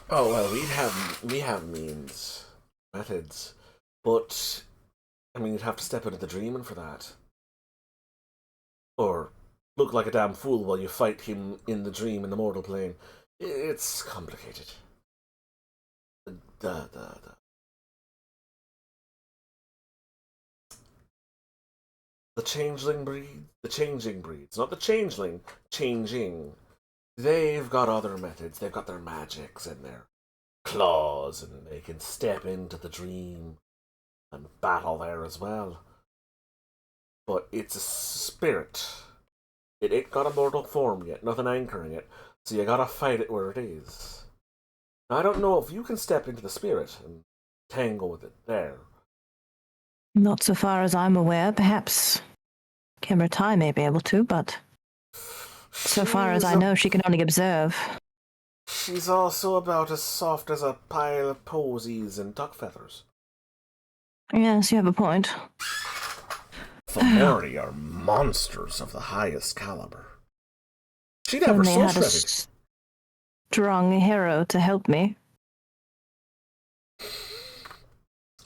Oh, well, we have methods, but I mean, you'd have to step into the dreaming for that, or look like a damn fool while you fight him in the dream in the mortal plane. It's complicated. The changing breeds, not the changeling, changing. They've got other methods. They've got their magics and their claws, and they can step into the dream and battle there as well. But it's a spirit. It ain't got a mortal form yet, nothing anchoring it, so you gotta fight it where it is. Now, I don't know if you can step into the spirit and tangle with it there. Not so far as I'm aware. Perhaps Kimmertai may be able to, but so far as I know, she can only observe. She's also about as soft as a pile of posies and duck feathers. Yes, you have a point. Fomori are monsters of the highest caliber. She'd have her Only soul had a shredded. strong hero to help me.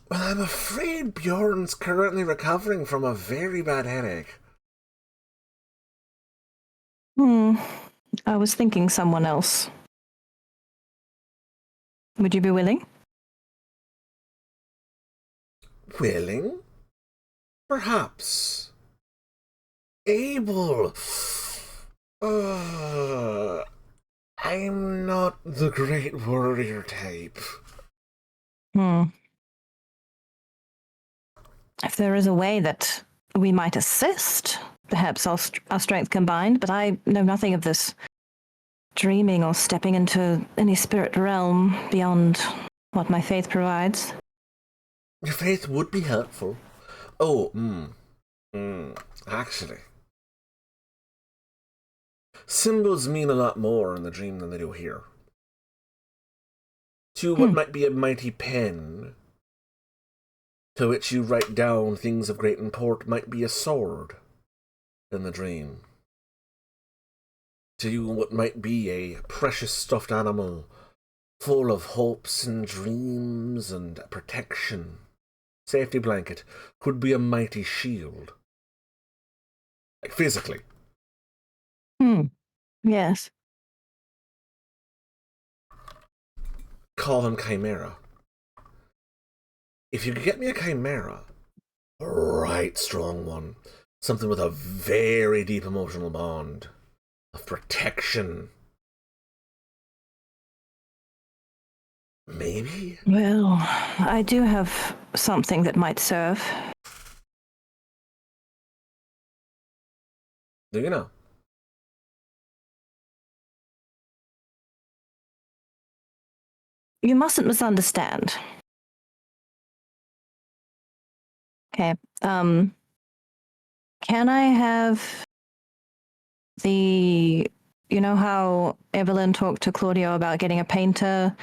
Well, I'm afraid Bjorn's currently recovering from a very bad headache. I was thinking someone else. Would you be willing? Willing? Perhaps. Able. I'm not the great warrior type. If there is a way that we might assist, perhaps our strength combined, but I know nothing of this dreaming or stepping into any spirit realm beyond what my faith provides. Your faith would be helpful. Oh, actually. Symbols mean a lot more in the dream than they do here. To what might be a mighty pen, to which you write down things of great import, might be a sword in the dream. To you, what might be a precious stuffed animal, full of hopes and dreams and protection, safety blanket, could be a mighty shield. Like, physically. Yes. Call them chimera. If you could get me a chimera, a right strong one, something with a very deep emotional bond, of protection, maybe? Well, I do have something that might serve. Do you know? You mustn't misunderstand. Okay. Can I have the... You know how Evelyn talked to Claudio about getting a painter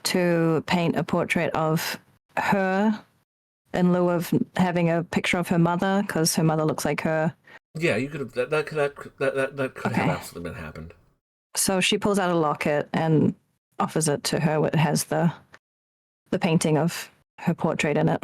to paint a portrait of her in lieu of having a picture of her mother, because her mother looks like her? Yeah, you could have. That could have absolutely been happened. So she pulls out a locket and offers it to her. It has the painting of her portrait in it.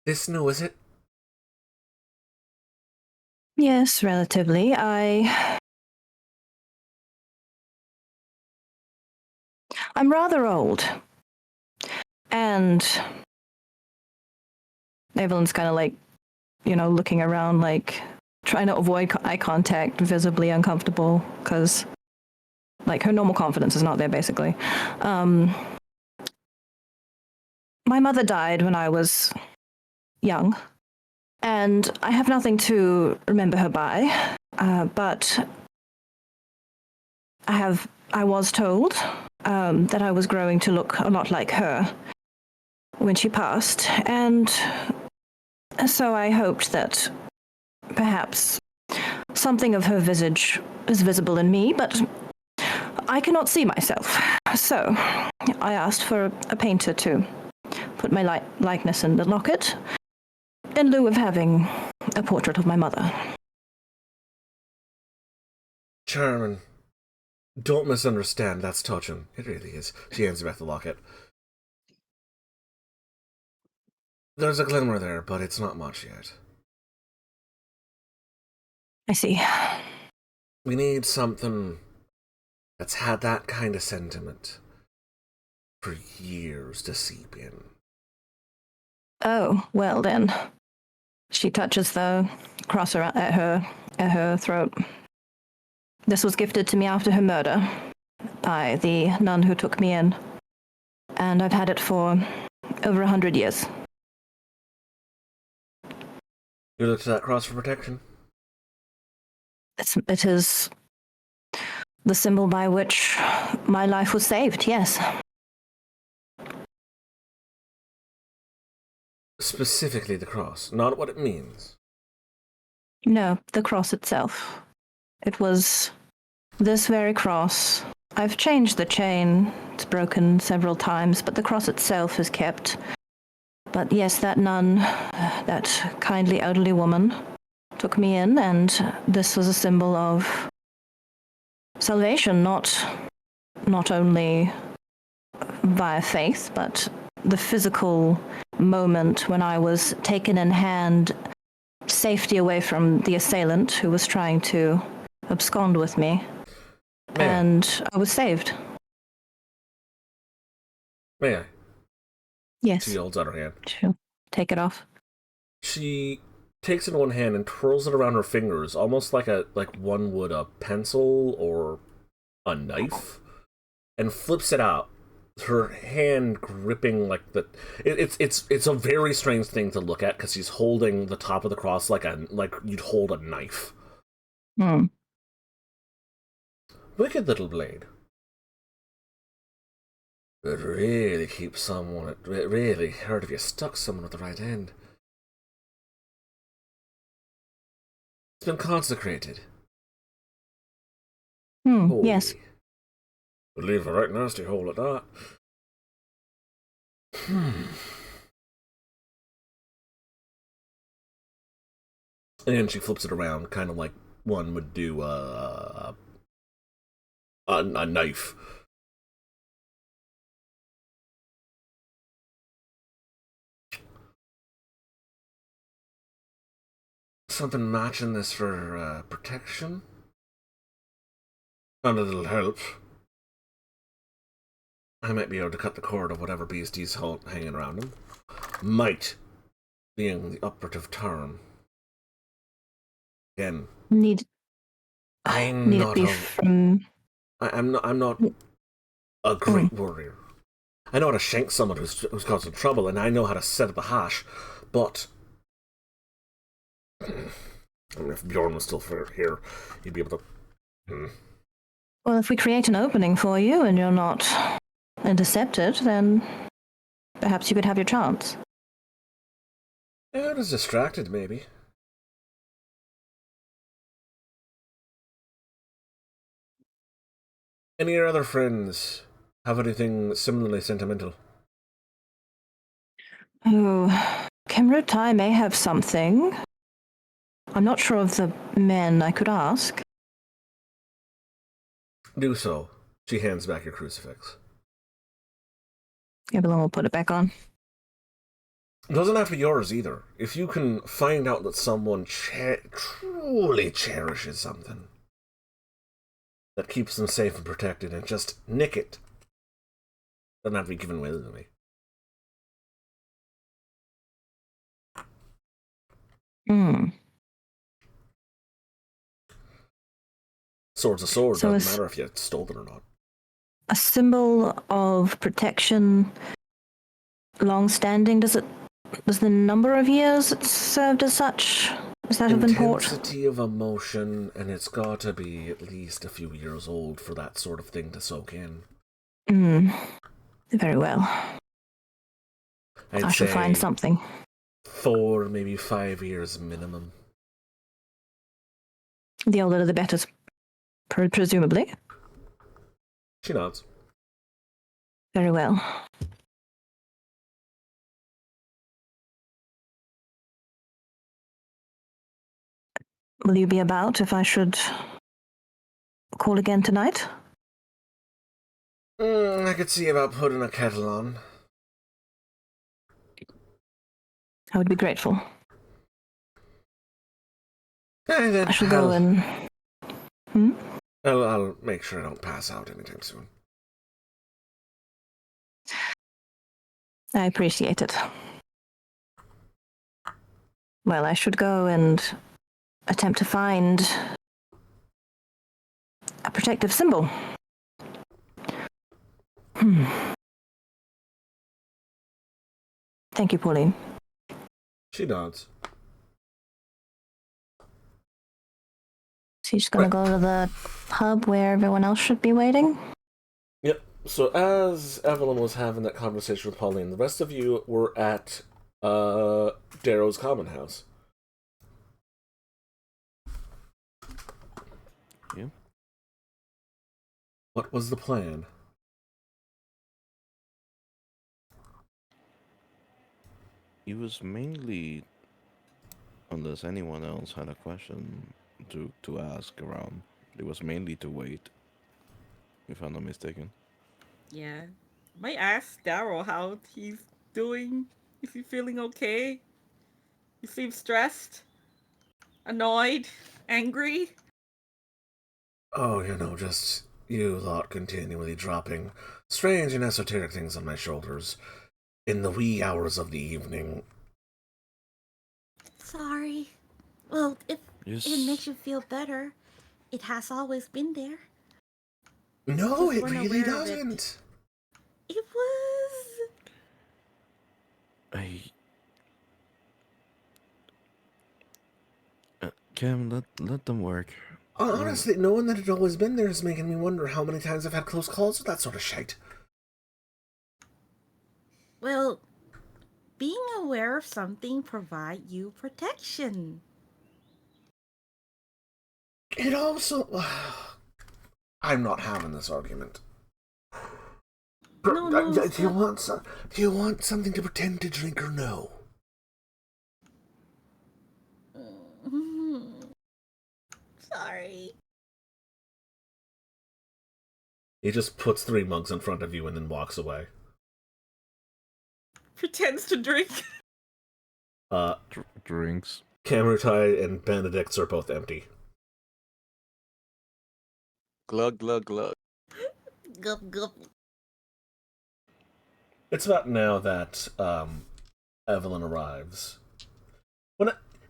This new, is it? Yes, relatively. I'm rather old. And Evelyn's kind of like, looking around, like, trying to avoid eye contact, visibly uncomfortable, because, like, her normal confidence is not there, basically. My mother died when I was young, and I have nothing to remember her by, but I was told that I was growing to look a lot like her when she passed, and so I hoped that perhaps something of her visage is visible in me, but I cannot see myself. So I asked for a painter to put my likeness in the locket in lieu of having a portrait of my mother. Charmin, don't misunderstand. That's touching. It really is. She hands you back the locket. There's a glimmer there, but it's not much yet. I see. We need something that's had that kind of sentiment for years to seep in. Oh, well then. She touches the cross around at her throat. This was gifted to me after her murder by the nun who took me in, and I've had it for over 100 years. You look to that cross for protection? It is the symbol by which my life was saved, yes. Specifically the cross, not what it means. No, the cross itself. It was this very cross. I've changed the chain. It's broken several times, but the cross itself is kept. But yes, that nun, that kindly elderly woman, took me in, and this was a symbol of salvation, not only via faith, but the physical moment when I was taken in hand, safety away from the assailant who was trying to abscond with me, and I was saved. May I? Yes. She holds out her hand. She'll take it off. She takes it in one hand and twirls it around her fingers, almost like one would a pencil or a knife, and flips it out. Her hand gripping like the it's a very strange thing to look at because she's holding the top of the cross like you'd hold a knife. Wicked little blade. It really keeps someone. It really hurt if you stuck someone at the right end. It's been consecrated. Yes. Would leave a right nasty hole at that. And she flips it around, kind of like one would do a knife. Something matching this for protection? And a little help. I might be able to cut the cord of whatever beast he's hanging around him. Might being the operative term. Again, I'm not a great warrior. I know how to shank someone who's causing trouble, and I know how to set up a hash, but I mean, if Bjorn was still here, he'd be able to. Well, if we create an opening for you and you're not intercepted, then perhaps you could have your chance. Yeah, I was distracted, maybe. Any of your other friends have anything similarly sentimental? Oh, Kimru Tai may have something. I'm not sure of the men. I could ask. Do so. She hands back your crucifix. Evelyn will put it back on. It doesn't have to be yours either. If you can find out that someone truly cherishes something that keeps them safe and protected, and just nick it, doesn't have to be given away to me. Sword's a sword, so doesn't matter if you stole it or not. A symbol of protection, long-standing. Does the number of years it's served as such? Is that of import? Intensity of emotion, and it's got to be at least a few years old for that sort of thing to soak in. Very well. I shall find something. 4, maybe 5 years minimum. The older the better, presumably. She nods. Very well. Will you be about if I should call again tonight? I could see about putting a kettle on. I would be grateful. Then I shall go and... I'll make sure I don't pass out anytime soon. I appreciate it. Well, I should go and attempt to find a protective symbol. Thank you, Pauline. She nods. So you're just gonna go to the pub where everyone else should be waiting? Yep. So as Evelyn was having that conversation with Pauline, the rest of you were at Darrow's common house. Yeah. What was the plan? It was mainly, unless anyone else had a question to ask around, it was mainly to wait if I'm not mistaken. Yeah. Might ask Daryl how he's doing. Is he feeling okay? He seems stressed, annoyed, angry. Oh, just you lot continually dropping strange and esoteric things on my shoulders in the wee hours of the evening. Sorry. Well, if it makes Yes. you feel better, it has always been there. No, Just it weren't really aware of it. doesn't. It was. I. Cam, let them work. Honestly, knowing that it always been there is making me wonder how many times I've had close calls with that sort of shite. Well, being aware of something provide you protection. It also... I'm not having this argument. No, Do you stop. want do you want something to pretend to drink or no? Sorry. He just puts 3 mugs in front of you and then walks away. Pretends to drink. Drinks. Kamutai and Benedict's are both empty. Glug, glug, glug. Gup, gup. It's about now that Evelyn arrives.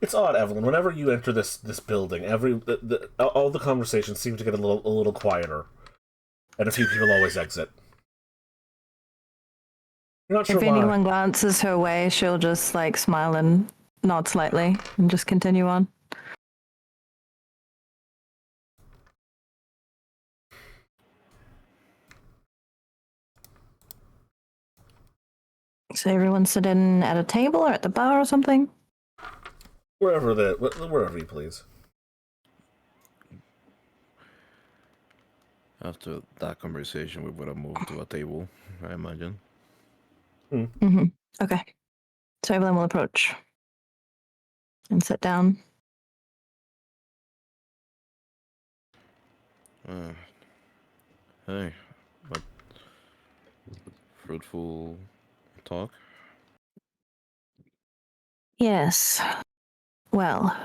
It's odd, Evelyn. Whenever you enter this building, all the conversations seem to get a little quieter, and a few people always exit. You're not sure If why. anyone glances her way, she'll just like smile and nod slightly and just continue on. So everyone sit in at a table or at the bar or something? Wherever you please. After that conversation, we would have moved to a table, I imagine. Mm-hmm. Okay. So everyone will approach and sit down. Hey, but fruitful talk. Yes. Well,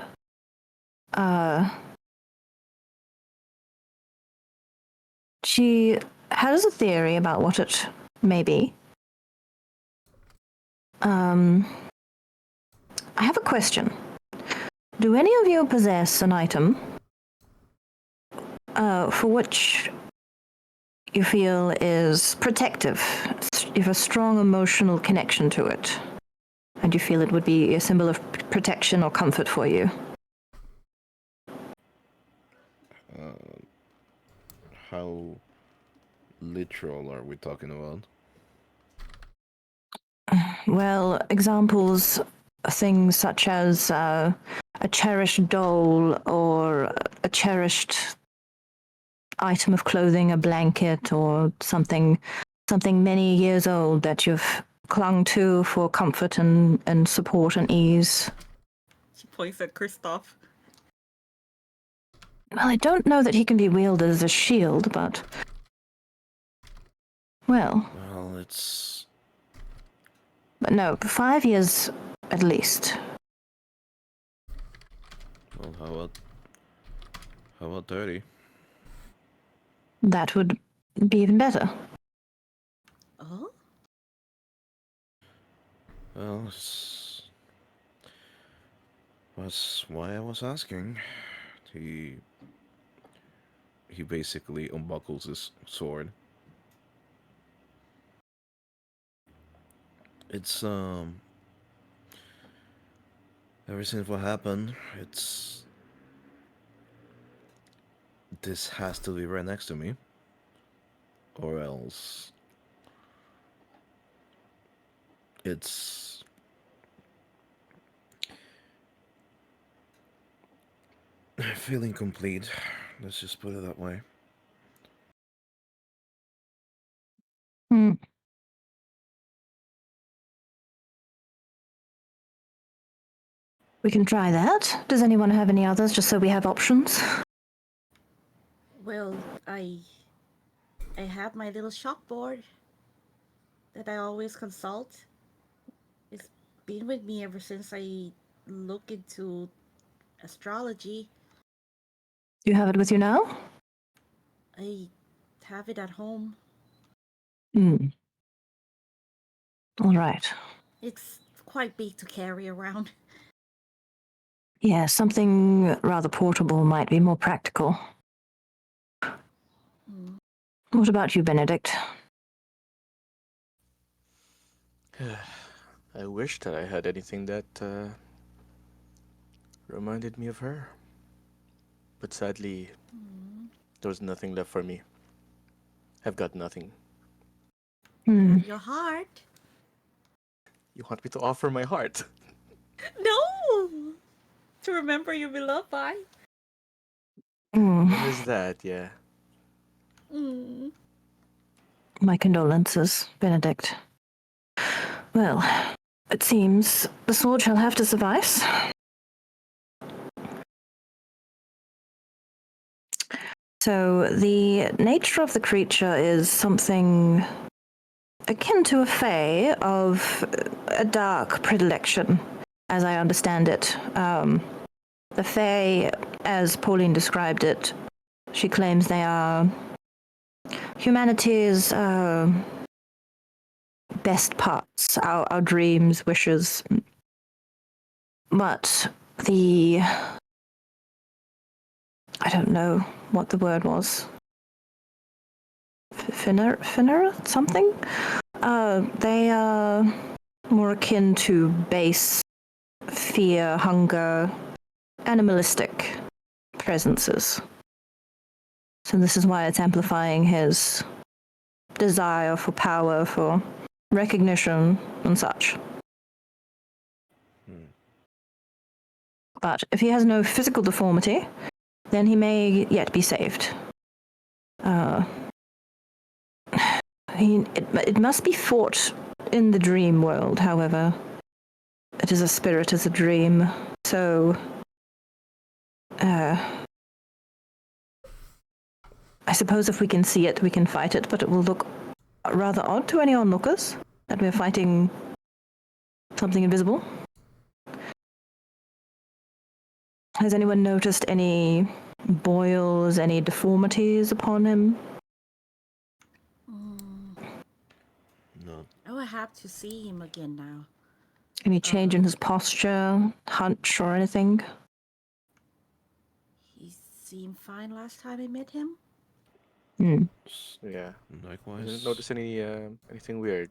she has a theory about what it may be. I have a question. Do any of you possess an item for which you feel is protective? You have a strong emotional connection to it, and you feel it would be a symbol of protection or comfort for you? How literal are we talking about? Well, examples, things such as a cherished doll or a cherished item of clothing, a blanket, or something many years old that you've clung to for comfort and support and ease. She points at Kristoff. Well, I don't know that he can be wielded as a shield, but... Well... Well, it's... But no, 5 years at least. Well, how about 30? That would be even better. Oh? Well, that's why I was asking. He basically unbuckles his sword. It's ever since what happened, this has to be right next to me, or else it's feeling complete. Let's just put it that way. Hmm. We can try that. Does anyone have any others, just so we have options? Well, I I have my little chalkboard that I always consult. It's been with me ever since I look into astrology. You have it with you now? I have it at home. Hmm. All right. It's quite big to carry around. Yeah, something rather portable might be more practical. Mm. What about you, Benedict? I wish that I had anything that reminded me of her. But sadly, there's nothing left for me. I've got nothing. Hmm. Your heart? You want me to offer my heart? No! To remember you beloved by? Hmm. There's that, yeah. Mm. My condolences, Benedict. Well, it seems the sword shall have to suffice. So, the nature of the creature is something akin to a fae of a dark predilection, as I understand it. The fae, as Pauline described it, she claims they are humanity's best parts, our dreams, wishes. But I don't know what the word was. Finner? Something? They are more akin to base fear, hunger, animalistic presences. So this is why it's amplifying his desire for power, for recognition, and such. But if he has no physical deformity, then he may yet be saved. It must be fought in the dream world, however. It is a spirit as a dream, so I suppose if we can see it, we can fight it, but it will look rather odd to any onlookers that we're fighting something invisible. Has anyone noticed any boils, any deformities upon him? No. I will have to see him again now. Any change in his posture, hunch, or anything? He seemed fine last time I met him. Hmm. Yeah. I Likewise. didn't notice anything weird.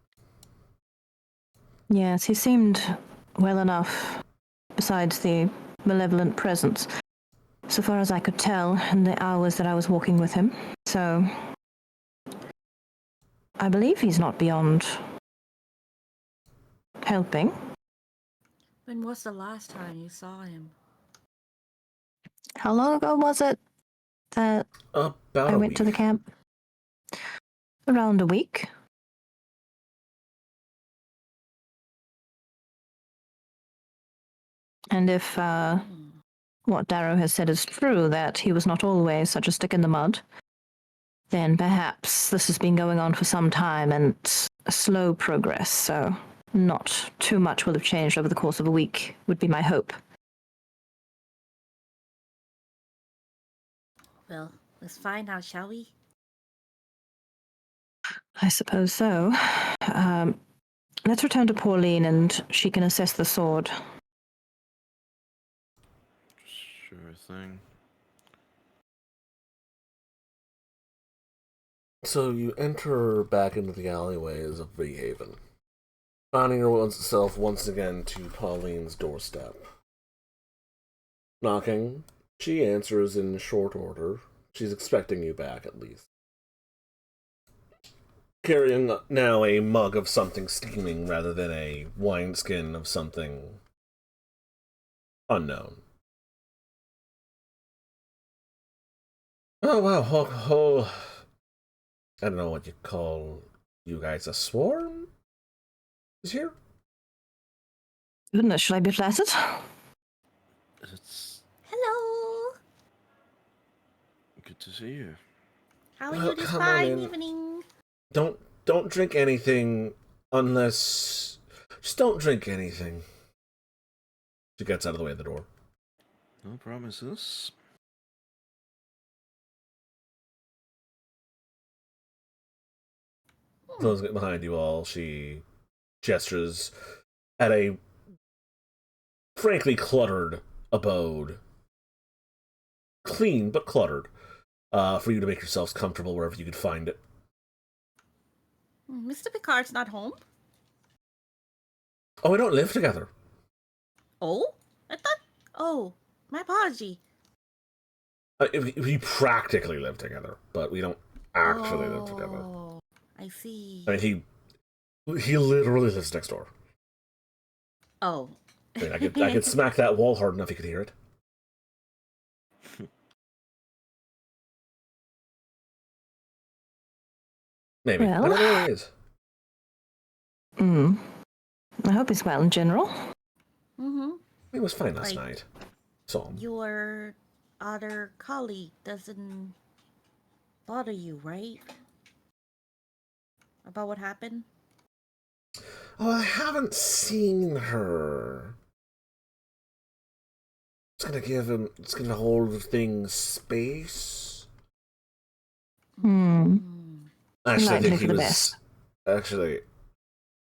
Yes, he seemed well enough, besides the malevolent presence, so far as I could tell in the hours that I was walking with him. So, I believe he's not beyond helping. When was the last time you saw him? How long ago was it that About I a went to the week. camp? Around a week. And if what Darrow has said is true, that he was not always such a stick in the mud, then perhaps this has been going on for some time and a slow progress, so not too much will have changed over the course of a week, would be my hope. Well, let's find out, shall we? I suppose so. Let's return to Pauline and she can assess the sword. Sure thing. So you enter back into the alleyways of Behaven, finding yourself once again to Pauline's doorstep. Knocking, she answers in short order. She's expecting you back, at least. Carrying now a mug of something steaming rather than a wineskin of something unknown. Oh, wow. I don't know what you call you guys, a swarm? Is here? Goodness, should I be flattered? It's Hello! good to see you. How are you this Come on fine in. evening? Don't drink anything unless... Just don't drink anything. She gets out of the way of the door. No promises. Closing it behind you all, she gestures at a frankly cluttered abode. Clean, but cluttered. For you to make yourselves comfortable wherever you could find it. Mr. Picard's not home? Oh, we don't live together. Oh? I thought... Oh, my apology. We practically live together, but we don't actually live together. Oh, I see. I mean, he literally lives next door. Oh. I mean, I could smack that wall hard enough you could hear it. Maybe. Well. I don't know where he is. I hope he's well in general. Mm-hmm. He was fine last night. Saw him. Your other colleague doesn't bother you, right? About what happened? Oh, I haven't seen her. It's gonna hold things space. Actually, I think he was... Actually...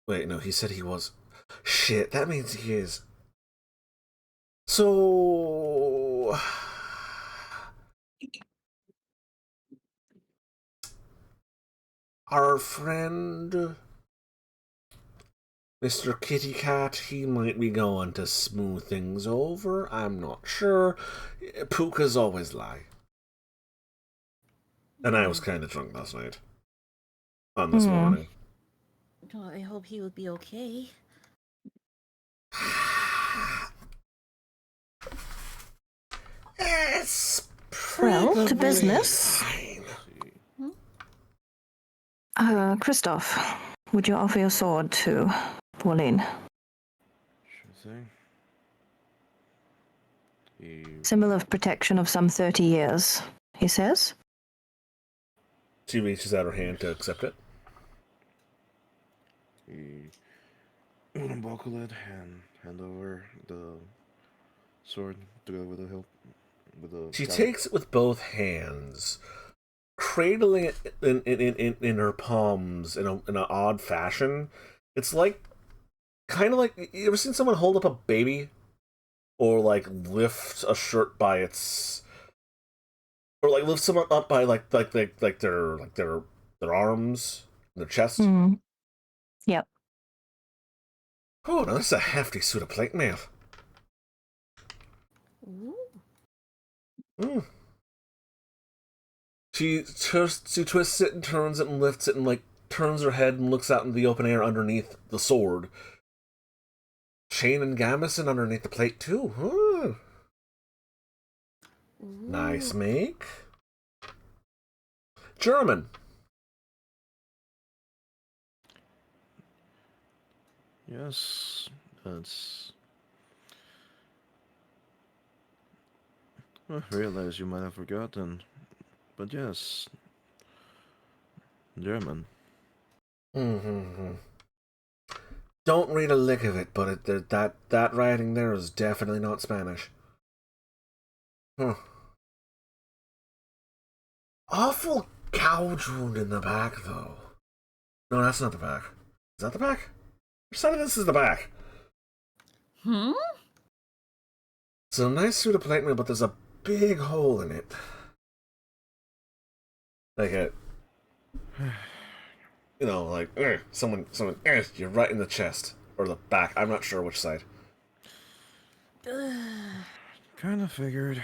Wait, no, he said he was... Shit, that means he is... So... Our friend... Mr. Kitty Cat, he might be going to smooth things over. I'm not sure. Pukas always lie. And I was kind of drunk last night. On this morning. Oh, I hope he would be okay. It's Well, to business. Christoph, would you offer your sword to Pauline? Sure thing. Symbol of protection of some 30 years, he says. She reaches out her hand to accept it. He would unbuckle it and hand over the sword together with the hilt. She takes it with both hands, cradling it in her palms in an odd fashion. It's like, kind of like, you ever seen someone hold up a baby? Or like lift a shirt by its... Or like lift someone up by like their arms, their chest. Yep. Oh, no, that's a hefty suit of plate mail. She twists it and turns it and lifts it and like turns her head and looks out into the open air underneath the sword. Shane and Gamison underneath the plate too. Huh. Nice make. German. Yes, that's... I realize you might have forgotten, but yes, German. Don't read a lick of it, but that writing there is definitely not Spanish. Huh. Awful gouge wound in the back, though. No, that's not the back. Is that the back? Which side of this is the back? It's a nice suit of plate mail, but there's a big hole in it. Like it. You know, like, someone, you're right in the chest. Or the back. I'm not sure which side. Kinda figured.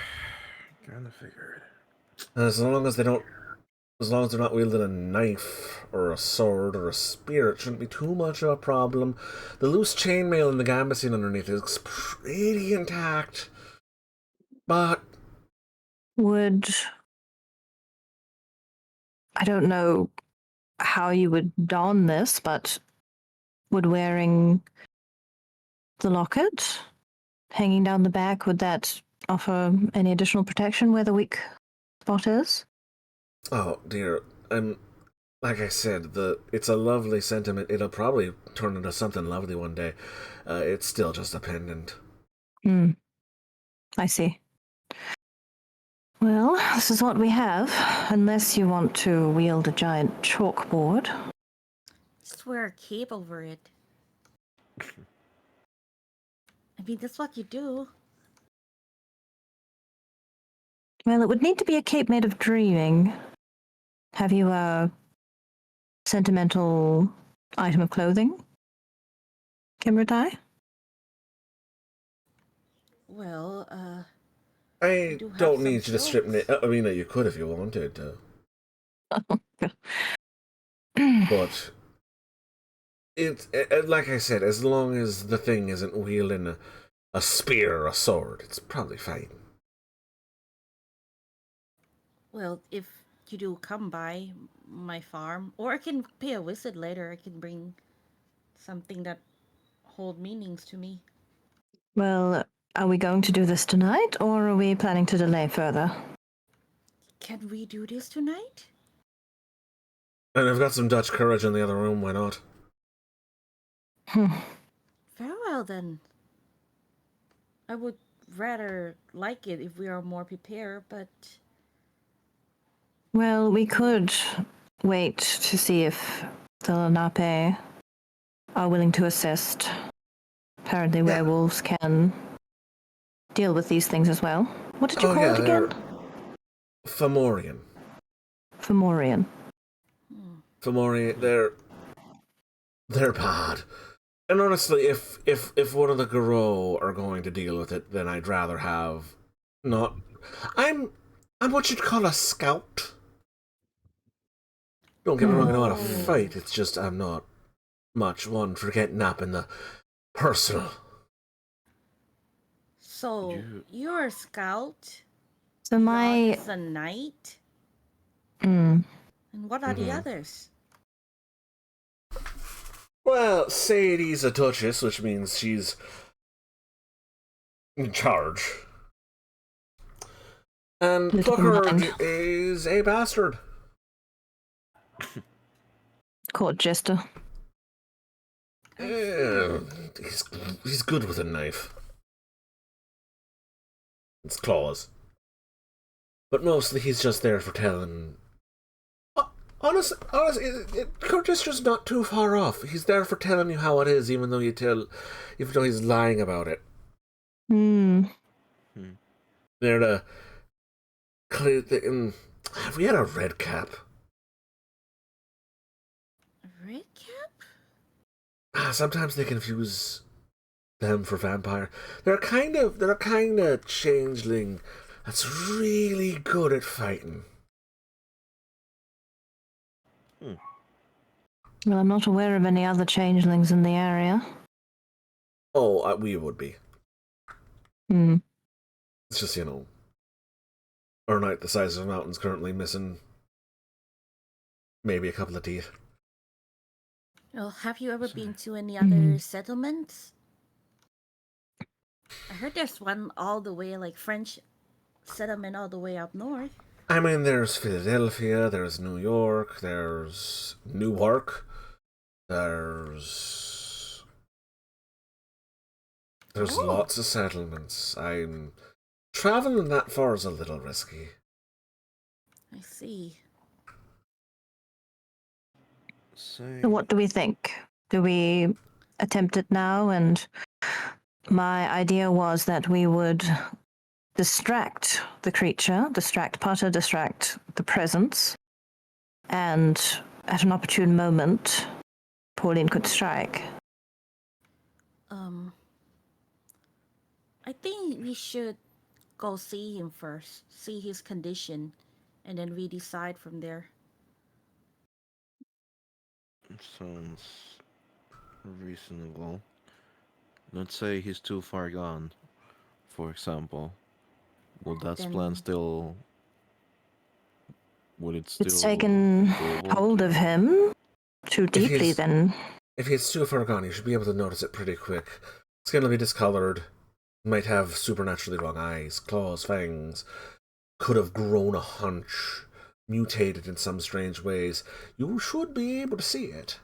As long as they're not wielding a knife, or a sword, or a spear, it shouldn't be too much of a problem. The loose chainmail in the gambesine underneath is pretty intact. But... I don't know how you would don this, but would wearing the locket hanging down the back, would that offer any additional protection where the weak spot is? Oh dear, I'm like I said, it's a lovely sentiment. It'll probably turn into something lovely one day. It's still just a pendant. Hmm. I see. Well, this is what we have, unless you want to wield a giant chalkboard. Just wear a cape over it. I mean, that's what you do. Well, it would need to be a cape made of dreaming. Have you a sentimental item of clothing, Kimbertai? Well, I do have don't some need you to strip clothes. I mean, you could if you wanted to, but like I said, as long as the thing isn't wielding a spear or a sword, it's probably fine. Well, if you do come by my farm, or I can pay a visit later, I can bring something that hold meanings to me. Well, are we going to do this tonight, or are we planning to delay further? Can we do this tonight? And I've got some Dutch courage in the other room, why not? Very well then. I would rather like it if we are more prepared, but Well, we could wait to see if the Lenape are willing to assist. Apparently, Yeah. werewolves can deal with these things as well. What did you call it again? Fomorian. Fomorian. Fomorian, they're bad. And honestly, if one of the Garou are going to deal with it, then I'd rather have not. I'm what you'd call a scout. Don't get me wrong, I know how to fight. It's just I'm not much one for getting up in the personal. so you're a scout. So my Ron is a knight. mm, And what are the others? Well, Sadie's a duchess, which means she's in charge. And Little Pluckard mind. is a bastard. court jester. Yeah, he's good with a knife. It's claws. But mostly he's just there for telling. Honestly, Curtis just not too far off. He's there for telling you how it is, even though he's lying about it. There to clear the. Have we had a red cap? A red cap? Sometimes they confuse them for vampire. They're a kind of changeling that's really good at fighting. Well, I'm not aware of any other changelings in the area. Oh, we would be. It's just, our knight the size of a mountain's currently missing maybe a couple of teeth. Well, have you ever been to any other settlements? I heard there's one all the way, like French settlement all the way up north. I mean, there's Philadelphia, there's New York, there's Newark, there's lots of settlements. I'm traveling that far is a little risky. I see. So what do we think? Do we attempt it now? And my idea was that we would distract the creature, distract Potter, distract the presence, and at an opportune moment, Pauline could strike. I think we should go see him first, see his condition, and then we decide from there. Sounds reasonable. Let's say he's too far gone, for example. Would that plan still... Would it still... It's taken hold of him too deeply, then. If he's too far gone, you should be able to notice it pretty quick. Skin will be discolored, might have supernaturally wrong eyes, claws, fangs, could have grown a hunch, mutated in some strange ways, you should be able to see it.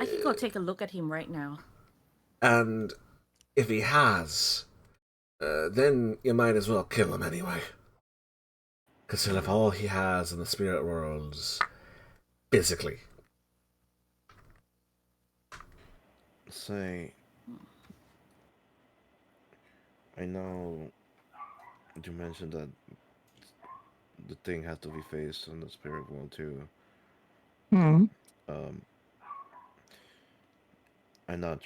I can go take a look at him right now. And if he has, then you might as well kill him anyway. Because he'll have all he has in the spirit worlds, physically. Say, I know you mentioned that the thing had to be faced in the spirit world too. Hmm. I'm not.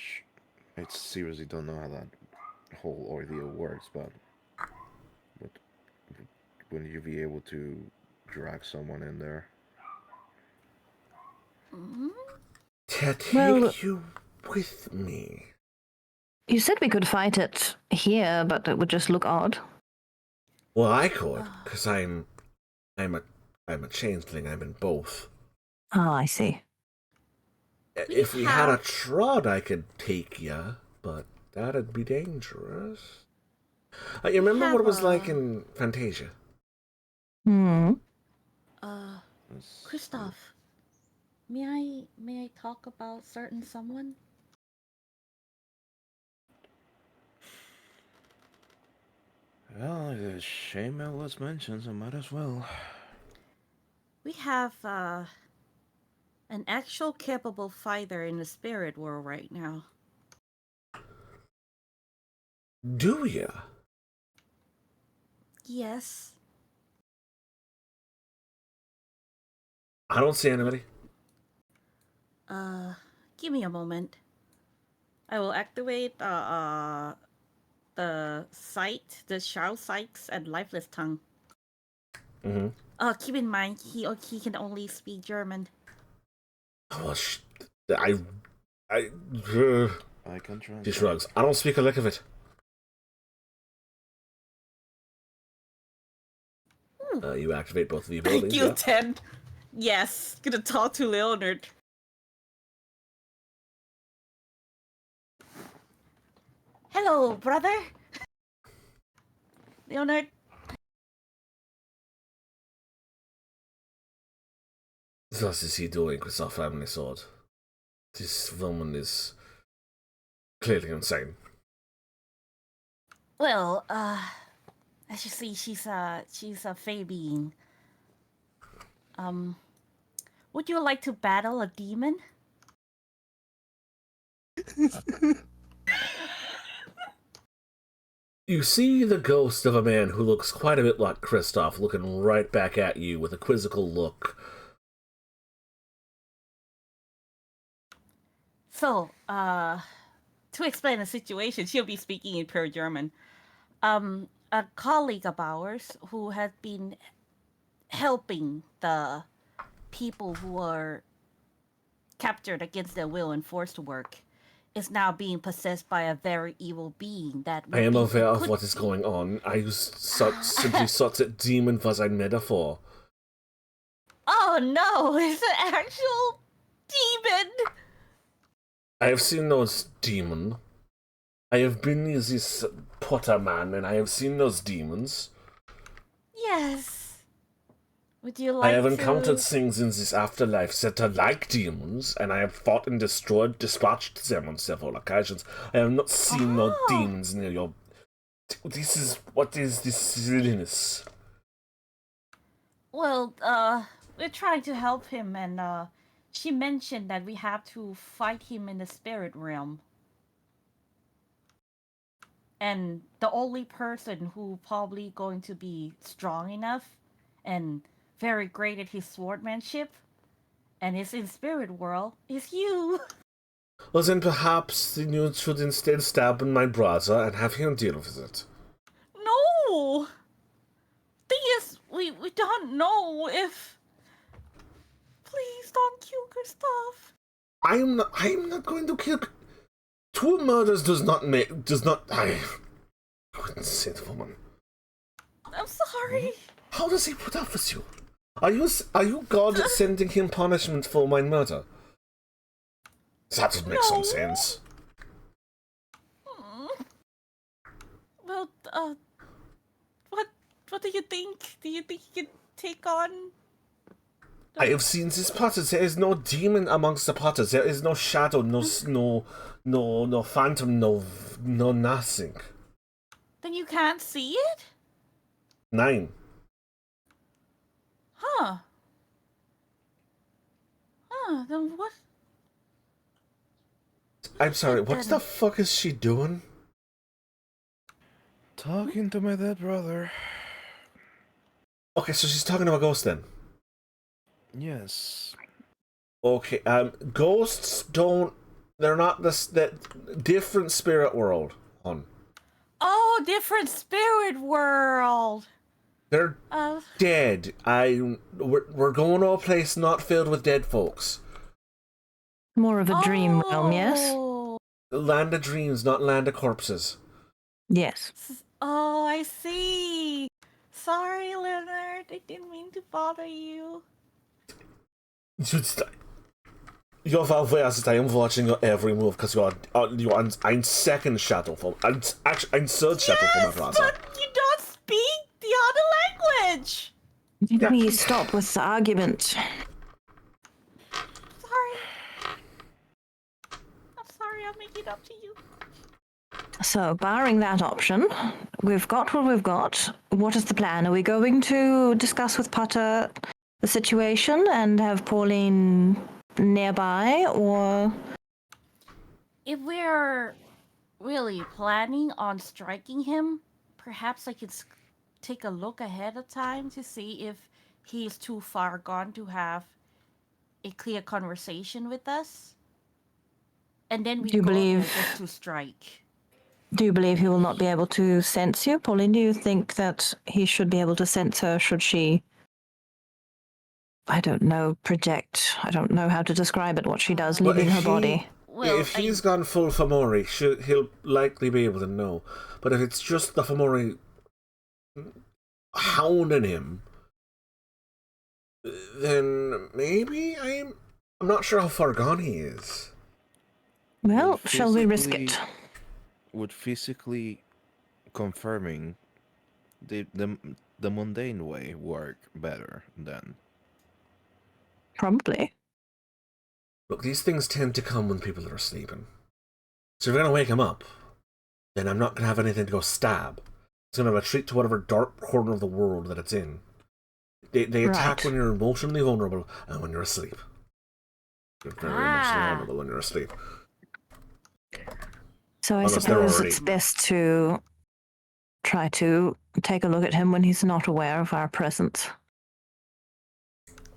I seriously don't know how that whole ordeal works, but will you be able to drag someone in there? To take Well- you with me. You said we could fight it here, but it would just look odd. Well, I could, because I'm a changeling. I'm in both. Oh, I see. If we had a trod, I could take ya, but that'd be dangerous. You remember what it was like in Fantasia? Hmm. Christoph, may I talk about certain someone? Well, the Shaman was mentioned, so might as well. We have an actual capable fighter in the spirit world right now. Do ya? Yes. I don't see anybody. Give me a moment. I will activate the sight, the shout sights, and lifeless tongue. Keep in mind he can only speak German. Oh, I can try. She shrugs. I don't speak a lick of it. You activate both of the abilities. Thank you, yeah. Ted. Yes, gonna talk to Leonard. Hello, brother. Leonard. What is he doing with our family sword? This woman is clearly insane. Well, as you see, she's a fey being. Would you like to battle a demon? You see the ghost of a man who looks quite a bit like Kristoff looking right back at you with a quizzical look. So, to explain the situation, she'll be speaking in pure German. A colleague of ours who has been helping the people who are captured against their will and forced to work is now being possessed by a very evil being that I am aware of what is going on. I simply thought that demon was a metaphor. Oh no, it's an actual demon! I have seen those demon. I have been this Potter man, and I have seen those demons. Yes. Would you like I have to... encountered things in this afterlife that are like demons, and I have fought and dispatched them on several occasions. I have not seen no demons near your... What is this silliness? Well, we're trying to help him, and she mentioned that we have to fight him in the spirit realm. And the only person who probably going to be strong enough and very great at his swordmanship and is in spirit world is you. Well, then perhaps you should instead stab my brother and have him deal with it. No! Thing is, we don't know if... Please don't kill Gustav. I am not going to kill... Two murders does not... I couldn't say the woman. I'm sorry. How does he put up with you? Are you God sending him punishment for my murder? That would make some sense. Well, what do you think? Do you think he can take on? I have seen this potters. There is no demon amongst the potters. There is no shadow, no phantom, no nothing. Then you can't see it? 9. Huh. Then what? I'm sorry, what the fuck is she doing? Talking to my dead brother. Okay, so she's talking to a ghost then. Yes. Okay, ghosts don't... They're not that different spirit world, hon. Oh, different spirit world. They're dead. We're going to a place not filled with dead folks. More of a dream realm, yes? Land of dreams, not land of corpses. Yes. Oh, I see. Sorry, Leonard. I didn't mean to bother you. Jag var värst, I'm watching your every move because you're ein second shadow from ein third shadow from my brother. But you don't speak the other language. Please stop with the argument. Sorry. I'm sorry, I'll make it up to you. So, barring that option, we've got what we've got. What is the plan? Are we going to discuss with Potter the situation and have Pauline nearby, or... If we're really planning on striking him, perhaps I could take a look ahead of time to see if he's too far gone to have a clear conversation with us. And then we go there just to strike. Do you believe he will not be able to sense you? Pauline, do you think that he should be able to sense her should she, I don't know, project? I don't know how to describe it, what she does, leaving her body. Well, if he's gone full Fomori, he'll likely be able to know. But if it's just the Fomori hounding him, then maybe I'm not sure how far gone he is. Well, shall we risk it? Would physically confirming the mundane way work better then? Probably. Look, these things tend to come when people are sleeping. So if you're going to wake him up, then I'm not going to have anything to go stab. It's going to retreat to whatever dark corner of the world that it's in. They attack when you're emotionally vulnerable and when you're asleep. You're very emotionally vulnerable when you're asleep. So I suppose it's best to try to take a look at him when he's not aware of our presence.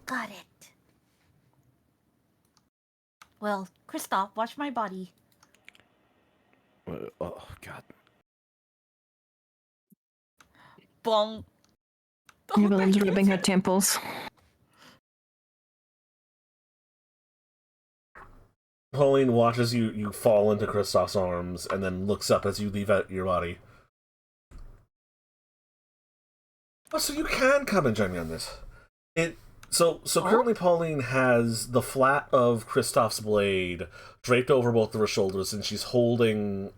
Got it. Well, Kristoff, watch my body. Oh, God. Bong. Evelyn's rubbing her temples. Pauline watches you fall into Kristoff's arms and then looks up as you leave out your body. Oh, so you can come and join me on this. So currently Pauline has the flat of Kristoff's blade draped over both of her shoulders, and she's holding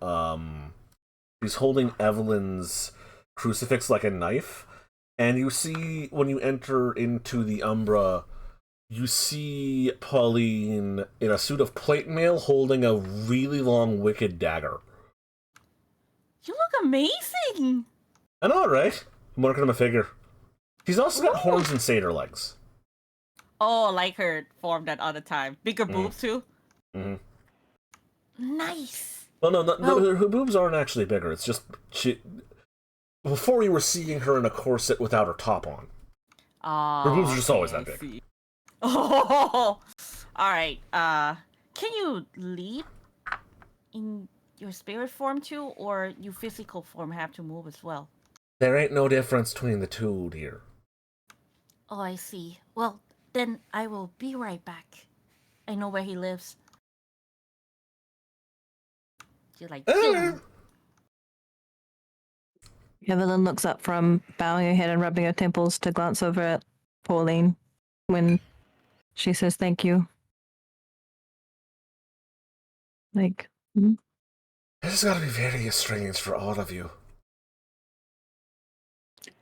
Evelyn's crucifix like a knife. And you see, when you enter into the Umbra, you see Pauline in a suit of plate mail holding a really long wicked dagger. You look amazing! I know, right? I'm working on my figure. She's also got horns and satyr legs. Oh, like her form that other time. Bigger boobs, too? Mm-hmm. Nice! Well, no, her boobs aren't actually bigger. It's just, before you were seeing her in a corset without her top on. Her boobs are just always that big. Oh! Alright, can you leap in your spirit form too, or your physical form have to move as well? There ain't no difference between the two, dear. Oh, I see. Well, then I will be right back. I know where he lives. You're like, Evelyn looks up from bowing her head and rubbing her temples to glance over at Pauline when she says thank you. Like, This has got to be very strange for all of you.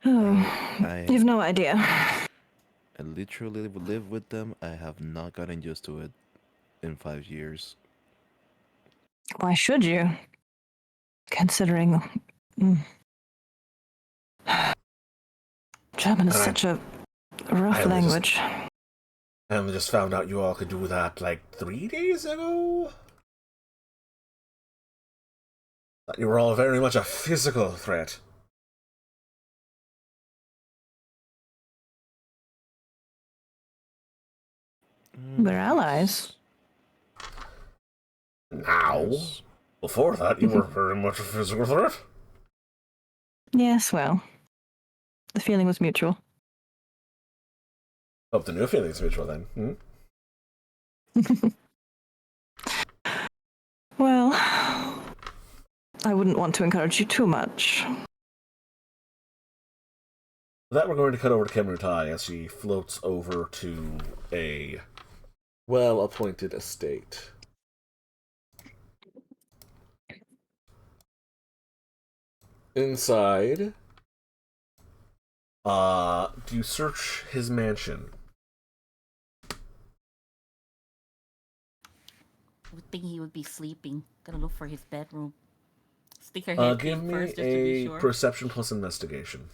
Oh, you've no idea. I literally live with them. I have not gotten used to it in 5 years. Why should you? Considering German is such a rough language. I only just found out you all could do that like 3 days ago. Thought you were all very much a physical threat. We're allies. Now? Yes. Before that, you were very much a physical threat. Yes, well, the feeling was mutual. Hope the new feeling's mutual then. Well, I wouldn't want to encourage you too much. That we're going to cut over to Kemrutai as she floats over to a well-appointed estate. Inside, do you search his mansion? I would think he would be sleeping. Gotta look for his bedroom. Stick her head Give in me first just to be a sure. perception plus investigation.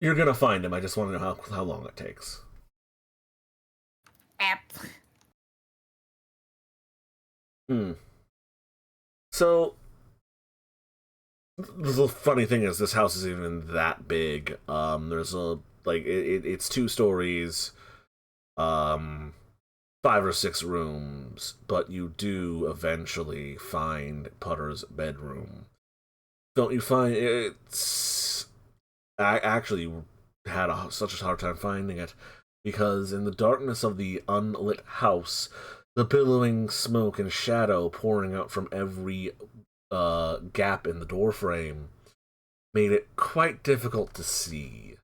You're gonna find him. I just want to know how long it takes. App. So, the funny thing is, this house isn't even that big. There's it's 2 stories, 5 or 6 rooms, but you do eventually find Putter's bedroom. Don't you find it's? I actually had such a hard time finding it because in the darkness of the unlit house, the billowing smoke and shadow pouring out from every gap in the doorframe made it quite difficult to see.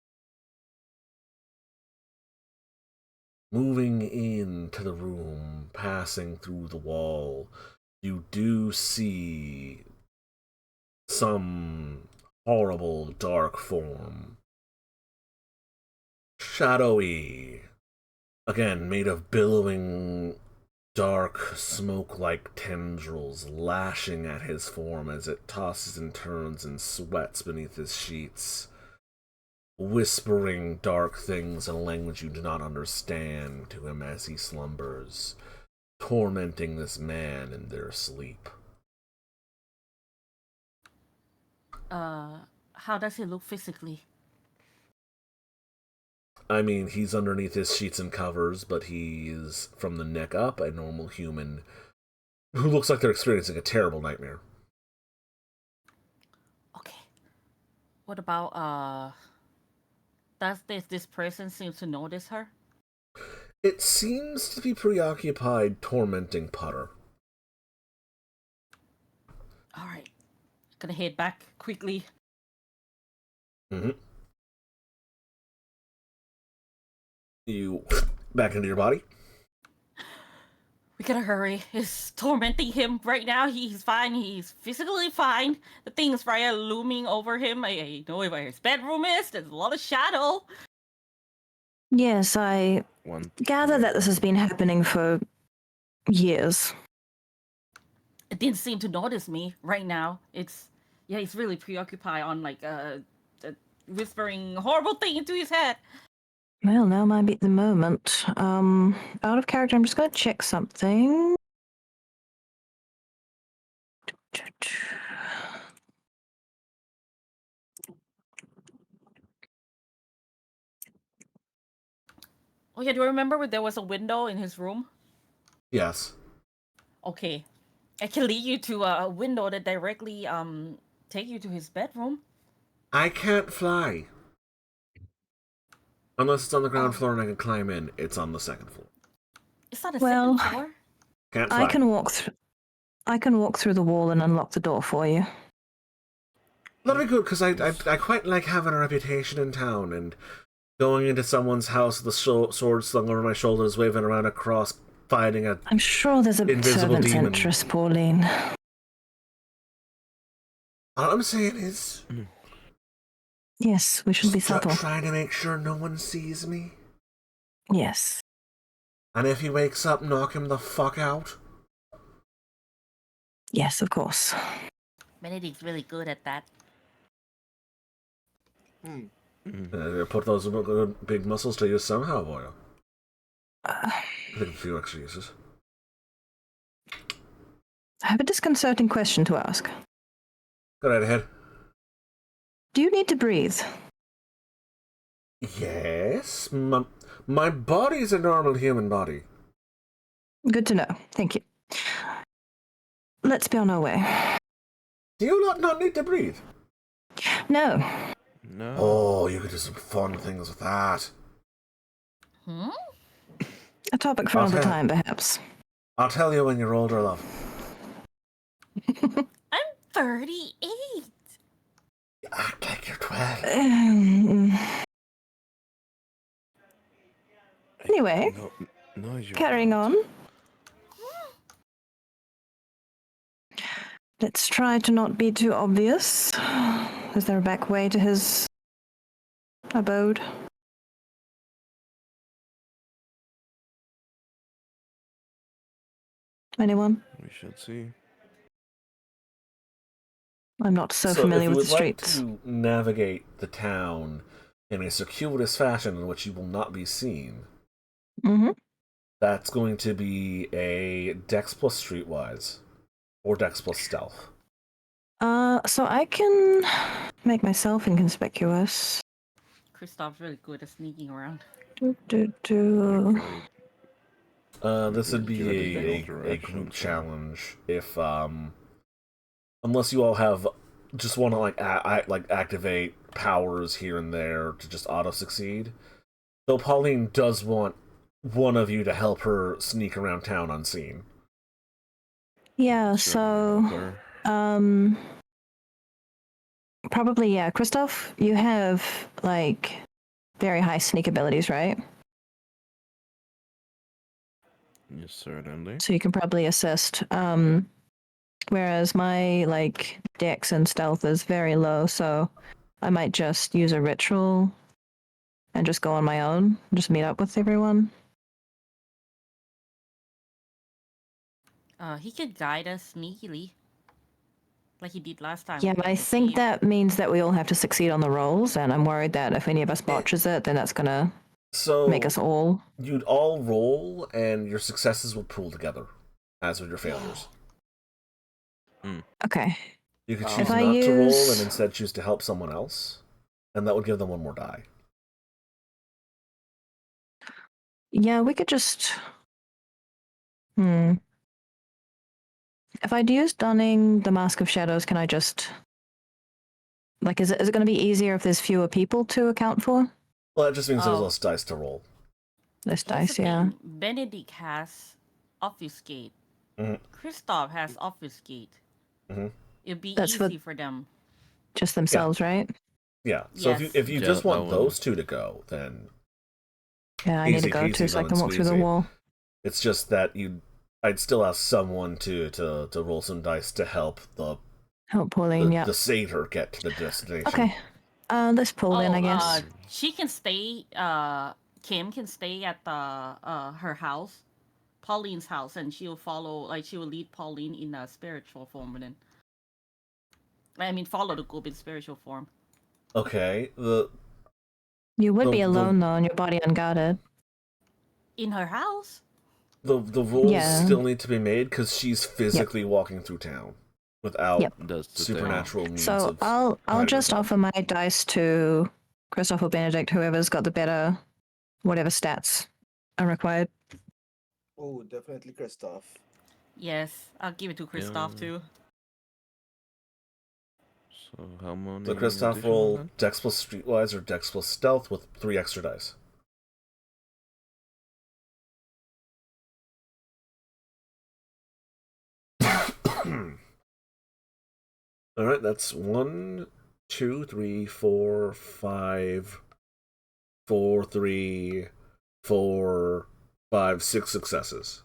Moving into the room, passing through the wall, you do see some horrible dark form. Shadowy. Again, made of billowing dark smoke-like tendrils lashing at his form as it tosses and turns and sweats beneath his sheets, whispering dark things in a language you do not understand to him as he slumbers, tormenting this man in their sleep. How does he look physically? I mean, he's underneath his sheets and covers, but he's, from the neck up, a normal human who looks like they're experiencing a terrible nightmare. Okay. What about, does this person seem to notice her? It seems to be preoccupied tormenting Putter. Alright. Gonna head back quickly. You back into your body? We gotta hurry. It's tormenting him right now. He's fine. He's physically fine. The thing's right looming over him. I know where his bedroom is. There's a lot of shadow. Yes, I gather that this has been happening for years. It didn't seem to notice me right now. He's really preoccupied on whispering horrible thing into his head. Well, now might be the moment. Out of character, I'm just going to check something. Oh yeah, do you remember when there was a window in his room? Yes. Okay. I can lead you to a window that directly take you to his bedroom. I can't fly. Unless it's on the ground floor and I can climb in. It's on the 2nd floor. It's not a second floor. Can't fly. I can walk through the wall and unlock the door for you. That'd be good, because I quite like having a reputation in town, and going into someone's house with a sword slung over my shoulders, waving around a cross, fighting a I'm sure there's a servant's demon. interest, Pauline. All I'm saying is, Yes, we should be subtle. Trying to make sure no one sees me. Yes. And if he wakes up, knock him the fuck out. Yes, of course. Benedict's really good at that. Put those big muscles to use somehow, boy. I think a few extra uses. I have a disconcerting question to ask. Go right ahead. Do you need to breathe? Yes. My body's a normal human body. Good to know. Thank you. Let's be on our way. Do you not need to breathe? No. No. Oh, you could do some fun things with that. A topic for another time, perhaps. I'll tell you when you're older, love. I'm 38. You act like you're 12. Anyway, No, you're carrying not. on. Let's try to not be too obvious. Is there a back way to his abode? Anyone? We should see. I'm not so familiar with the streets. If you would like to navigate the town in a circuitous fashion in which you will not be seen, that's going to be a Dex plus Streetwise, or Dex plus Stealth. So I can make myself inconspicuous. Kristoff's really good at sneaking around. This would be a group challenge if, unless you all have just want to activate powers here and there to just auto succeed. Though Pauline does want one of you to help her sneak around town unseen. Yeah, so probably Kristoff, you have like very high sneak abilities, right? Yes, certainly. So you can probably assist. Whereas my like dex and stealth is very low, so I might just use a ritual and just go on my own, just meet up with everyone. He could guide us sneakily, like he did last time. Yeah, but I think that means that we all have to succeed on the rolls, and I'm worried that if any of us botches it, then that's gonna make us all. You'd all roll, and your successes would pool together, as would your failures. Okay. You could choose not to roll and instead choose to help someone else, and that would give them one more die. Yeah, we could just... If I'd use donning the Mask of Shadows, can I just... Like, is it going to be easier if there's fewer people to account for? Well, that just means there's less dice to roll. Less dice, yeah. Benedict has Obfuscate. Kristoff has Obfuscate. It'd be easy for them. Just themselves, right? Yeah. So if you just want those two to go, then I need to go too, so I can walk through the wall. It's just that I'd still ask someone to roll some dice to help Pauline, the satyr get to the destination. Okay. Let's pull in, I guess. She can stay. Kim can stay at the her house, Pauline's house, and she'll follow. Like she will lead Pauline in a spiritual form, then. I mean, follow the group in spiritual form. Okay. You would be alone though, and your body unguarded. In her house. The rolls still need to be made because she's physically walking through town without supernatural means. So I'll just offer my dice to Kristoff or Benedict, whoever's got the better, whatever stats are required. Oh, definitely Kristoff. Yes, I'll give it to Kristoff too. So how many? So Kristoff roll Dex plus Streetwise or Dex plus Stealth with 3 extra dice. Alright, that's 1, 2, 3, 4, 5, 4, 3, 4, 5, 6 successes.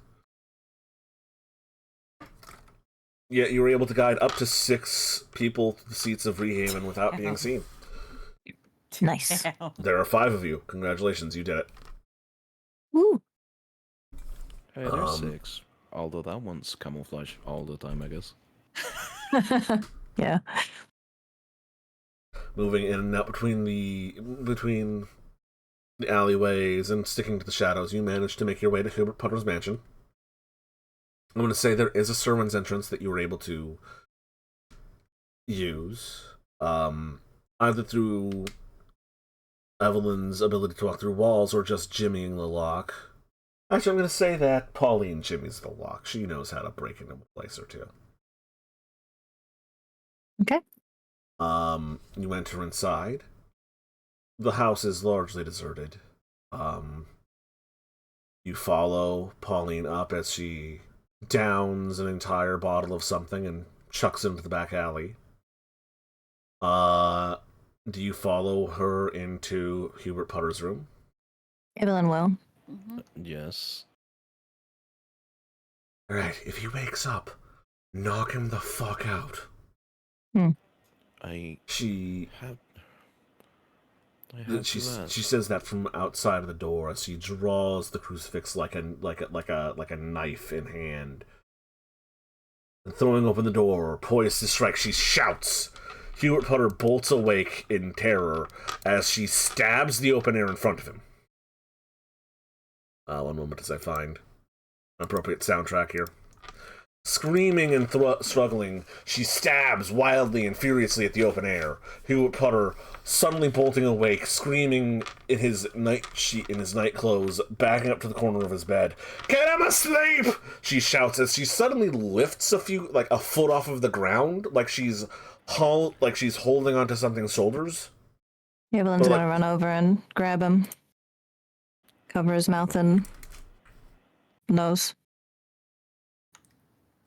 Yeah, you were able to guide up to 6 people to the seats of Rehaven without being seen. Nice. Damn. There are 5 of you. Congratulations, you did it. Woo. Hey, there's 6. Although that one's camouflage all the time, I guess. Yeah. Moving in and out between the alleyways and sticking to the shadows, you manage to make your way to Hubert Putter's mansion. I'm going to say there is a servant's entrance that you were able to use, either through Evelyn's ability to walk through walls or just jimmying the lock. Actually, I'm going to say that Pauline jimmies the lock. She knows how to break into a place or two. Okay. You enter inside. The house is largely deserted. You follow Pauline up as she downs an entire bottle of something and chucks it into the back alley. Do you follow her into Hubert Putter's room? Evelyn will. Yes. Alright, if he wakes up, knock him the fuck out. She says that from outside of the door as she draws the crucifix like a knife in hand. And throwing open the door, poised to strike, she shouts. Hubert Putter bolts awake in terror as she stabs the open air in front of him. One moment as I find an appropriate soundtrack here. Screaming and struggling, she stabs wildly and furiously at the open air. Hubert Putter, suddenly bolting awake, screaming in his night clothes, backing up to the corner of his bed. "Get him asleep!" she shouts as she suddenly lifts a foot off of the ground, like she's holding onto something's shoulders. Evelyn's gonna run over and grab him, cover his mouth and nose.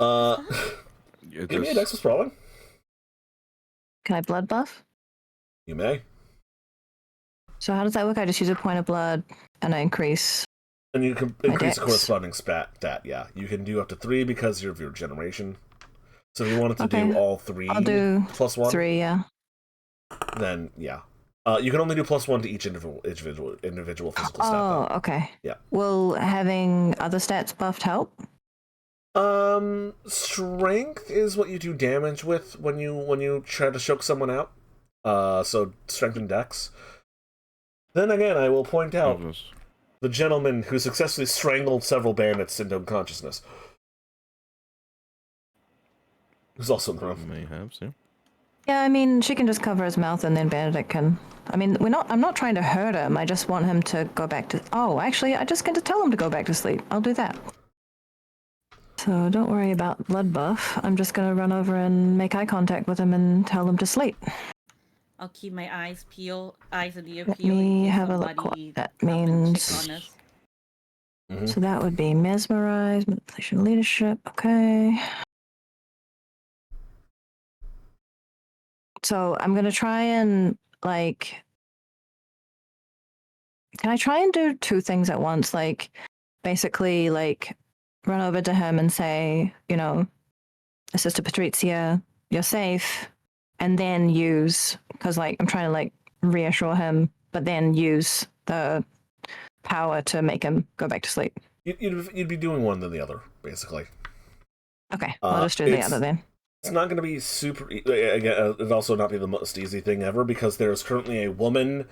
Give me a Dex Sprawling. Can I blood buff? You may. So how does that work? I just use a point of blood and I increase. And you can increase the Dex. corresponding stat, yeah. You can do up to 3 because of your generation. So if you wanted to do all 3 I'll do plus 1, 3, yeah. then yeah. You can only do +1 to each individual physical stat. Oh, okay. Yeah. Will having other stats buffed help? Strength is what you do damage with when you try to choke someone out. So strength and dex. Then again, I will point out the gentleman who successfully strangled several bandits into unconsciousness. Who's also in the room. Mayhaps, yeah. Yeah, I mean, she can just cover his mouth and then Benedict can... I mean, I'm not trying to hurt him. I just want him to go back to... Oh, actually, I just get to tell him to go back to sleep. I'll do that. So don't worry about blood buff. I'm just going to run over and make eye contact with him and tell him to sleep. I'll keep my eyes and ear peeled. Let me have a look what that means. So that would be mesmerize, manipulation, leadership. Okay. So I'm going to try and, like... Can I try and do 2 things at once? Like, basically, like... run over to him and say, you know, Sister Patrizia, you're safe, and then use, because, like, I'm trying to, like, reassure him, but then use the power to make him go back to sleep. You'd be doing one than the other, basically. Okay, I'll just do the other then. It's not going to be super... Again, it'd also not be the most easy thing ever, because there's currently a woman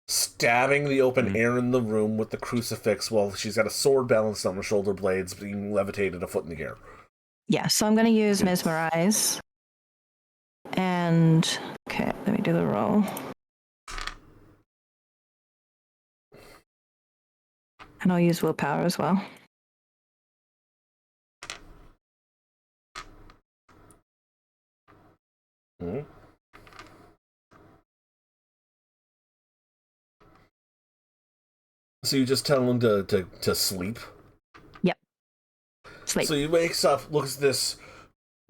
stabbing the open air in the room with the crucifix while she's got a sword balanced on her shoulder blades being levitated a foot in the air. Yeah, so I'm going to use mesmerize. And... Okay, let me do the roll. And I'll use willpower as well. Mm-hmm. So you just tell him to sleep? Yep. Sleep. So he wakes up, looks at this,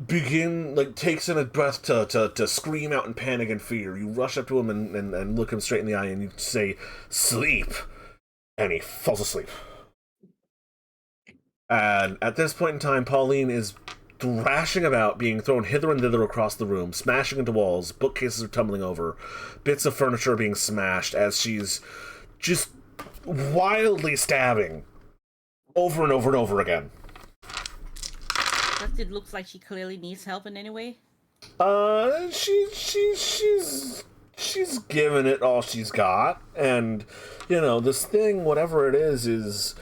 takes in a breath to scream out in panic and fear. You rush up to him and look him straight in the eye and you say, "Sleep!" And he falls asleep. And at this point in time, Pauline is thrashing about, being thrown hither and thither across the room, smashing into walls, bookcases are tumbling over, bits of furniture are being smashed as she's just wildly stabbing over and over and over again. Does it look like she clearly needs help in any way? She's given it all she's got, and, you know, this thing, whatever it is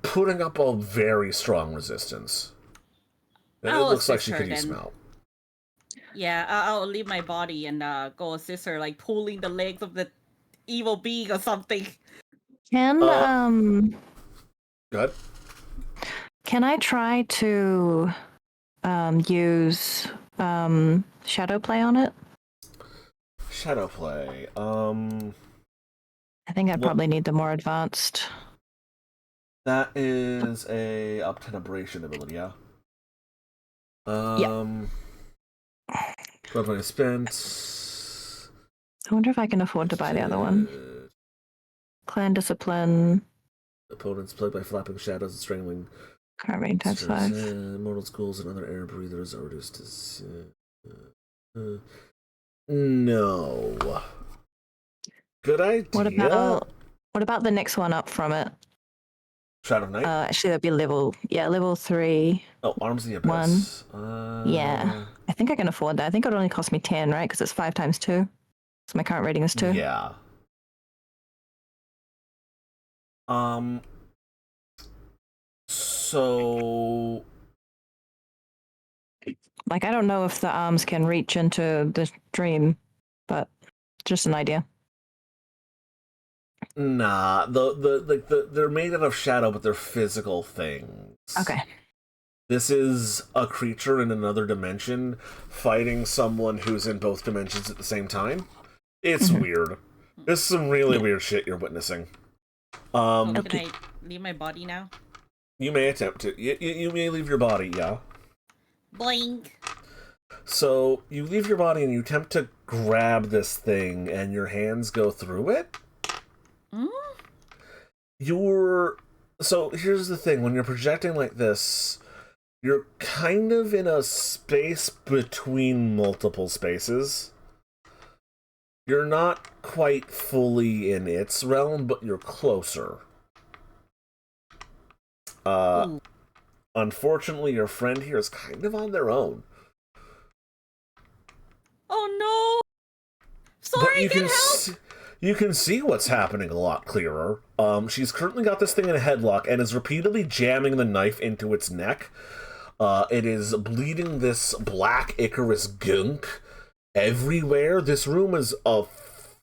putting up a very strong resistance. And it looks like she could use some help. Yeah, I'll leave my body and go assist her, like pulling the legs of the evil being or something. Can Good. Can I try to use shadow play on it? Shadow play. I think I'd probably need the more advanced. That is a up 10 aberration ability, yeah. Yeah. 12 money spent. I wonder if I can afford to buy the other one. Clan discipline. Opponents plagued by flapping shadows and strangling. Current range times 5. Mortal schools and other air breathers are reduced to. No. Good idea. What about the next one up from it? Shadow Knight? Actually, that'd be level 3. Oh, Arms of the Abyss. Yeah. I think I can afford that. I think it would only cost me 10, right? Because it's 5 times 2. So my current rating is 2. Yeah. So... Like, I don't know if the arms can reach into the dream, but just an idea. Nah, they're made out of shadow, but they're physical things. Okay. This is a creature in another dimension fighting someone who's in both dimensions at the same time. It's weird. This is some really weird shit you're witnessing. Can I leave my body now? You may attempt to. You may leave your body, yeah. Boing. So you leave your body and you attempt to grab this thing, and your hands go through it. So here's the thing: when you're projecting like this, you're kind of in a space between multiple spaces. You're not quite fully in its realm, but you're closer. Unfortunately, your friend here is kind of on their own. Oh no! Sorry, get help! You can see what's happening a lot clearer. She's currently got this thing in a headlock and is repeatedly jamming the knife into its neck. It is bleeding this black Icarus gunk everywhere. This room is a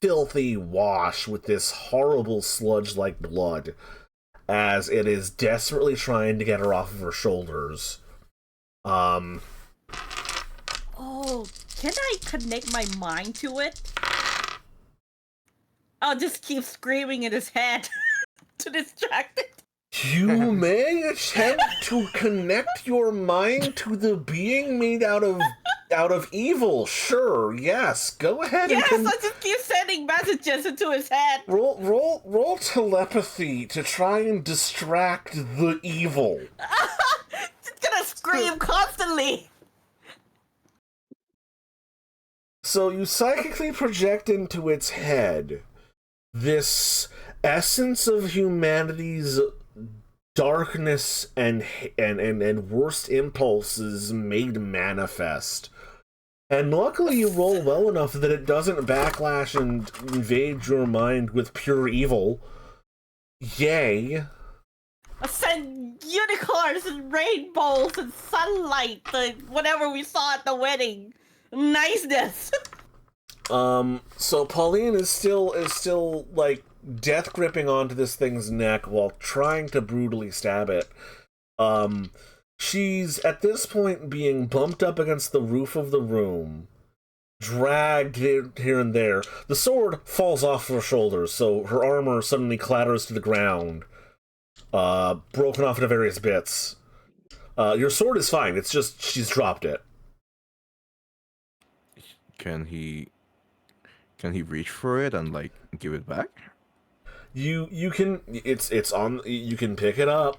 filthy wash with this horrible sludge-like blood, as it is desperately trying to get her off of her shoulders. Oh, can I connect my mind to it? I'll just keep screaming in his head to distract it. You may attempt to connect your mind to the being made out of evil. Sure, yes. Go ahead. Yes, I just keep sending messages into his head. Roll telepathy to try and distract the evil. Just gonna scream constantly. So you psychically project into its head this essence of humanity's darkness and worst impulses made manifest. And luckily you roll well enough that it doesn't backlash and invade your mind with pure evil. Yay. I send unicorns and rainbows and sunlight, whatever we saw at the wedding. Niceness. So Pauline is still like death gripping onto this thing's neck while trying to brutally stab it. She's at this point being bumped up against the roof of the room, dragged here and there. The sword falls off her shoulders, so her armor suddenly clatters to the ground, broken off into various bits. Your sword is fine, it's just she's dropped it. Can he reach for it and like give it back? You can you can pick it up.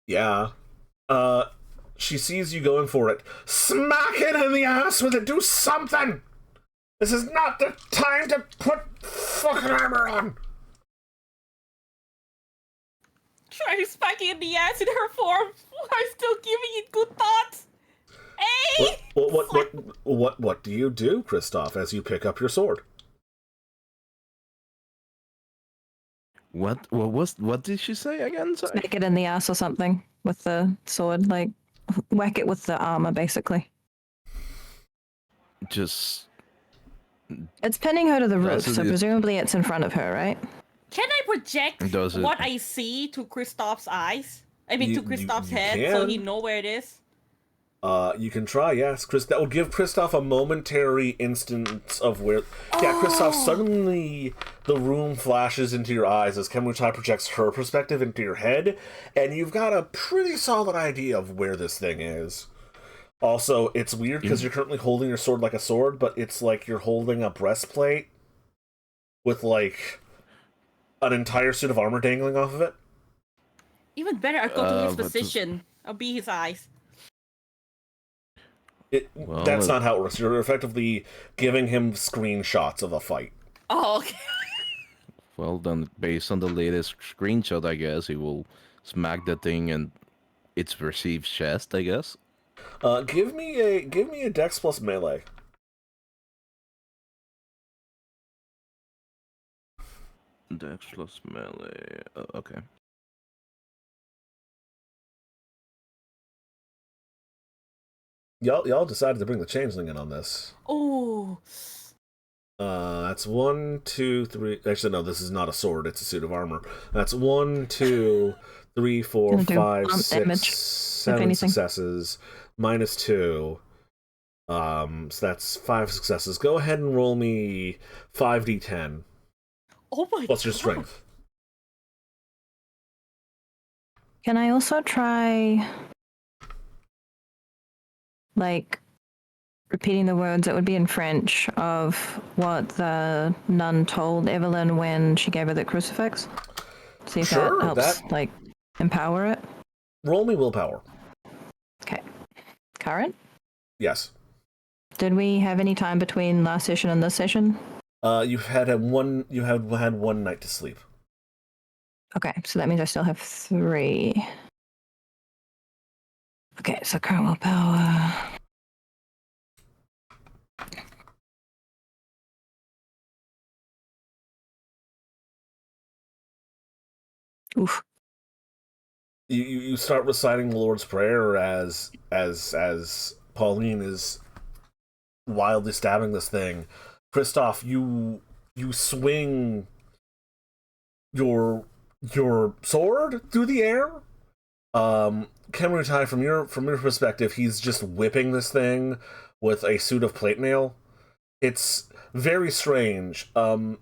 Yeah. She sees you going for it. Smack it in the ass with it! Do something! This is not the time to put fucking armor on! Try smacking in the ass in her form while still giving it good thoughts. Hey! What do you do, Kristoff, as you pick up your sword? What did she say again? Sorry. Smack it in the ass or something with the sword, like whack it with the armor, basically. Just. It's pinning her to the roof, Does so it- presumably it's in front of her, right? Can I project Does it- what I see to Kristoff's eyes? I mean, to Kristoff's you head, so he can. know where it is? You can try, yes. That will give Kristoff a momentary instance of where... Yeah, Kristoff, suddenly the room flashes into your eyes as Kemutai projects her perspective into your head, and you've got a pretty solid idea of where this thing is. Also, it's weird because you're currently holding your sword like a sword, but it's like you're holding a breastplate with, like, an entire suit of armor dangling off of it. Even better, I'll go to his but position. I'll be his eyes. That's not how it works. You're effectively giving him screenshots of a fight. Oh, okay. Well, then, based on the latest screenshot, I guess he will smack the thing and its perceived chest, I guess. Give me a Dex plus melee. Dex plus melee. Okay. Y'all decided to bring the changeling in on this. Oh. That's 1, 2, 3. Actually, no, this is not a sword. It's a suit of armor. That's 1, 2, 3, 4, Gonna do 5, bump 6, damage, 7 successes. -2. So that's 5 successes. Go ahead and roll me 5d10. Oh my What's your God. strength? Can I also try, like, repeating the words that would be in French of what the nun told Evelyn when she gave her the crucifix? See if Sure, that helps, that- like, empower it. Roll me willpower. Okay. Current? Yes. Did we have any time between last session and this session? You have had one night to sleep. Okay, so that means I still have 3. Okay, so current willpower. Oof. You start reciting the Lord's Prayer as Pauline is wildly stabbing this thing. Kristoff, you swing your sword through the air. Kemutai, from your perspective, he's just whipping this thing with a suit of plate mail. It's very strange. The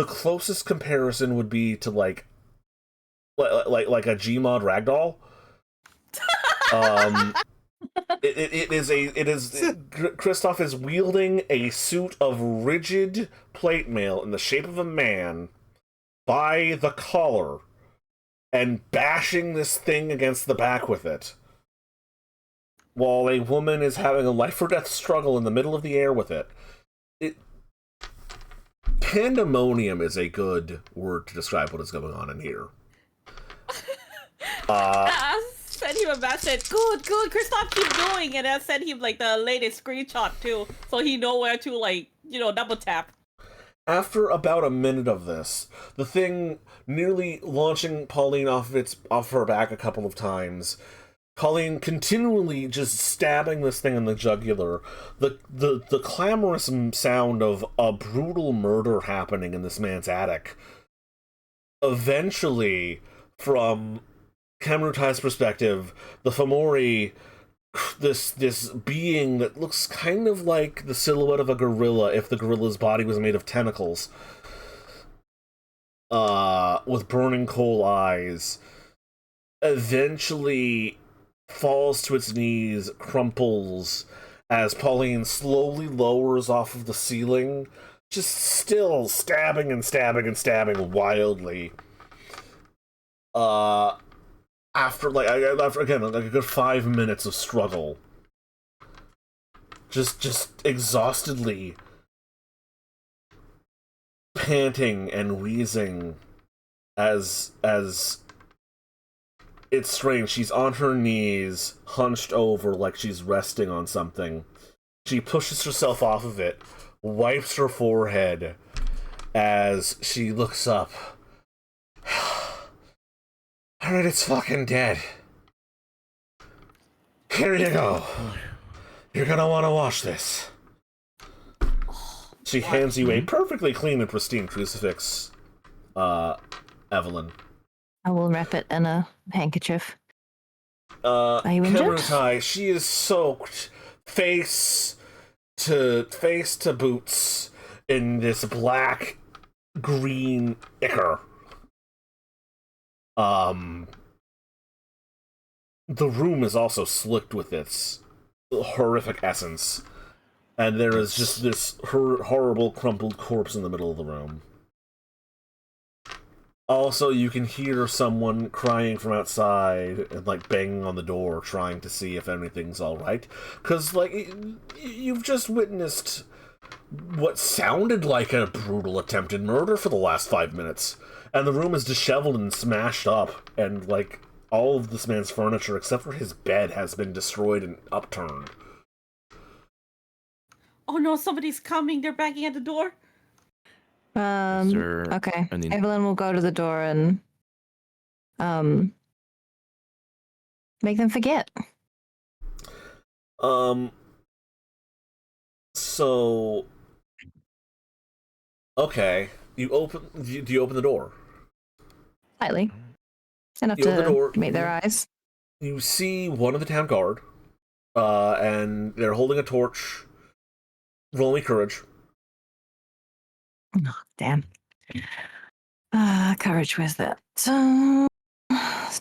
closest comparison would be to like a Gmod ragdoll. Kristoff is wielding a suit of rigid plate mail in the shape of a man by the collar and bashing this thing against the back with it, while a woman is having a life or death struggle in the middle of the air with it. Pandemonium is a good word to describe what is going on in here. I sent him a message. Good. Kristoff, keep doing. And I sent him like the latest screenshot too, so he know where to double tap. After about a minute of this, the thing nearly launching Pauline off her back a couple of times, Pauline continually just stabbing this thing in the jugular, the clamorous sound of a brutal murder happening in this man's attic. Eventually, from Kamrutai's perspective, the Fomori, this being that looks kind of like the silhouette of a gorilla if the gorilla's body was made of tentacles, with burning coal eyes, eventually falls to its knees, crumples, as Pauline slowly lowers off of the ceiling, just still stabbing and stabbing and stabbing wildly. after again like a good 5 minutes of struggle, just exhaustedly panting and wheezing as it's strange. She's on her knees, hunched over like she's resting on something. She pushes herself off of it, wipes her forehead as she looks up. Alright, it's fucking dead. Here you go. You're gonna want to wash this. She hands you a perfectly clean and pristine crucifix, Evelyn. I will wrap it in a handkerchief. Are you injured? Kemutai, she is soaked face to boots in this black green ichor. The room is also slicked with its horrific essence, and there is just this horrible crumpled corpse in the middle of the room. Also, you can hear someone crying from outside and, like, banging on the door, trying to see if anything's alright. Because, like, you've just witnessed what sounded like a brutal attempted murder for the last 5 minutes. And the room is disheveled and smashed up, and, like, all of this man's furniture, except for his bed, has been destroyed and upturned. Oh no, somebody's coming. They're banging at the door. Okay. Evelyn will go to the door and make them forget. So okay. Do you open the door? Slightly. Enough You open the door, to meet their eyes. You see one of the town guard, and they're holding a torch. Roll me courage. Oh, damn. Courage, where's that? It's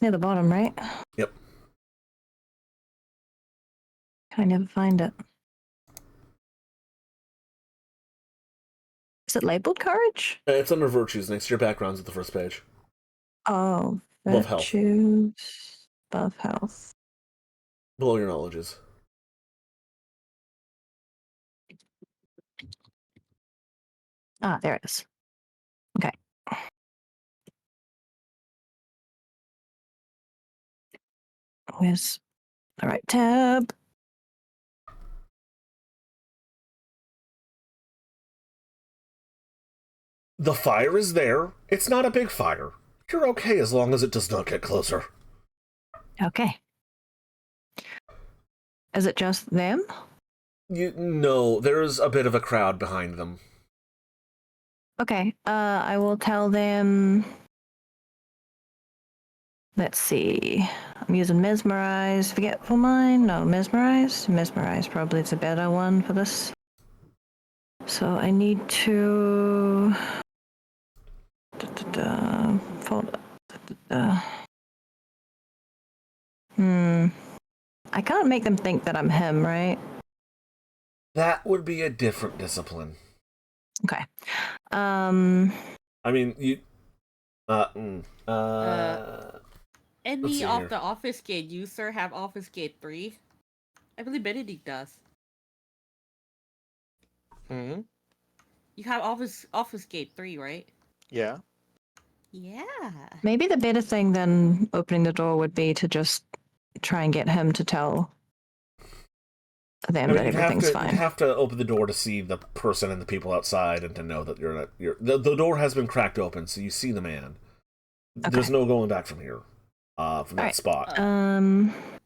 near the bottom, right? Yep. I never find it. Is it labeled courage? It's under virtues next to your backgrounds at the first page. Oh, Above health. virtues. Above health. Below your knowledges. Ah, there it is. Okay. Where's the right tab? The fire is there. It's not a big fire. You're okay as long as it does not get closer. Okay. Is it just them? No, there's a bit of a crowd behind them. Okay. I will tell them. Let's see. I'm using mesmerize. Forgetful mind? No, mesmerize. Mesmerize probably is a better one for this. So I need to. Fold. I can't make them think that I'm him, right? That would be a different discipline. Okay. I mean, you. Any of the Obfuscate user have Obfuscate 3? I believe Benedict does. Mm-hmm. You have Obfuscate 3, right? Yeah. Yeah. Maybe the better thing than opening the door would be to just try and get him to tell them that everything's fine. You'd have to open the door to see the person and the people outside and to know that the door has been cracked open, so you see the man. Okay. There's no going back from here. From that spot.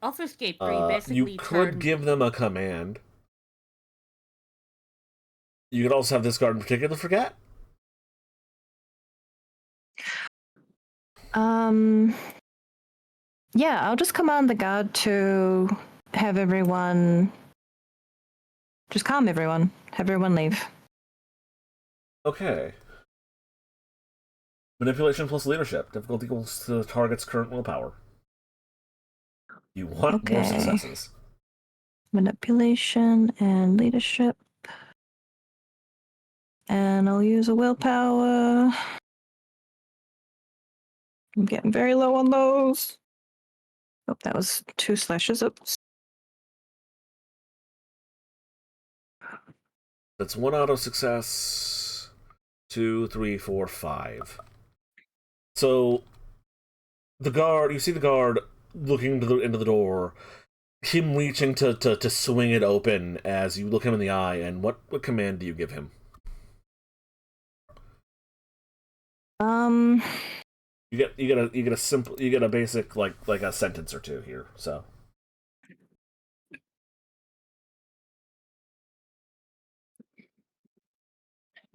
Obfuscate 3 basically you could give them a command. You could also have this guard in particular forget. Yeah, I'll just command the guard to have everyone just calm everyone. Have everyone leave. Okay. Manipulation plus leadership. Difficulty equals to the target's current willpower. You want more successes. Manipulation and leadership. And I'll use a willpower. I'm getting very low on those. Oh, that was 2 slashes. Oops. That's 1 auto success. 2, 3, 4, 5. So you see the guard looking into the door, him reaching to swing it open as you look him in the eye, and what command do you give him? You get a basic like a sentence or two here, so.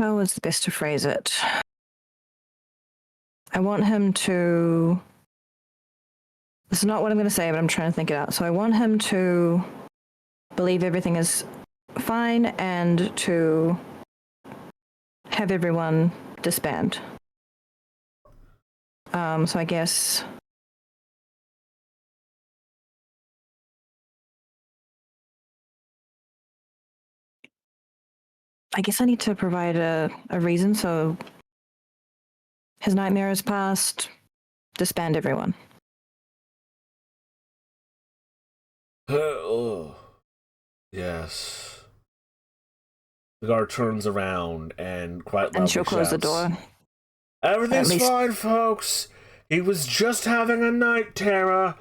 How is the best to phrase it? I want him to... This is not what I'm going to say, but I'm trying to think it out. So I want him to believe everything is fine and to have everyone disband. So I guess... I need to provide a reason, so his nightmare is past, disband everyone. Oh, yes. The guard turns around and quite loudly And she'll close the shouts, door. "Everything's fine, folks. He was just having a night terror.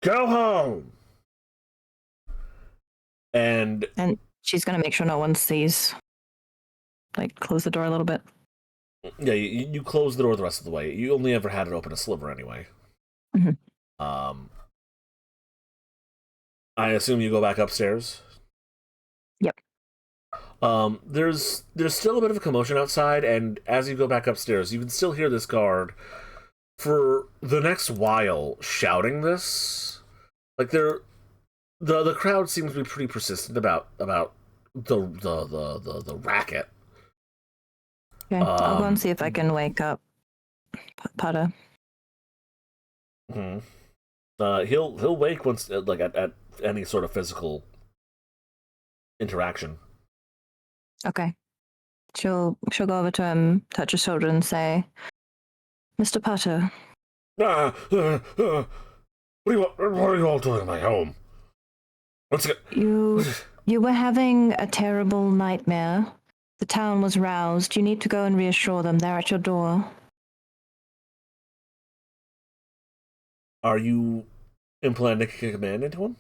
Go home." And she's going to make sure no one sees. Like, close the door a little bit. Yeah, you close the door the rest of the way. You only ever had it open a sliver anyway. Mm-hmm. I assume you go back upstairs? Yep. There's still a bit of a commotion outside, and as you go back upstairs, you can still hear this guard for the next while shouting this. Like the crowd seems to be pretty persistent about the racket. Okay, I'll go and see if I can wake up Potter. He'll wake once like at any sort of physical interaction. Okay. She'll go over to him, touch his shoulder, and say, "Mr. Potter." What are you all doing in my home? Let's get. You were having a terrible nightmare. The town was roused. You need to go and reassure them. They're at your door. Are you implanting a command into him?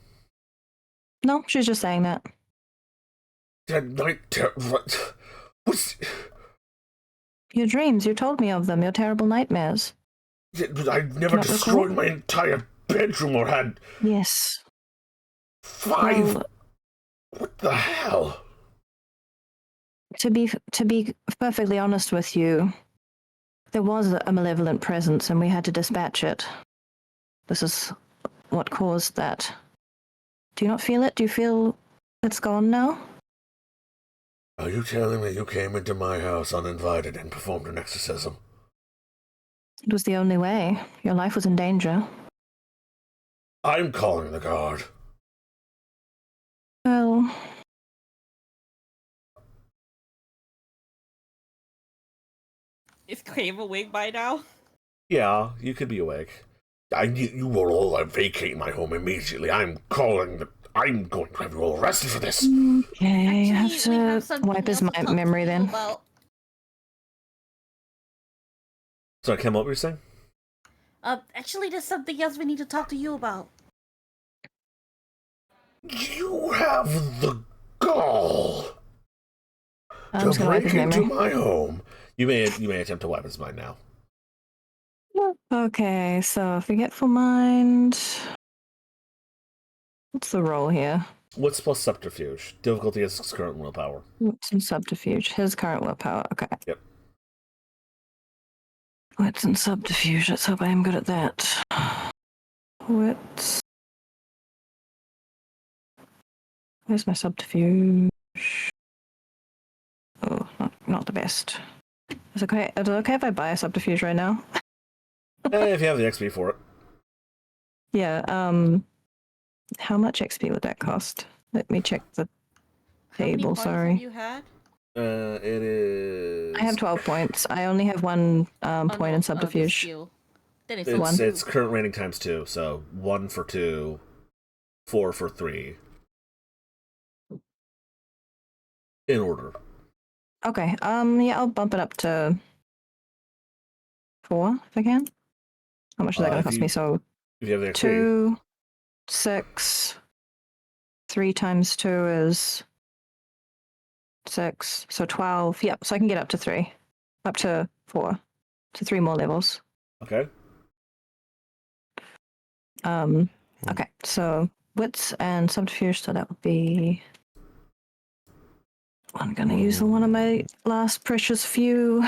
No, she's just saying that. What's... Your dreams, you told me of them, your terrible nightmares. I never destroyed my entire bedroom or had... Yes. 5... Well, what the hell? To be perfectly honest with you, there was a malevolent presence and we had to dispatch it. This is what caused that. Do you not feel it? Do you feel it's gone now? Are you telling me you came into my house uninvited and performed an exorcism? It was the only way. Your life was in danger. I'm calling the guard. Well... Is Crave awake by now? Yeah, you could be awake. I need you will all vacate my home immediately. I'm going to have you all arrested for this. Okay, I have to wipe his memory then. Sorry, Kim, what were you saying? Actually, there's something else we need to talk to you about. You have the gall to break into my home. You may attempt to wipe his mind now. Okay, so forgetful mind. What's the roll here? What's plus subterfuge? Difficulty is his current willpower. What's in subterfuge? His current willpower. Okay. Yep. What's in subterfuge? Let's hope I am good at that. What's... Where's my subterfuge? Oh, not the best. Is it okay if I buy a subterfuge right now? If you have the XP for it. Yeah, how much XP would that cost? Let me check the table, sorry. Have you had? It is... I have 12 points. I only have 1 point in subterfuge. Then it's It's two. it's current rating times 2, so 1 for 2, 4 for 3. In order. Okay. Yeah, I'll bump it up to 4 if I can. How much is that going to cost me? So if you have the XP. 2, 6, 3 times 2 is 6, so 12. Yep, so I can get up to 3, up to 4, to 3 more levels. Okay. Okay, so wits and subterfuge, so that would be. I'm gonna use one of my last precious few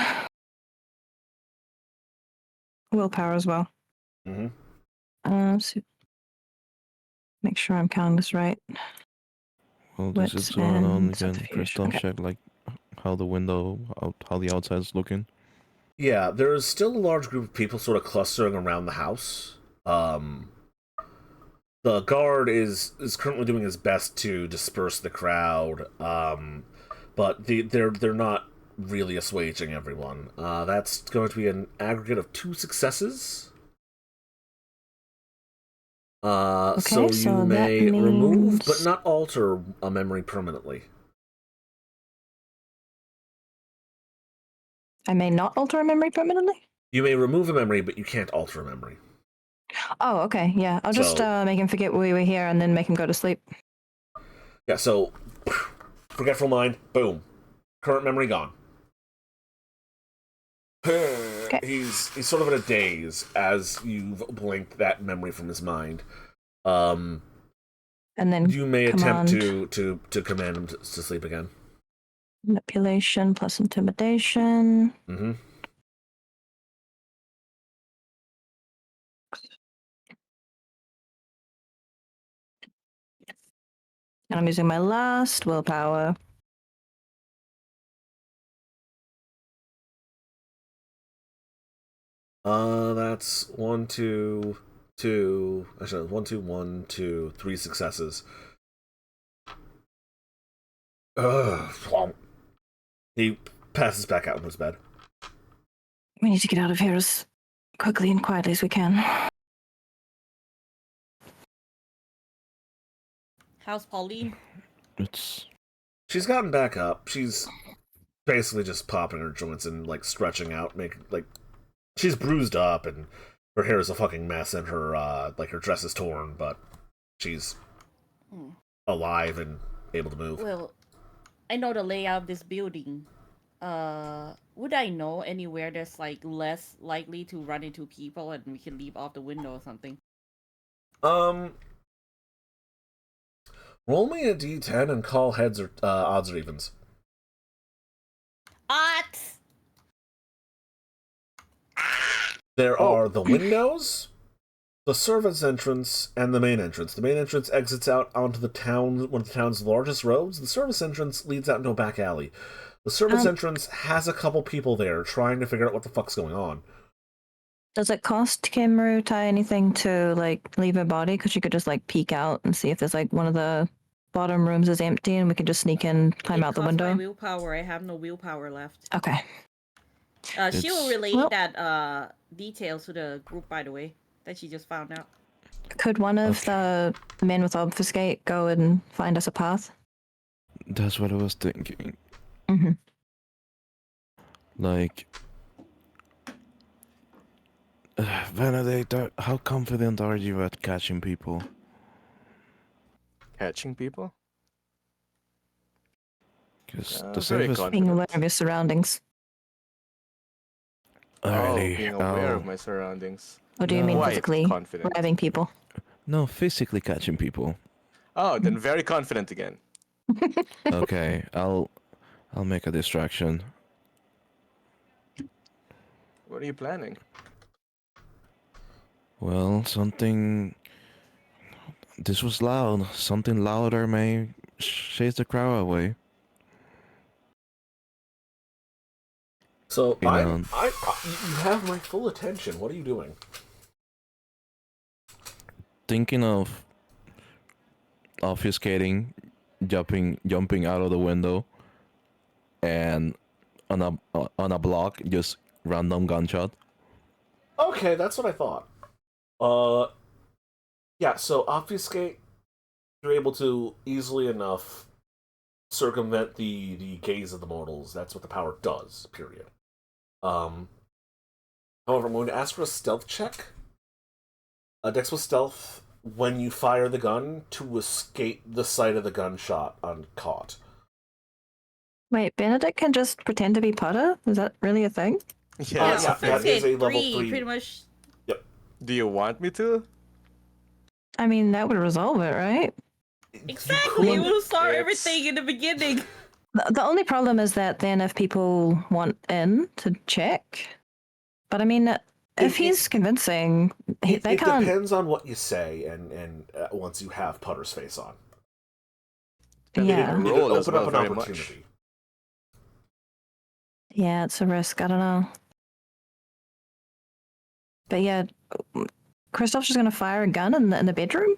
willpower as well. So make sure I'm counting this right. Well, this Wits is going on and again. subterfuge. Christoph, Okay. check like how the window, how the outside's looking. Yeah, there's still a large group of people sort of clustering around the house. The guard is currently doing his best to disperse the crowd, but they're not really assuaging everyone. That's going to be an aggregate of 2 successes. So you may remove but not alter a memory permanently. I may not alter a memory permanently? You may remove a memory, but you can't alter a memory. Oh, okay, yeah. I'll just make him forget we were here and then make him go to sleep. Yeah, so forgetful mind, boom. Current memory gone. Okay. He's sort of in a daze as you've blinked that memory from his mind. And then you may attempt to command him to sleep again. Manipulation plus intimidation. Mm-hmm. And I'm using my last willpower. That's 1, 2, 2. Actually, 1, 2, 1, 2, 3 successes. He passes back out in his bed. We need to get out of here as quickly and quietly as we can. How's Pauline? She's gotten back up. She's basically just popping her joints and like stretching out, making like she's bruised up and her hair is a fucking mess and her like her dress is torn, but she's alive and able to move. Well, I know the layout of this building. Would I know anywhere that's like less likely to run into people and we can leap off the window or something? Roll me a d10 and call heads or odds or evens. Odds! There are the windows, the servants' entrance, and the main entrance. The main entrance exits out onto the town, one of the town's largest roads. The service entrance leads out into a back alley. The service entrance has a couple people there trying to figure out what the fuck's going on. Does it cost Kimru Tai anything to like leave her body? Because she could just like peek out and see if there's like one of the bottom rooms is empty and we could just sneak in, climb out the window. My willpower. I have no willpower left. Okay. She will relay that details to the group, by the way, that she just found out. Could one of the men with obfuscate go and find us a path? That's what I was thinking. Mm-hmm. Like, Benedict, how confident are you at catching people? Catching people? Because being aware of your surroundings. Being aware of my surroundings. Or do you mean physically confident. grabbing people? No, physically catching people. Oh, then very confident again. Okay, I'll make a distraction. What are you planning? Well, this was loud. Something louder may chase the crowd away. So You you have my full attention. What are you doing? Thinking of obfuscating, jumping out of the window, and on a block, just random gunshot. Okay, that's what I thought. Yeah, so obfuscate, you're able to easily enough circumvent the gaze of the mortals. That's what the power does, period. Um, However, I'm going to ask for a stealth check. A dex with stealth when you fire the gun to escape the sight of the gunshot uncaught. Wait, Benedict can just pretend to be Potter? Is that really a thing? Yeah, Yeah, that is a level 3. Pretty much. Yep. Do you want me to? I mean, that would resolve it, right? Exactly. You We'll start It's- everything in the beginning. The only problem is that then if people want in to check, but I mean, if he's convincing, they it can't. depends on what you say, and once you have Putter's face on, Yeah, the roll as open well, up an very opportunity. much. yeah, it's a risk. I don't know, but yeah, Kristoff's just gonna fire a gun in the bedroom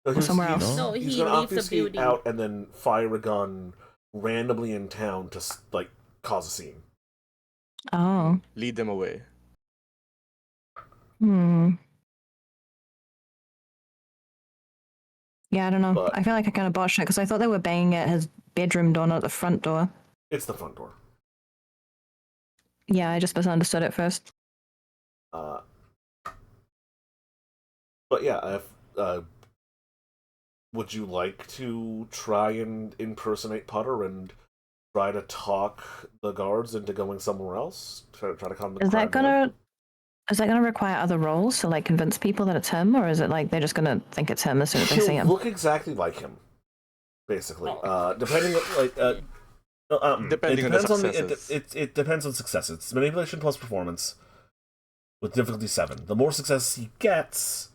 or somewhere else. No, He's he going to leaves the obfuscate building. out and then fire a gun randomly in town to like cause a scene. Oh, Lead them away. Yeah, I don't know. But- I feel like I kind of botched it because I thought they were banging at his bedroom door, not the front door. It's the front door. Yeah, I just misunderstood it first. But yeah, if, would you like to try and impersonate Putter and try to talk the guards into going somewhere else? Try to calm the Is that crowd down? is that gonna require other roles to like convince people that it's him, or is it like they're just gonna think it's him as soon as they see He'll him? look exactly like him, basically. Depending on Depending on the successes. it depends on success. It's manipulation plus performance with difficulty 7. The more success he gets,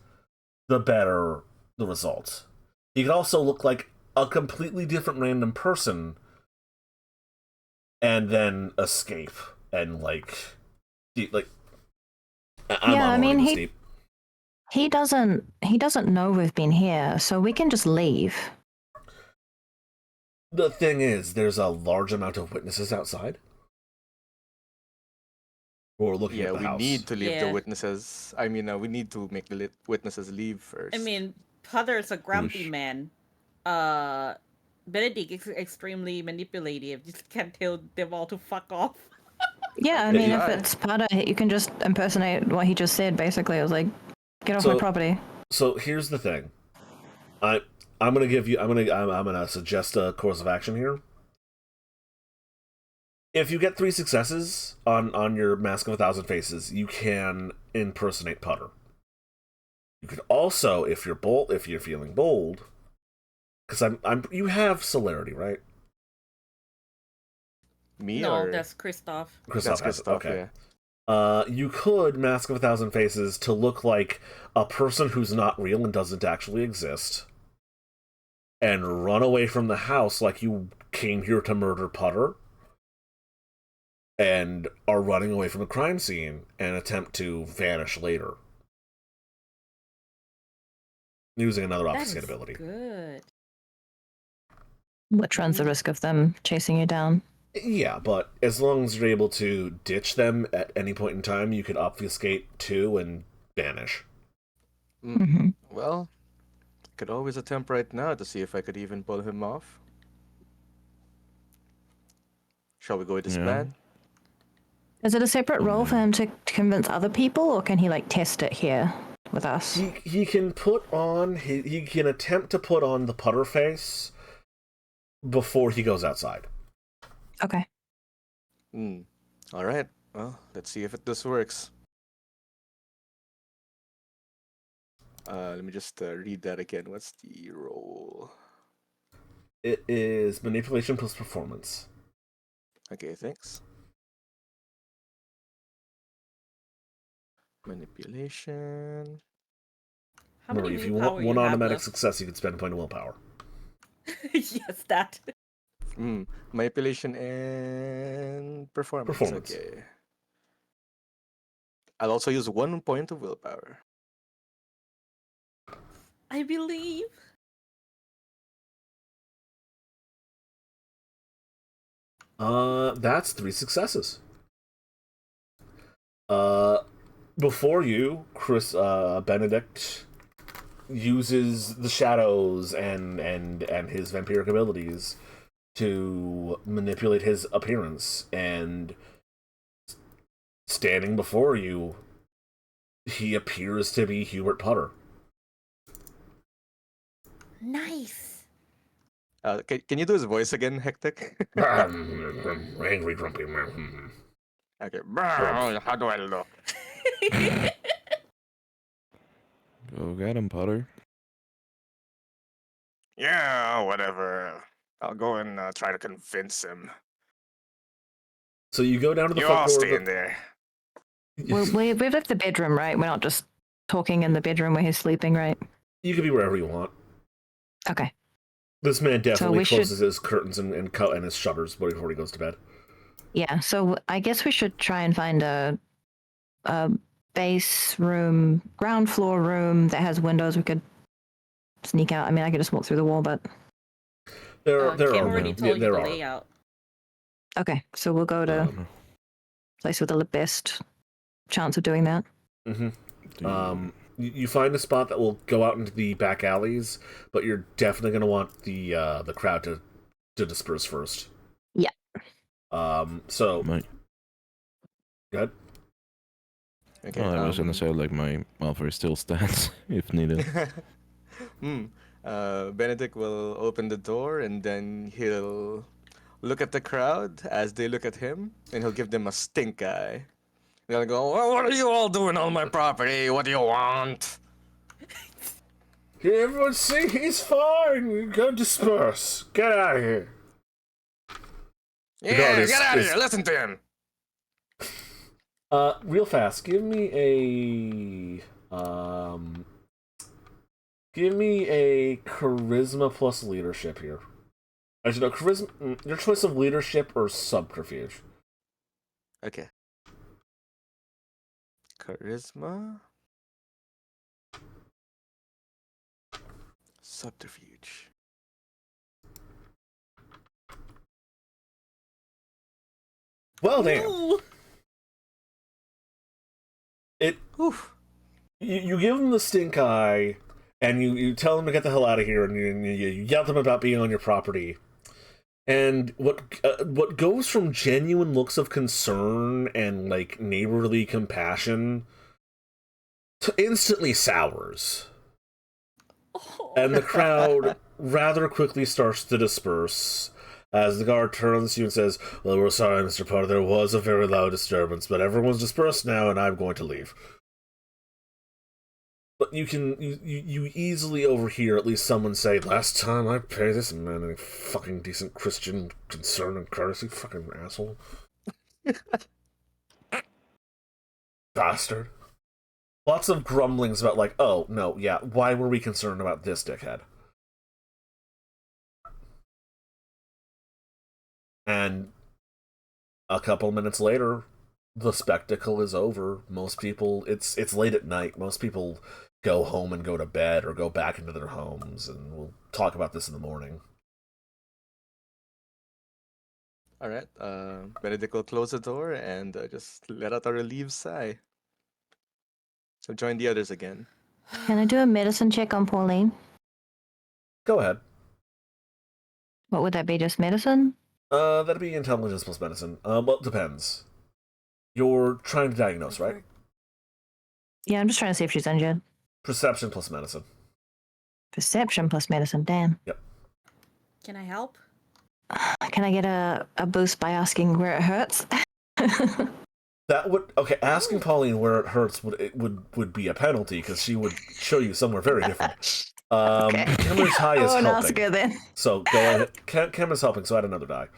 the better the result. He could also look like a completely different random person and then escape and Yeah, I mean, deep. he doesn't know we've been here, so we can just leave. The thing is, there's a large amount of witnesses outside. Or looking at the we house. need to leave the Yeah. witnesses. I mean, we need to make the witnesses leave first. I mean, Potter's a grumpy man. Benedict is extremely manipulative. Just can't tell them all to fuck off. Yeah, I mean, if Yeah. it's Potter, you can just impersonate what he just said. Basically, it was like, get off my property. So here's the thing. I'm gonna suggest a course of action here. If you get 3 successes on your Mask of 1,000 Faces, you can impersonate Putter. You could also, if you're feeling bold, because you have celerity, right? Me No, or that's Kristoff. Kristoff has it. Kristoff, Okay. yeah. You could Mask of 1,000 Faces to look like a person who's not real and doesn't actually exist, and run away from the house like you came here to murder Putter, and are running away from a crime scene and attempt to vanish later. Using another obfuscate ability. Good. Which runs the risk of them chasing you down. Yeah, but as long as you're able to ditch them at any point in time, you can obfuscate 2 and vanish. Mm-hmm. Well, I could always attempt right now to see if I could even pull him off. Shall we go with this plan? Is it a separate role for him to convince other people, or can he like test it here with us? He can he can attempt to put on the Putter face before he goes outside. Okay. All right. Well, let's see if this works. Let me just read that again. What's the roll? It is manipulation plus performance. Okay, thanks. Manipulation. How Remember, many if you willpower want one have automatic left? success, you can spend a point of willpower. Yes, that. Manipulation and performance. Performance. Okay. I'll also use 1 point of willpower. I believe. That's 3 successes. before you, Benedict uses the shadows and his vampiric abilities to manipulate his appearance, and standing before you, he appears to be Hubert Potter. Nice. Can you do his voice again, Hectic? Angry, grumpy man. Okay. How do I look? Go get him, Potter. Yeah, whatever. I'll go and try to convince him. So you go down to the You front all door. stay in there. We've left the bedroom, right? We're not just talking in the bedroom where he's sleeping, right? You can be wherever you want. Okay. This man definitely So closes his curtains and his shutters before he goes to bed. Yeah, so I guess we should try and find a base room, ground floor room that has windows we could sneak out. I mean, I could just walk through the wall, but... There Kim are. already told you there the are. layout. Okay, so we'll go to place with the best chance of doing that. Mm-hmm. You find a spot that will go out into the back alleys, but you're definitely going to want the crowd to disperse first. Yeah. So. My... Good. Okay. I was gonna say like my offer still stands if needed. Benedict will open the door and then he'll look at the crowd as they look at him, and he'll give them a stink eye. They'll go, well, "What are you all doing on my property? What do you want?" Everyone see, he's fine. Go disperse. Get out of here. Yeah, get out of here. Listen to him. Real fast. Give me a charisma plus leadership here. Actually, no, charisma. Your choice of leadership or subterfuge. Okay. Charisma. Subterfuge. Well, damn. Ooh. You give him the stink eye, and you tell him to get the hell out of here, and you yell at him about being on your property. And what goes from genuine looks of concern and like neighborly compassion to instantly sours. And the crowd rather quickly starts to disperse as the guard turns to you and says, "Well, we're sorry, Mr. Potter, there was a very loud disturbance, but everyone's dispersed now and I'm going to leave." But you easily overhear at least someone say, "Last time I paid this man any fucking decent Christian concern and courtesy, fucking asshole." Bastard. Lots of grumblings about like, "Oh, no, yeah, why were we concerned about this dickhead?" And a couple minutes later, the spectacle is over. Most people, it's late at night. Most people go home and go to bed or go back into their homes, and we'll talk about this in the morning. All right. Benedict will close the door and just let out a relieved sigh. So join the others again. Can I do a medicine check on Pauline? Go ahead. What would that be, just medicine? That'd be intelligence plus medicine. Well, it depends. You're trying to diagnose, right? Yeah, I'm just trying to see if she's injured. Perception plus medicine. Perception plus medicine, damn. Yep. Can I help? Can I get a boost by asking where it hurts? That would asking Pauline where it hurts would be a penalty because she would show you somewhere very different. Okay. Kimmer's high is I won't helping. ask her then. So go ahead. Kim is helping, so add another die.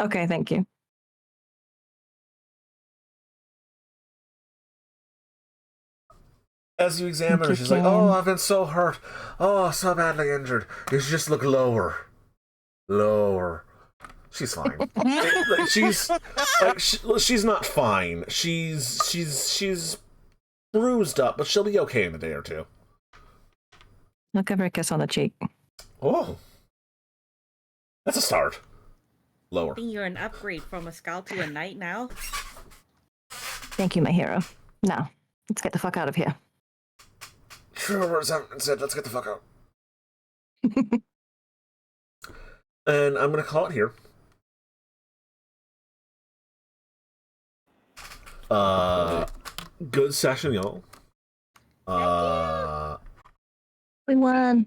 Okay, thank you. As you examine her, she's like, "Oh, I've been so hurt. Oh, so badly injured. You should just look lower. Lower." She's fine. She's not fine. She's bruised up, but she'll be okay in a day or two. I'll give her a kiss on the cheek. Oh. That's a start. I Lower. think you're an upgrade from a scout to a knight now. Thank you, my hero. No, let's get the fuck out of here. True words haven't been said. Let's get the fuck out. And I'm gonna call it here. Good session, y'all. We won.